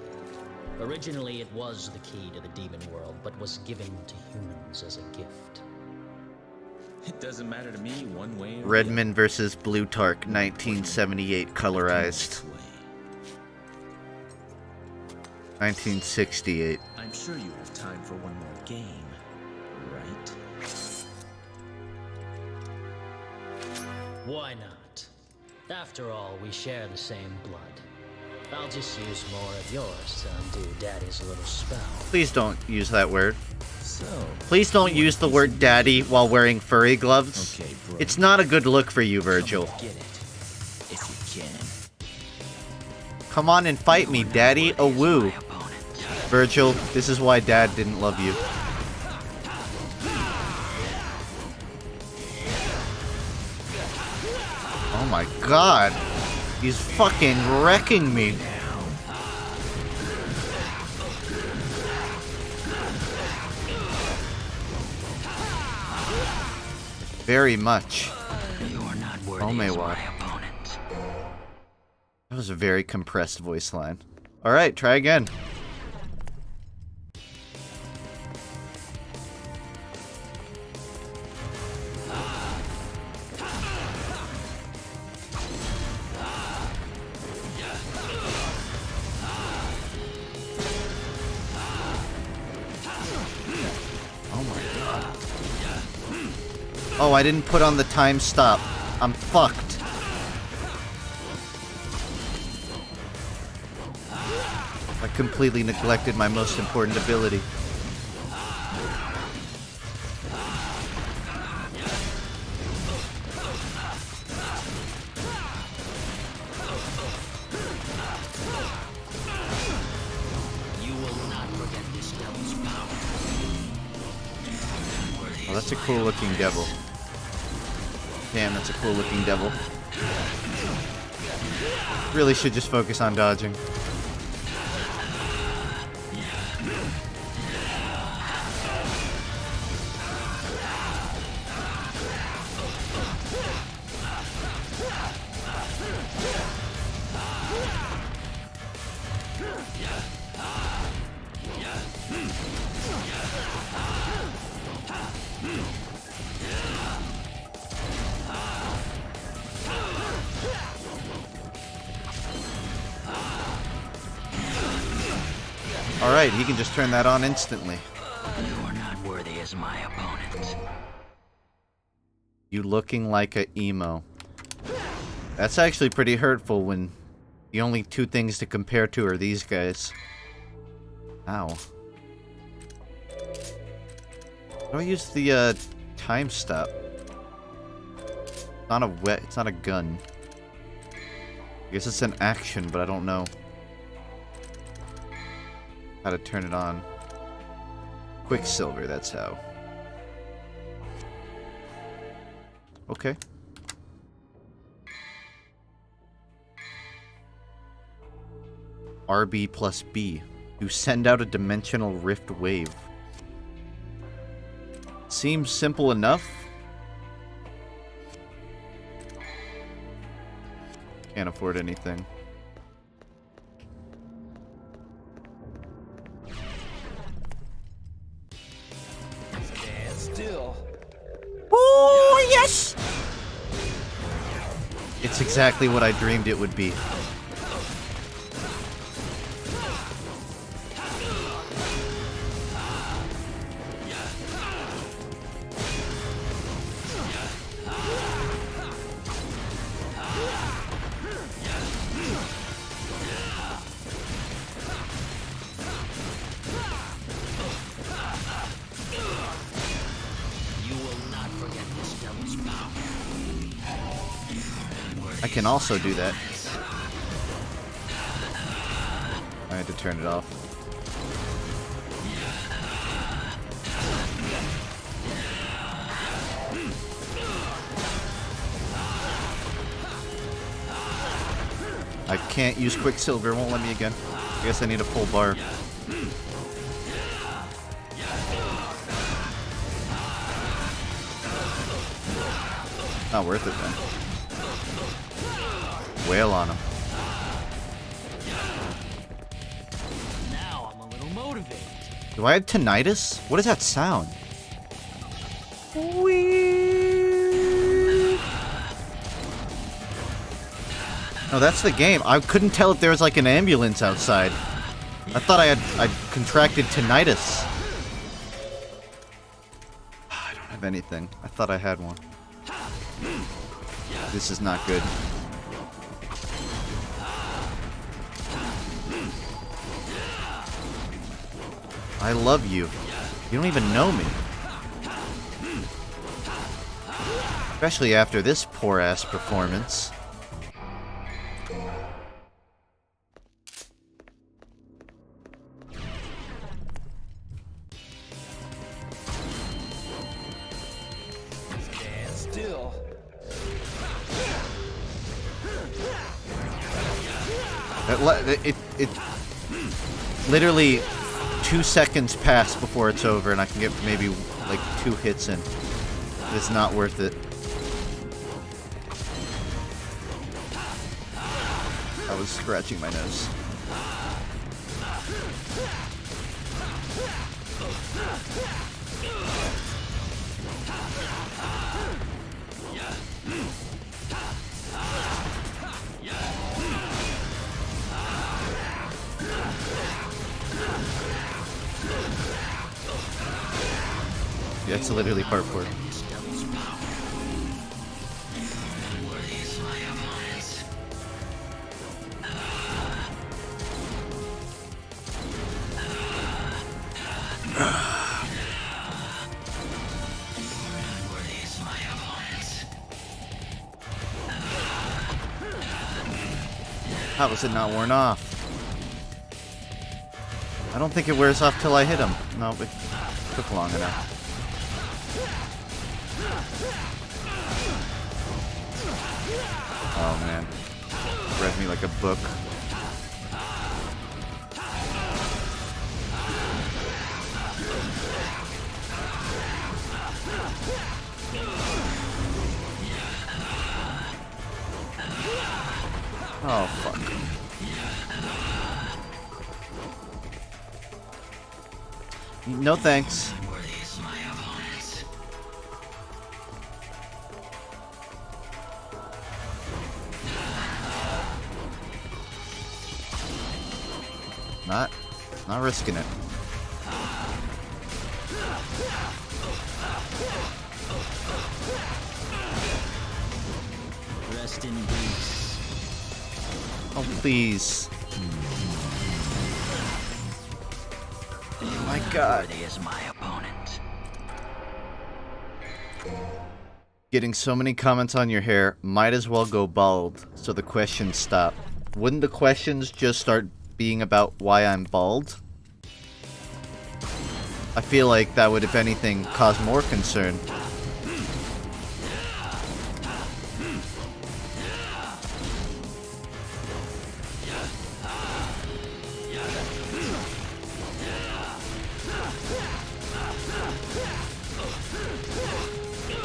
Originally, it was the key to the demon world, but was given to humans as a gift. It doesn't matter to me one way or Redmond versus Blutarch, 1978, colorized. 1968. I'm sure you have time for one more game, right? Why not? After all, we share the same blood. I'll just use more of yours to undo Daddy's little spell. Please don't use that word. So, please don't use the word daddy while wearing furry gloves. Okay, bro. It's not a good look for you, Virgil. Get it, if you can. Come on and fight me, daddy. Oh, woo. Virgil, this is why Dad didn't love you. Oh my god. He's fucking wrecking me. Very much. Oh my god. That was a very compressed voice line. Alright, try again. Oh, I didn't put on the time stop. I'm fucked. I completely neglected my most important ability. You will not forget this devil's power. Oh, that's a cool looking devil. Damn, that's a cool looking devil. Really should just focus on dodging. Alright, he can just turn that on instantly. You are not worthy as my opponent. You looking like a emo. That's actually pretty hurtful when the only two things to compare to are these guys. Ow. How do I use the time stop? It's not a gun. I guess it's an action, but I don't know how to turn it on. Quicksilver, that's how. Okay. RB plus B. You send out a dimensional rift wave. Seems simple enough. Can't afford anything. Stand still. Oh, yes! It's exactly what I dreamed it would be. I can also do that. I had to turn it off. I can't use Quicksilver, it won't let me again. I guess I need a full bar. Not worth it then. Wail on him. Now I'm a little motivated. Do I have tinnitus? What does that sound? No, that's the game. I couldn't tell if there was like an ambulance outside. I thought I'd contracted tinnitus. I don't have anything. I thought I had one. This is not good. I love you. You don't even know me. Especially after this poor-ass performance. Stand still. It literally 2 seconds pass before it's over, and I can get maybe like 2 hits in. It's not worth it. I was scratching my nose. Yeah, it's literally part 4. How was it not worn off? I don't think it wears off till I hit him. No, it took long enough. Oh man. Read me like a book. Oh, fuck. No thanks. Not risking it. Rest in peace. Oh, please. Oh my god. Is my opponent. Getting so many comments on your hair, might as well go bald, so the questions stop. Wouldn't the questions just start being about why I'm bald? I feel like that would, if anything, cause more concern.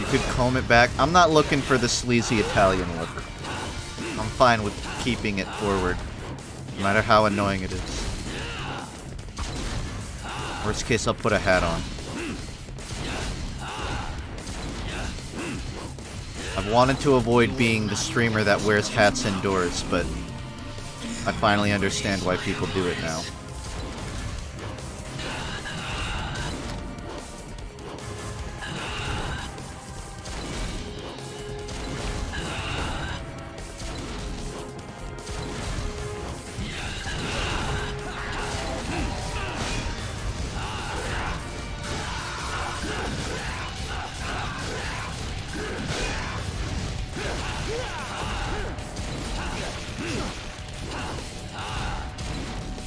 Could comb it back. I'm not looking for the sleazy Italian look. I'm fine with keeping it forward, no matter how annoying it is. Worst case, I'll put a hat on. I've wanted to avoid being the streamer that wears hats indoors, but I finally understand why people do it now.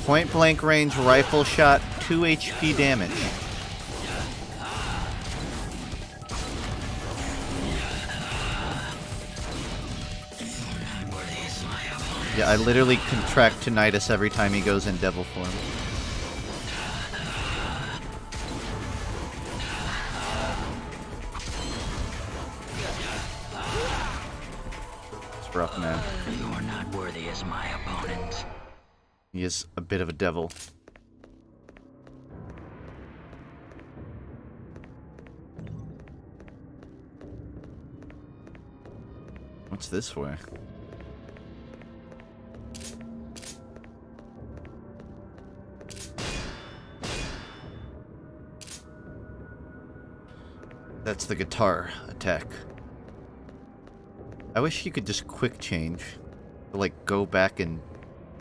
Point blank range rifle shot, 2 HP damage. Yeah, I literally contract tinnitus every time he goes in devil form. It's rough, man. You are not worthy as my opponent. He is a bit of a devil. What's this way? That's the guitar attack. I wish you could just quick change. Like, go back and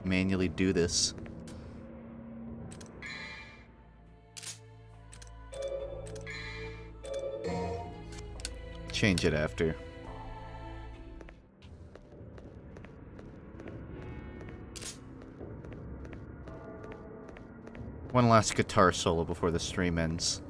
manually do this. Change it after. One last guitar solo before the stream ends.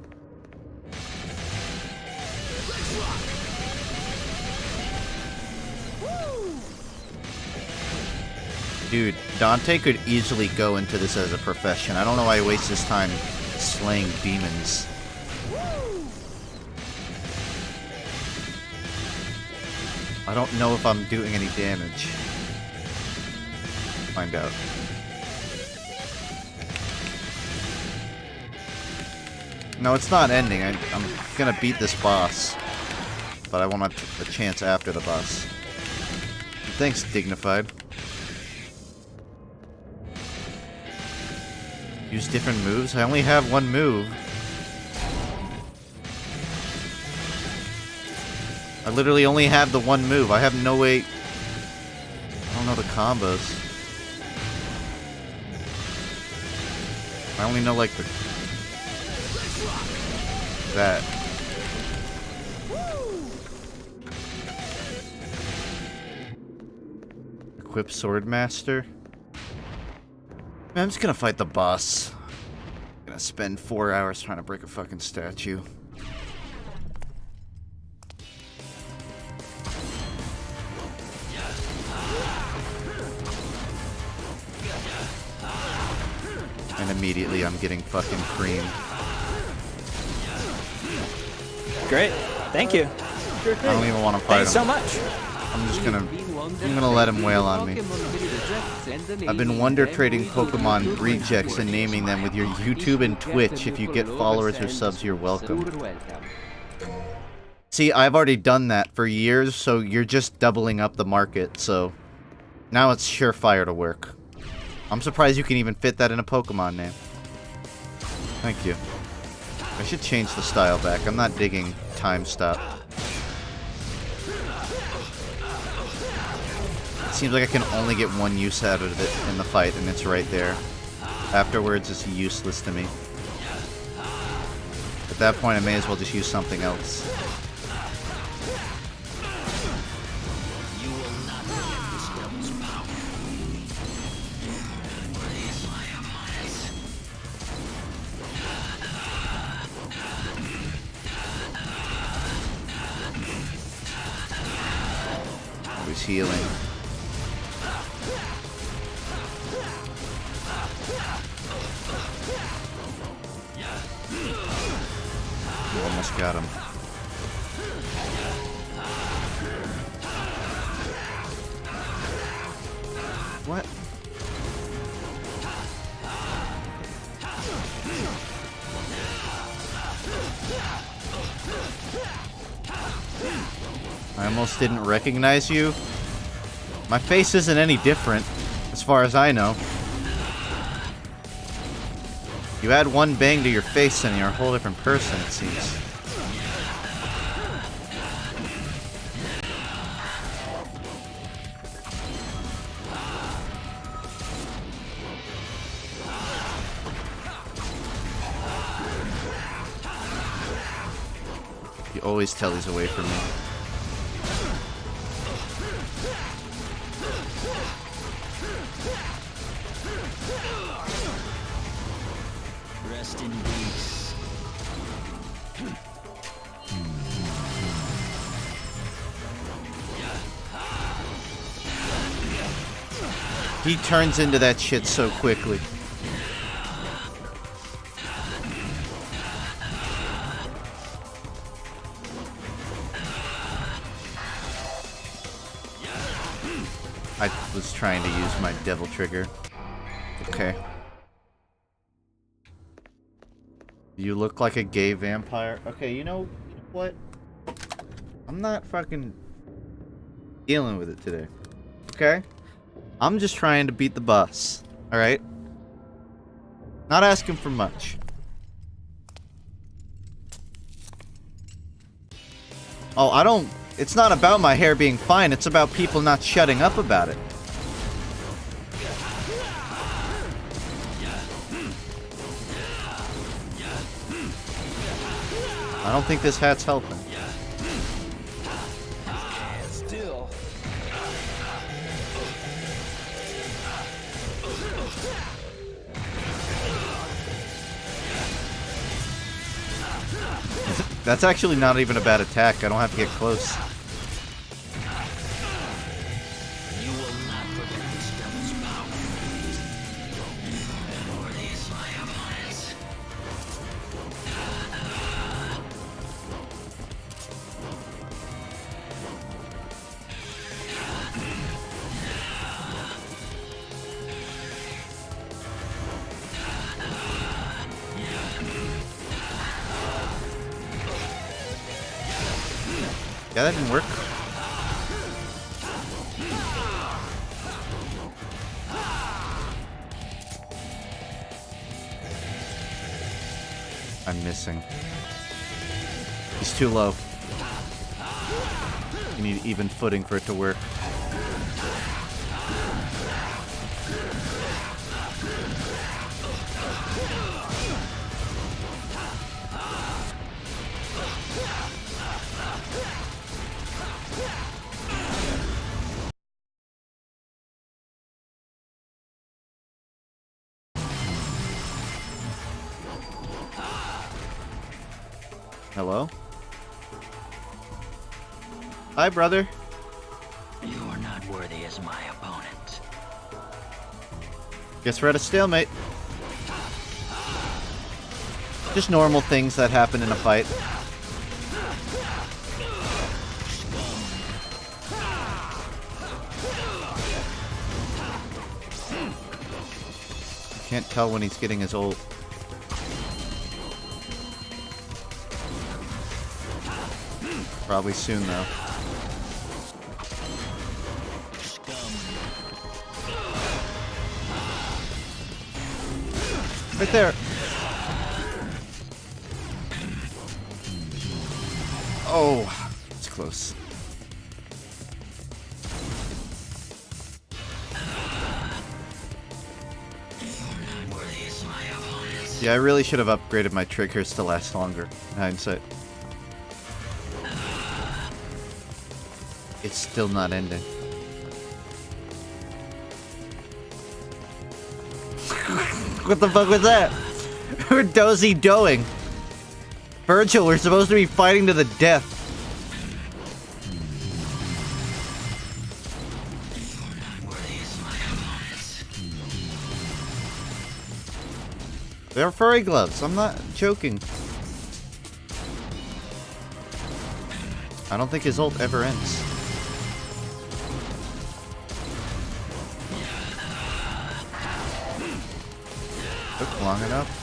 Dude, Dante could easily go into this as a profession. I don't know why he wastes his time slaying demons. I don't know if I'm doing any damage. Find out. No, it's not ending. I'm gonna beat this boss. But I want a chance after the boss. Thanks, Dignified. Use different moves? I only have one move. I literally only have the one move. I have no way... I don't know the combos. I only know, like, the... that. Equip Swordmaster. Man, I'm just gonna fight the boss. I'm gonna spend 4 hours trying to break a fucking statue. And immediately I'm getting fucking creamed. Great. Thank you. I don't even want to fight him. Thanks so much. I'm gonna let him wail on me. I've been wonder trading Pokemon rejects and naming them with your YouTube and Twitch. If you get followers or subs, you're welcome. See, I've already done that for years, so you're just doubling up the market, so now it's surefire to work. I'm surprised you can even fit that in a Pokemon name. Thank you. I should change the style back. I'm not digging time stop. It seems like I can only get one use out of it in the fight, and it's right there. Afterwards, it's useless to me. At that point, I may as well just use something else. healing. Almost got him. What? I almost didn't recognize you. My face isn't any different, as far as I know. You add one bang to your face and you're a whole different person, it seems. You always tell he's away from me. Rest in peace. He turns into that shit so quickly. I was trying to use my devil trigger. Okay. You look like a gay vampire. Okay, you know what? I'm not fucking dealing with it today. Okay? I'm just trying to beat the boss. Alright? Not asking for much. Oh, I don't... It's not about my hair being fine. It's about people not shutting up about it. I don't think this hat's helping. Still. That's actually not even a bad attack. I don't have to get close. You will not forget this devil's power. Or these my opponents. Yeah, that didn't work. I'm missing. He's too low. You need even footing for it to work. Hello? Hi, brother. You are not worthy as my opponent. Guess we're at a stalemate. Just normal things that happen in a fight. Can't tell when he's getting his ult. Probably soon, though. Right there. Oh, it's close. Yeah, I really should have upgraded my triggers to last longer, in hindsight. It's still not ending. What the fuck was that? We're dozy-doing. Virgil, we're supposed to be fighting to the death. They're furry gloves. I'm not joking. I don't think his ult ever ends. Took long enough.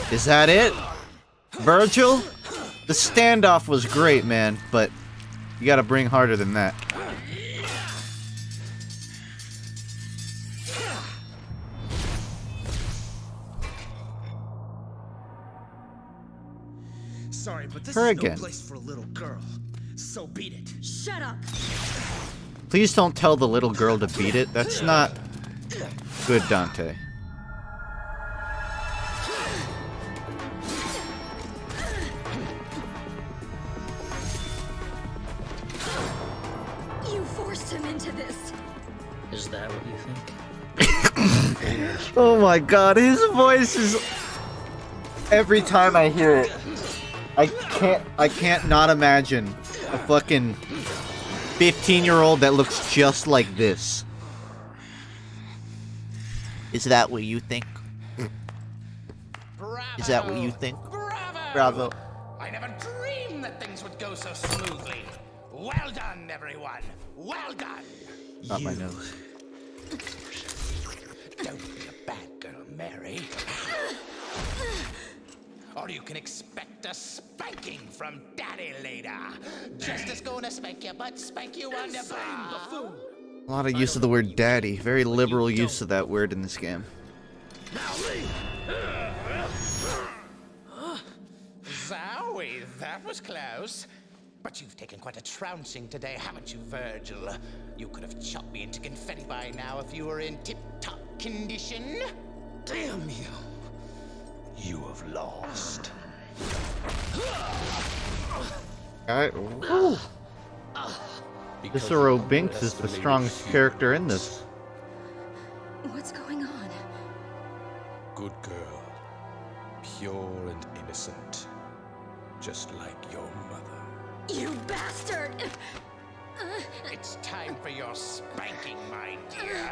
Is that it? Virgil? The standoff was great, man, but you gotta bring harder than that. Sorry, but this Her is again. no place for a little girl. So beat it. Shut up. Please don't tell the little girl to beat it. That's not good, Dante. You forced him into this. Is that what you think? Oh my god, his voice is... Every time I hear it, I can't not imagine a fucking 15-year-old that looks just like this. Is that what you think? Is that what you think? Bravo. I never dreamed that things would go so smoothly. Well done, everyone. Well done. Not my nose. Don't be a bad girl, Mary. Or you can expect a spanking from Daddy later. Just as gonna spank you, but spank you wonderful. A lot of use of the word daddy. Very liberal use of that word in this game. Zowie, that was close. But you've taken quite a trouncing today, haven't you, Virgil? You could have chopped me into confetti by now if you were in tip-top condition. Damn you. You have lost. Alright. Cicero Binks is the strongest character in this. What's going on? Good girl. Pure and innocent. Just like your mother. You bastard! It's time for your spanking, my dear.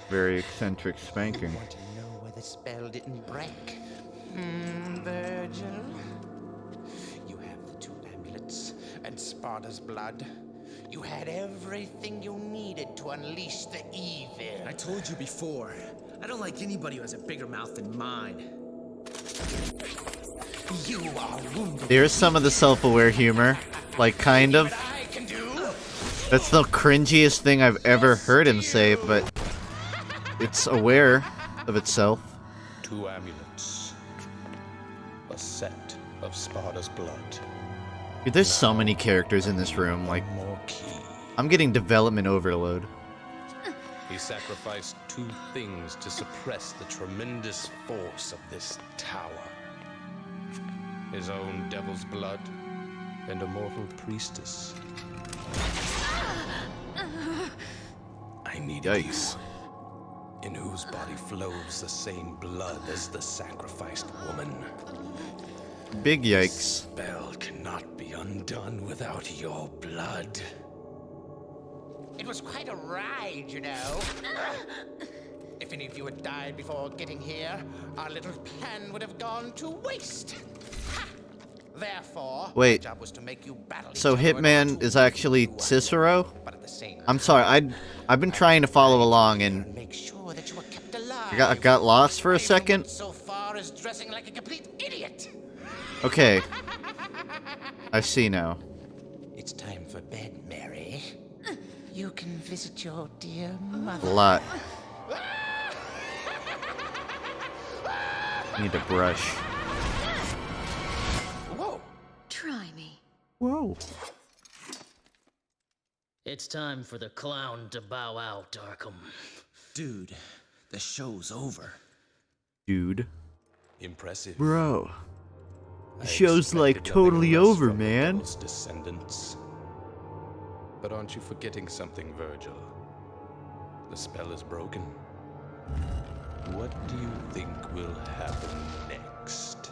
Very eccentric spanking. Want to know where the spell didn't break? Virgil? You have the 2 amulets and Sparta's blood. You had everything you needed to unleash the evil. I told you before, I don't like anybody who has a bigger mouth than mine. You are wounded. There's some of the self-aware humor. Like, kind of. That's the cringiest thing I've ever heard him say, but it's aware of itself. 2 amulets. A set of Sparta's blood. Dude, there's so many characters in this room, like... More key. I'm getting development overload. He sacrificed 2 things to suppress the tremendous force of this tower. His own devil's blood and a mortal priestess. I need Yikes. you, in whose body flows the same blood as the sacrificed woman. Big yikes. Spell cannot be undone without your blood. It was quite a ride, you know. If any of you had died before getting here, our little plan would have gone to waste. Ha! Therefore, Wait. my job was to make you battle So each other in Hitman order is to actually win. Cicero? But at the same I'm sorry, I've been trying to follow along and make sure that you were kept alive. I got lost for a I even second. went so far as dressing like a complete idiot. Okay. I see now. It's time for bed, Mary. You can visit your dear mother. A lot. Need a brush. Whoa. Try me. Whoa. It's time for the clown to bow out, Arkham. Dude, the show's over. Dude. Impressive. Bro. I The show's like expected nothing totally less over, from the man. Devil's descendants. But aren't you forgetting something, Virgil? The spell is broken. What do you think will happen next?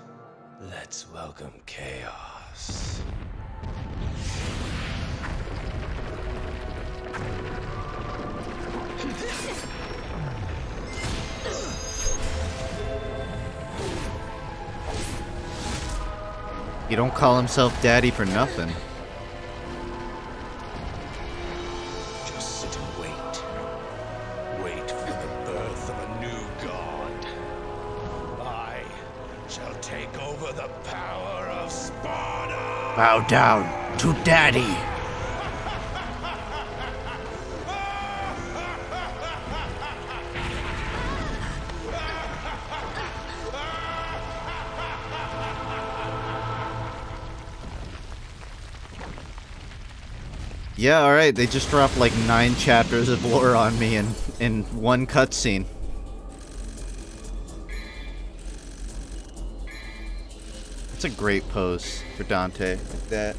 Let's welcome chaos. He don't call himself daddy for nothing. Just sit and wait. Wait for the birth of a new god. I shall take over the power of Sparta! Bow down to daddy. Yeah, alright, they just dropped like 9 chapters of lore on me in one cutscene. It's a great pose for Dante, like that.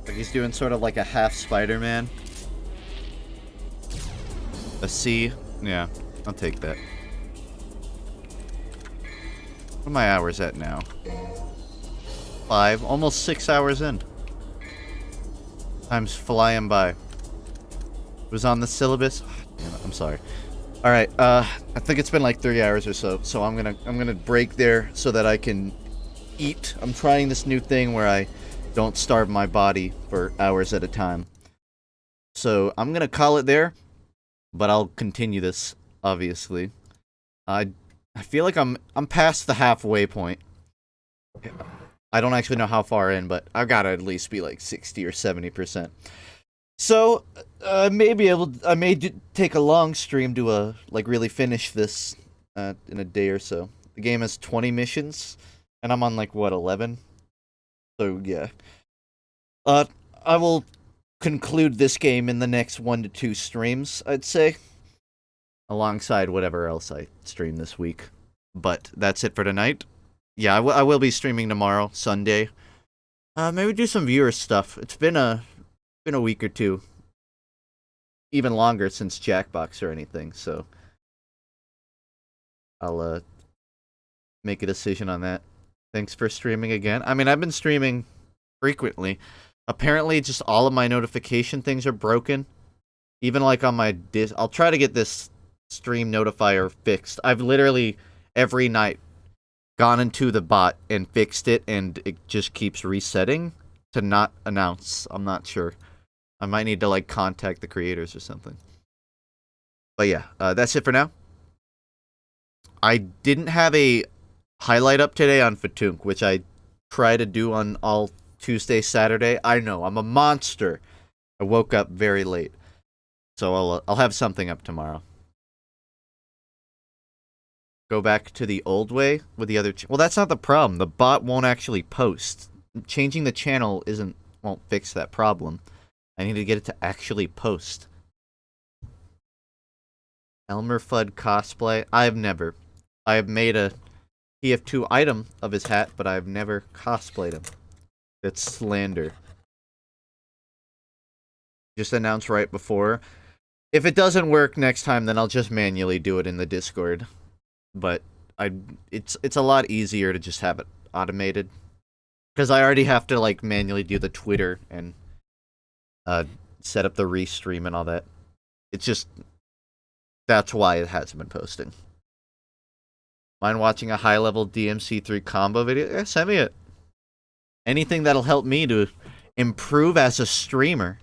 Like he's doing sort of like a half Spider-Man. A C? Yeah, I'll take that. What are my hours at now? 5, almost 6 hours in. Time's flying by. It was on the syllabus. Damn it, I'm sorry. All right, I think it's been like 3 hours or so. So I'm gonna break there so that I can eat. I'm trying this new thing where I don't starve my body for hours at a time. So I'm gonna call it there, but I'll continue this obviously. I feel like I'm past the halfway point. I don't actually know how far in, but I've got to at least be like 60 or 70%. So, I may take a long stream to, like, really finish this in a day or so. The game has 20 missions, and I'm on, like, what, 11? So, yeah. I will conclude this game in the next 1 to 2 streams, I'd say. Alongside whatever else I stream this week. But that's it for tonight. Yeah, I will be streaming tomorrow, Sunday. Maybe do some viewer stuff. It's been a week or two. Even longer since Jackbox or anything, so I'll make a decision on that. Thanks for streaming again. I mean, I've been streaming frequently. Apparently, just all of my notification things are broken. Even like on my I'll try to get this stream notifier fixed. I've literally every night gone into the bot and fixed it, and it just keeps resetting to not announce. I'm not sure. I might need to, like, contact the creators or something. But yeah, that's it for now. I didn't have a highlight up today on FUNKe, which I try to do on all Tuesday, Saturday. I know, I'm a monster. I woke up very late. So I'll have something up tomorrow. Go back to the old way with the other... Well, that's not the problem. The bot won't actually post. Changing the channel won't fix that problem. I need to get it to actually post. Elmer Fudd cosplay? I have made a TF2 item of his hat, but I've never cosplayed him. That's slander. Just announced right before. If it doesn't work next time, then I'll just manually do it in the Discord. But it's a lot easier to just have it automated, because I already have to like manually do the Twitter and set up the restream and all that. It's just that's why it hasn't been posting. Mind watching a high-level DMC3 combo video? Yeah, send me it. Anything that'll help me to improve as a streamer.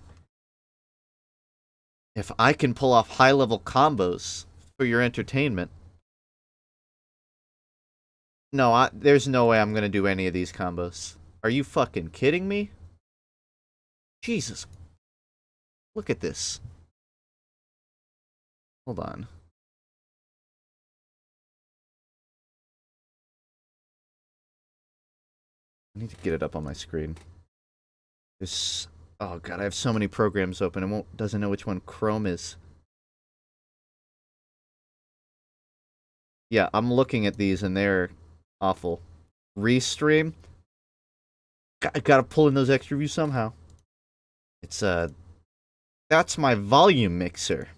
If I can pull off high-level combos for your entertainment. No, there's no way I'm gonna do any of these combos. Are you fucking kidding me? Jesus. Look at this. Hold on. I need to get it up on my screen. There's Oh god, I have so many programs open. It doesn't know which one Chrome is. Yeah, I'm looking at these and they're awful. Restream. I gotta pull in those extra views somehow. It's that's my volume mixer.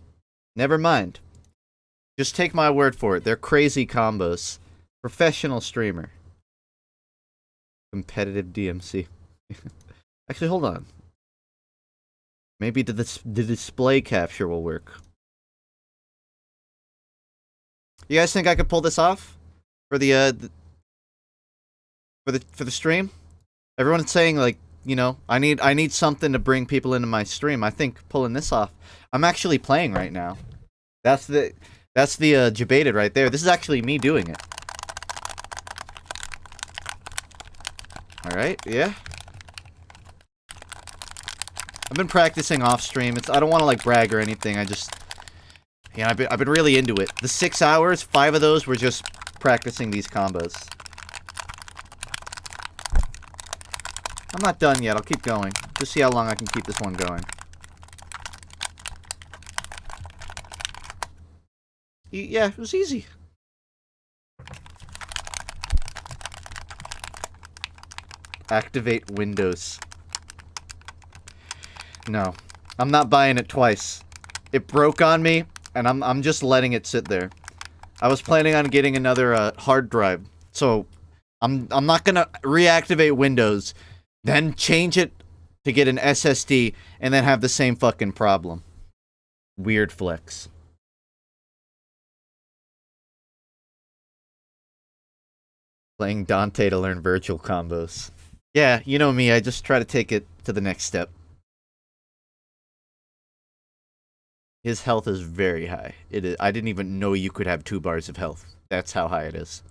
Never mind. Just take my word for it. They're crazy combos. Professional streamer. Competitive DMC. Actually, hold on. Maybe the display capture will work. You guys think I could pull this off for the stream? Everyone's saying like, you know, I need something to bring people into my stream. I think pulling this off. I'm actually playing right now. That's the Jebaited right there. This is actually me doing it. All right, yeah. I've been practicing off stream. I don't want to like brag or anything. I just, yeah, I've been really into it. The 6 hours, 5 of those were just practicing these combos. I'm not done yet. I'll keep going. Just see how long I can keep this one going. Yeah, it was easy. Activate Windows. No. I'm not buying it twice. It broke on me, and I'm just letting it sit there. I was planning on getting another hard drive, so I'm not gonna reactivate Windows, then change it to get an SSD, and then have the same fucking problem. Weird flex. Playing Dante to learn virtual combos. Yeah, you know me, I just try to take it to the next step. His health is very high. It is. I didn't even know you could have 2 bars of health. That's how high it is.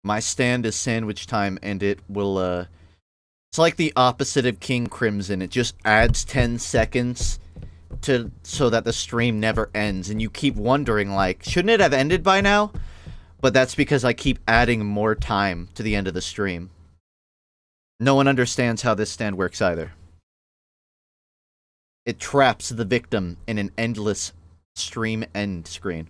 My stand is sandwich time, and it will, it's like the opposite of King Crimson. It just adds 10 seconds so that the stream never ends, and you keep wondering, like, shouldn't it have ended by now? But that's because I keep adding more time to the end of the stream. No one understands how this stand works either. It traps the victim in an endless stream end screen.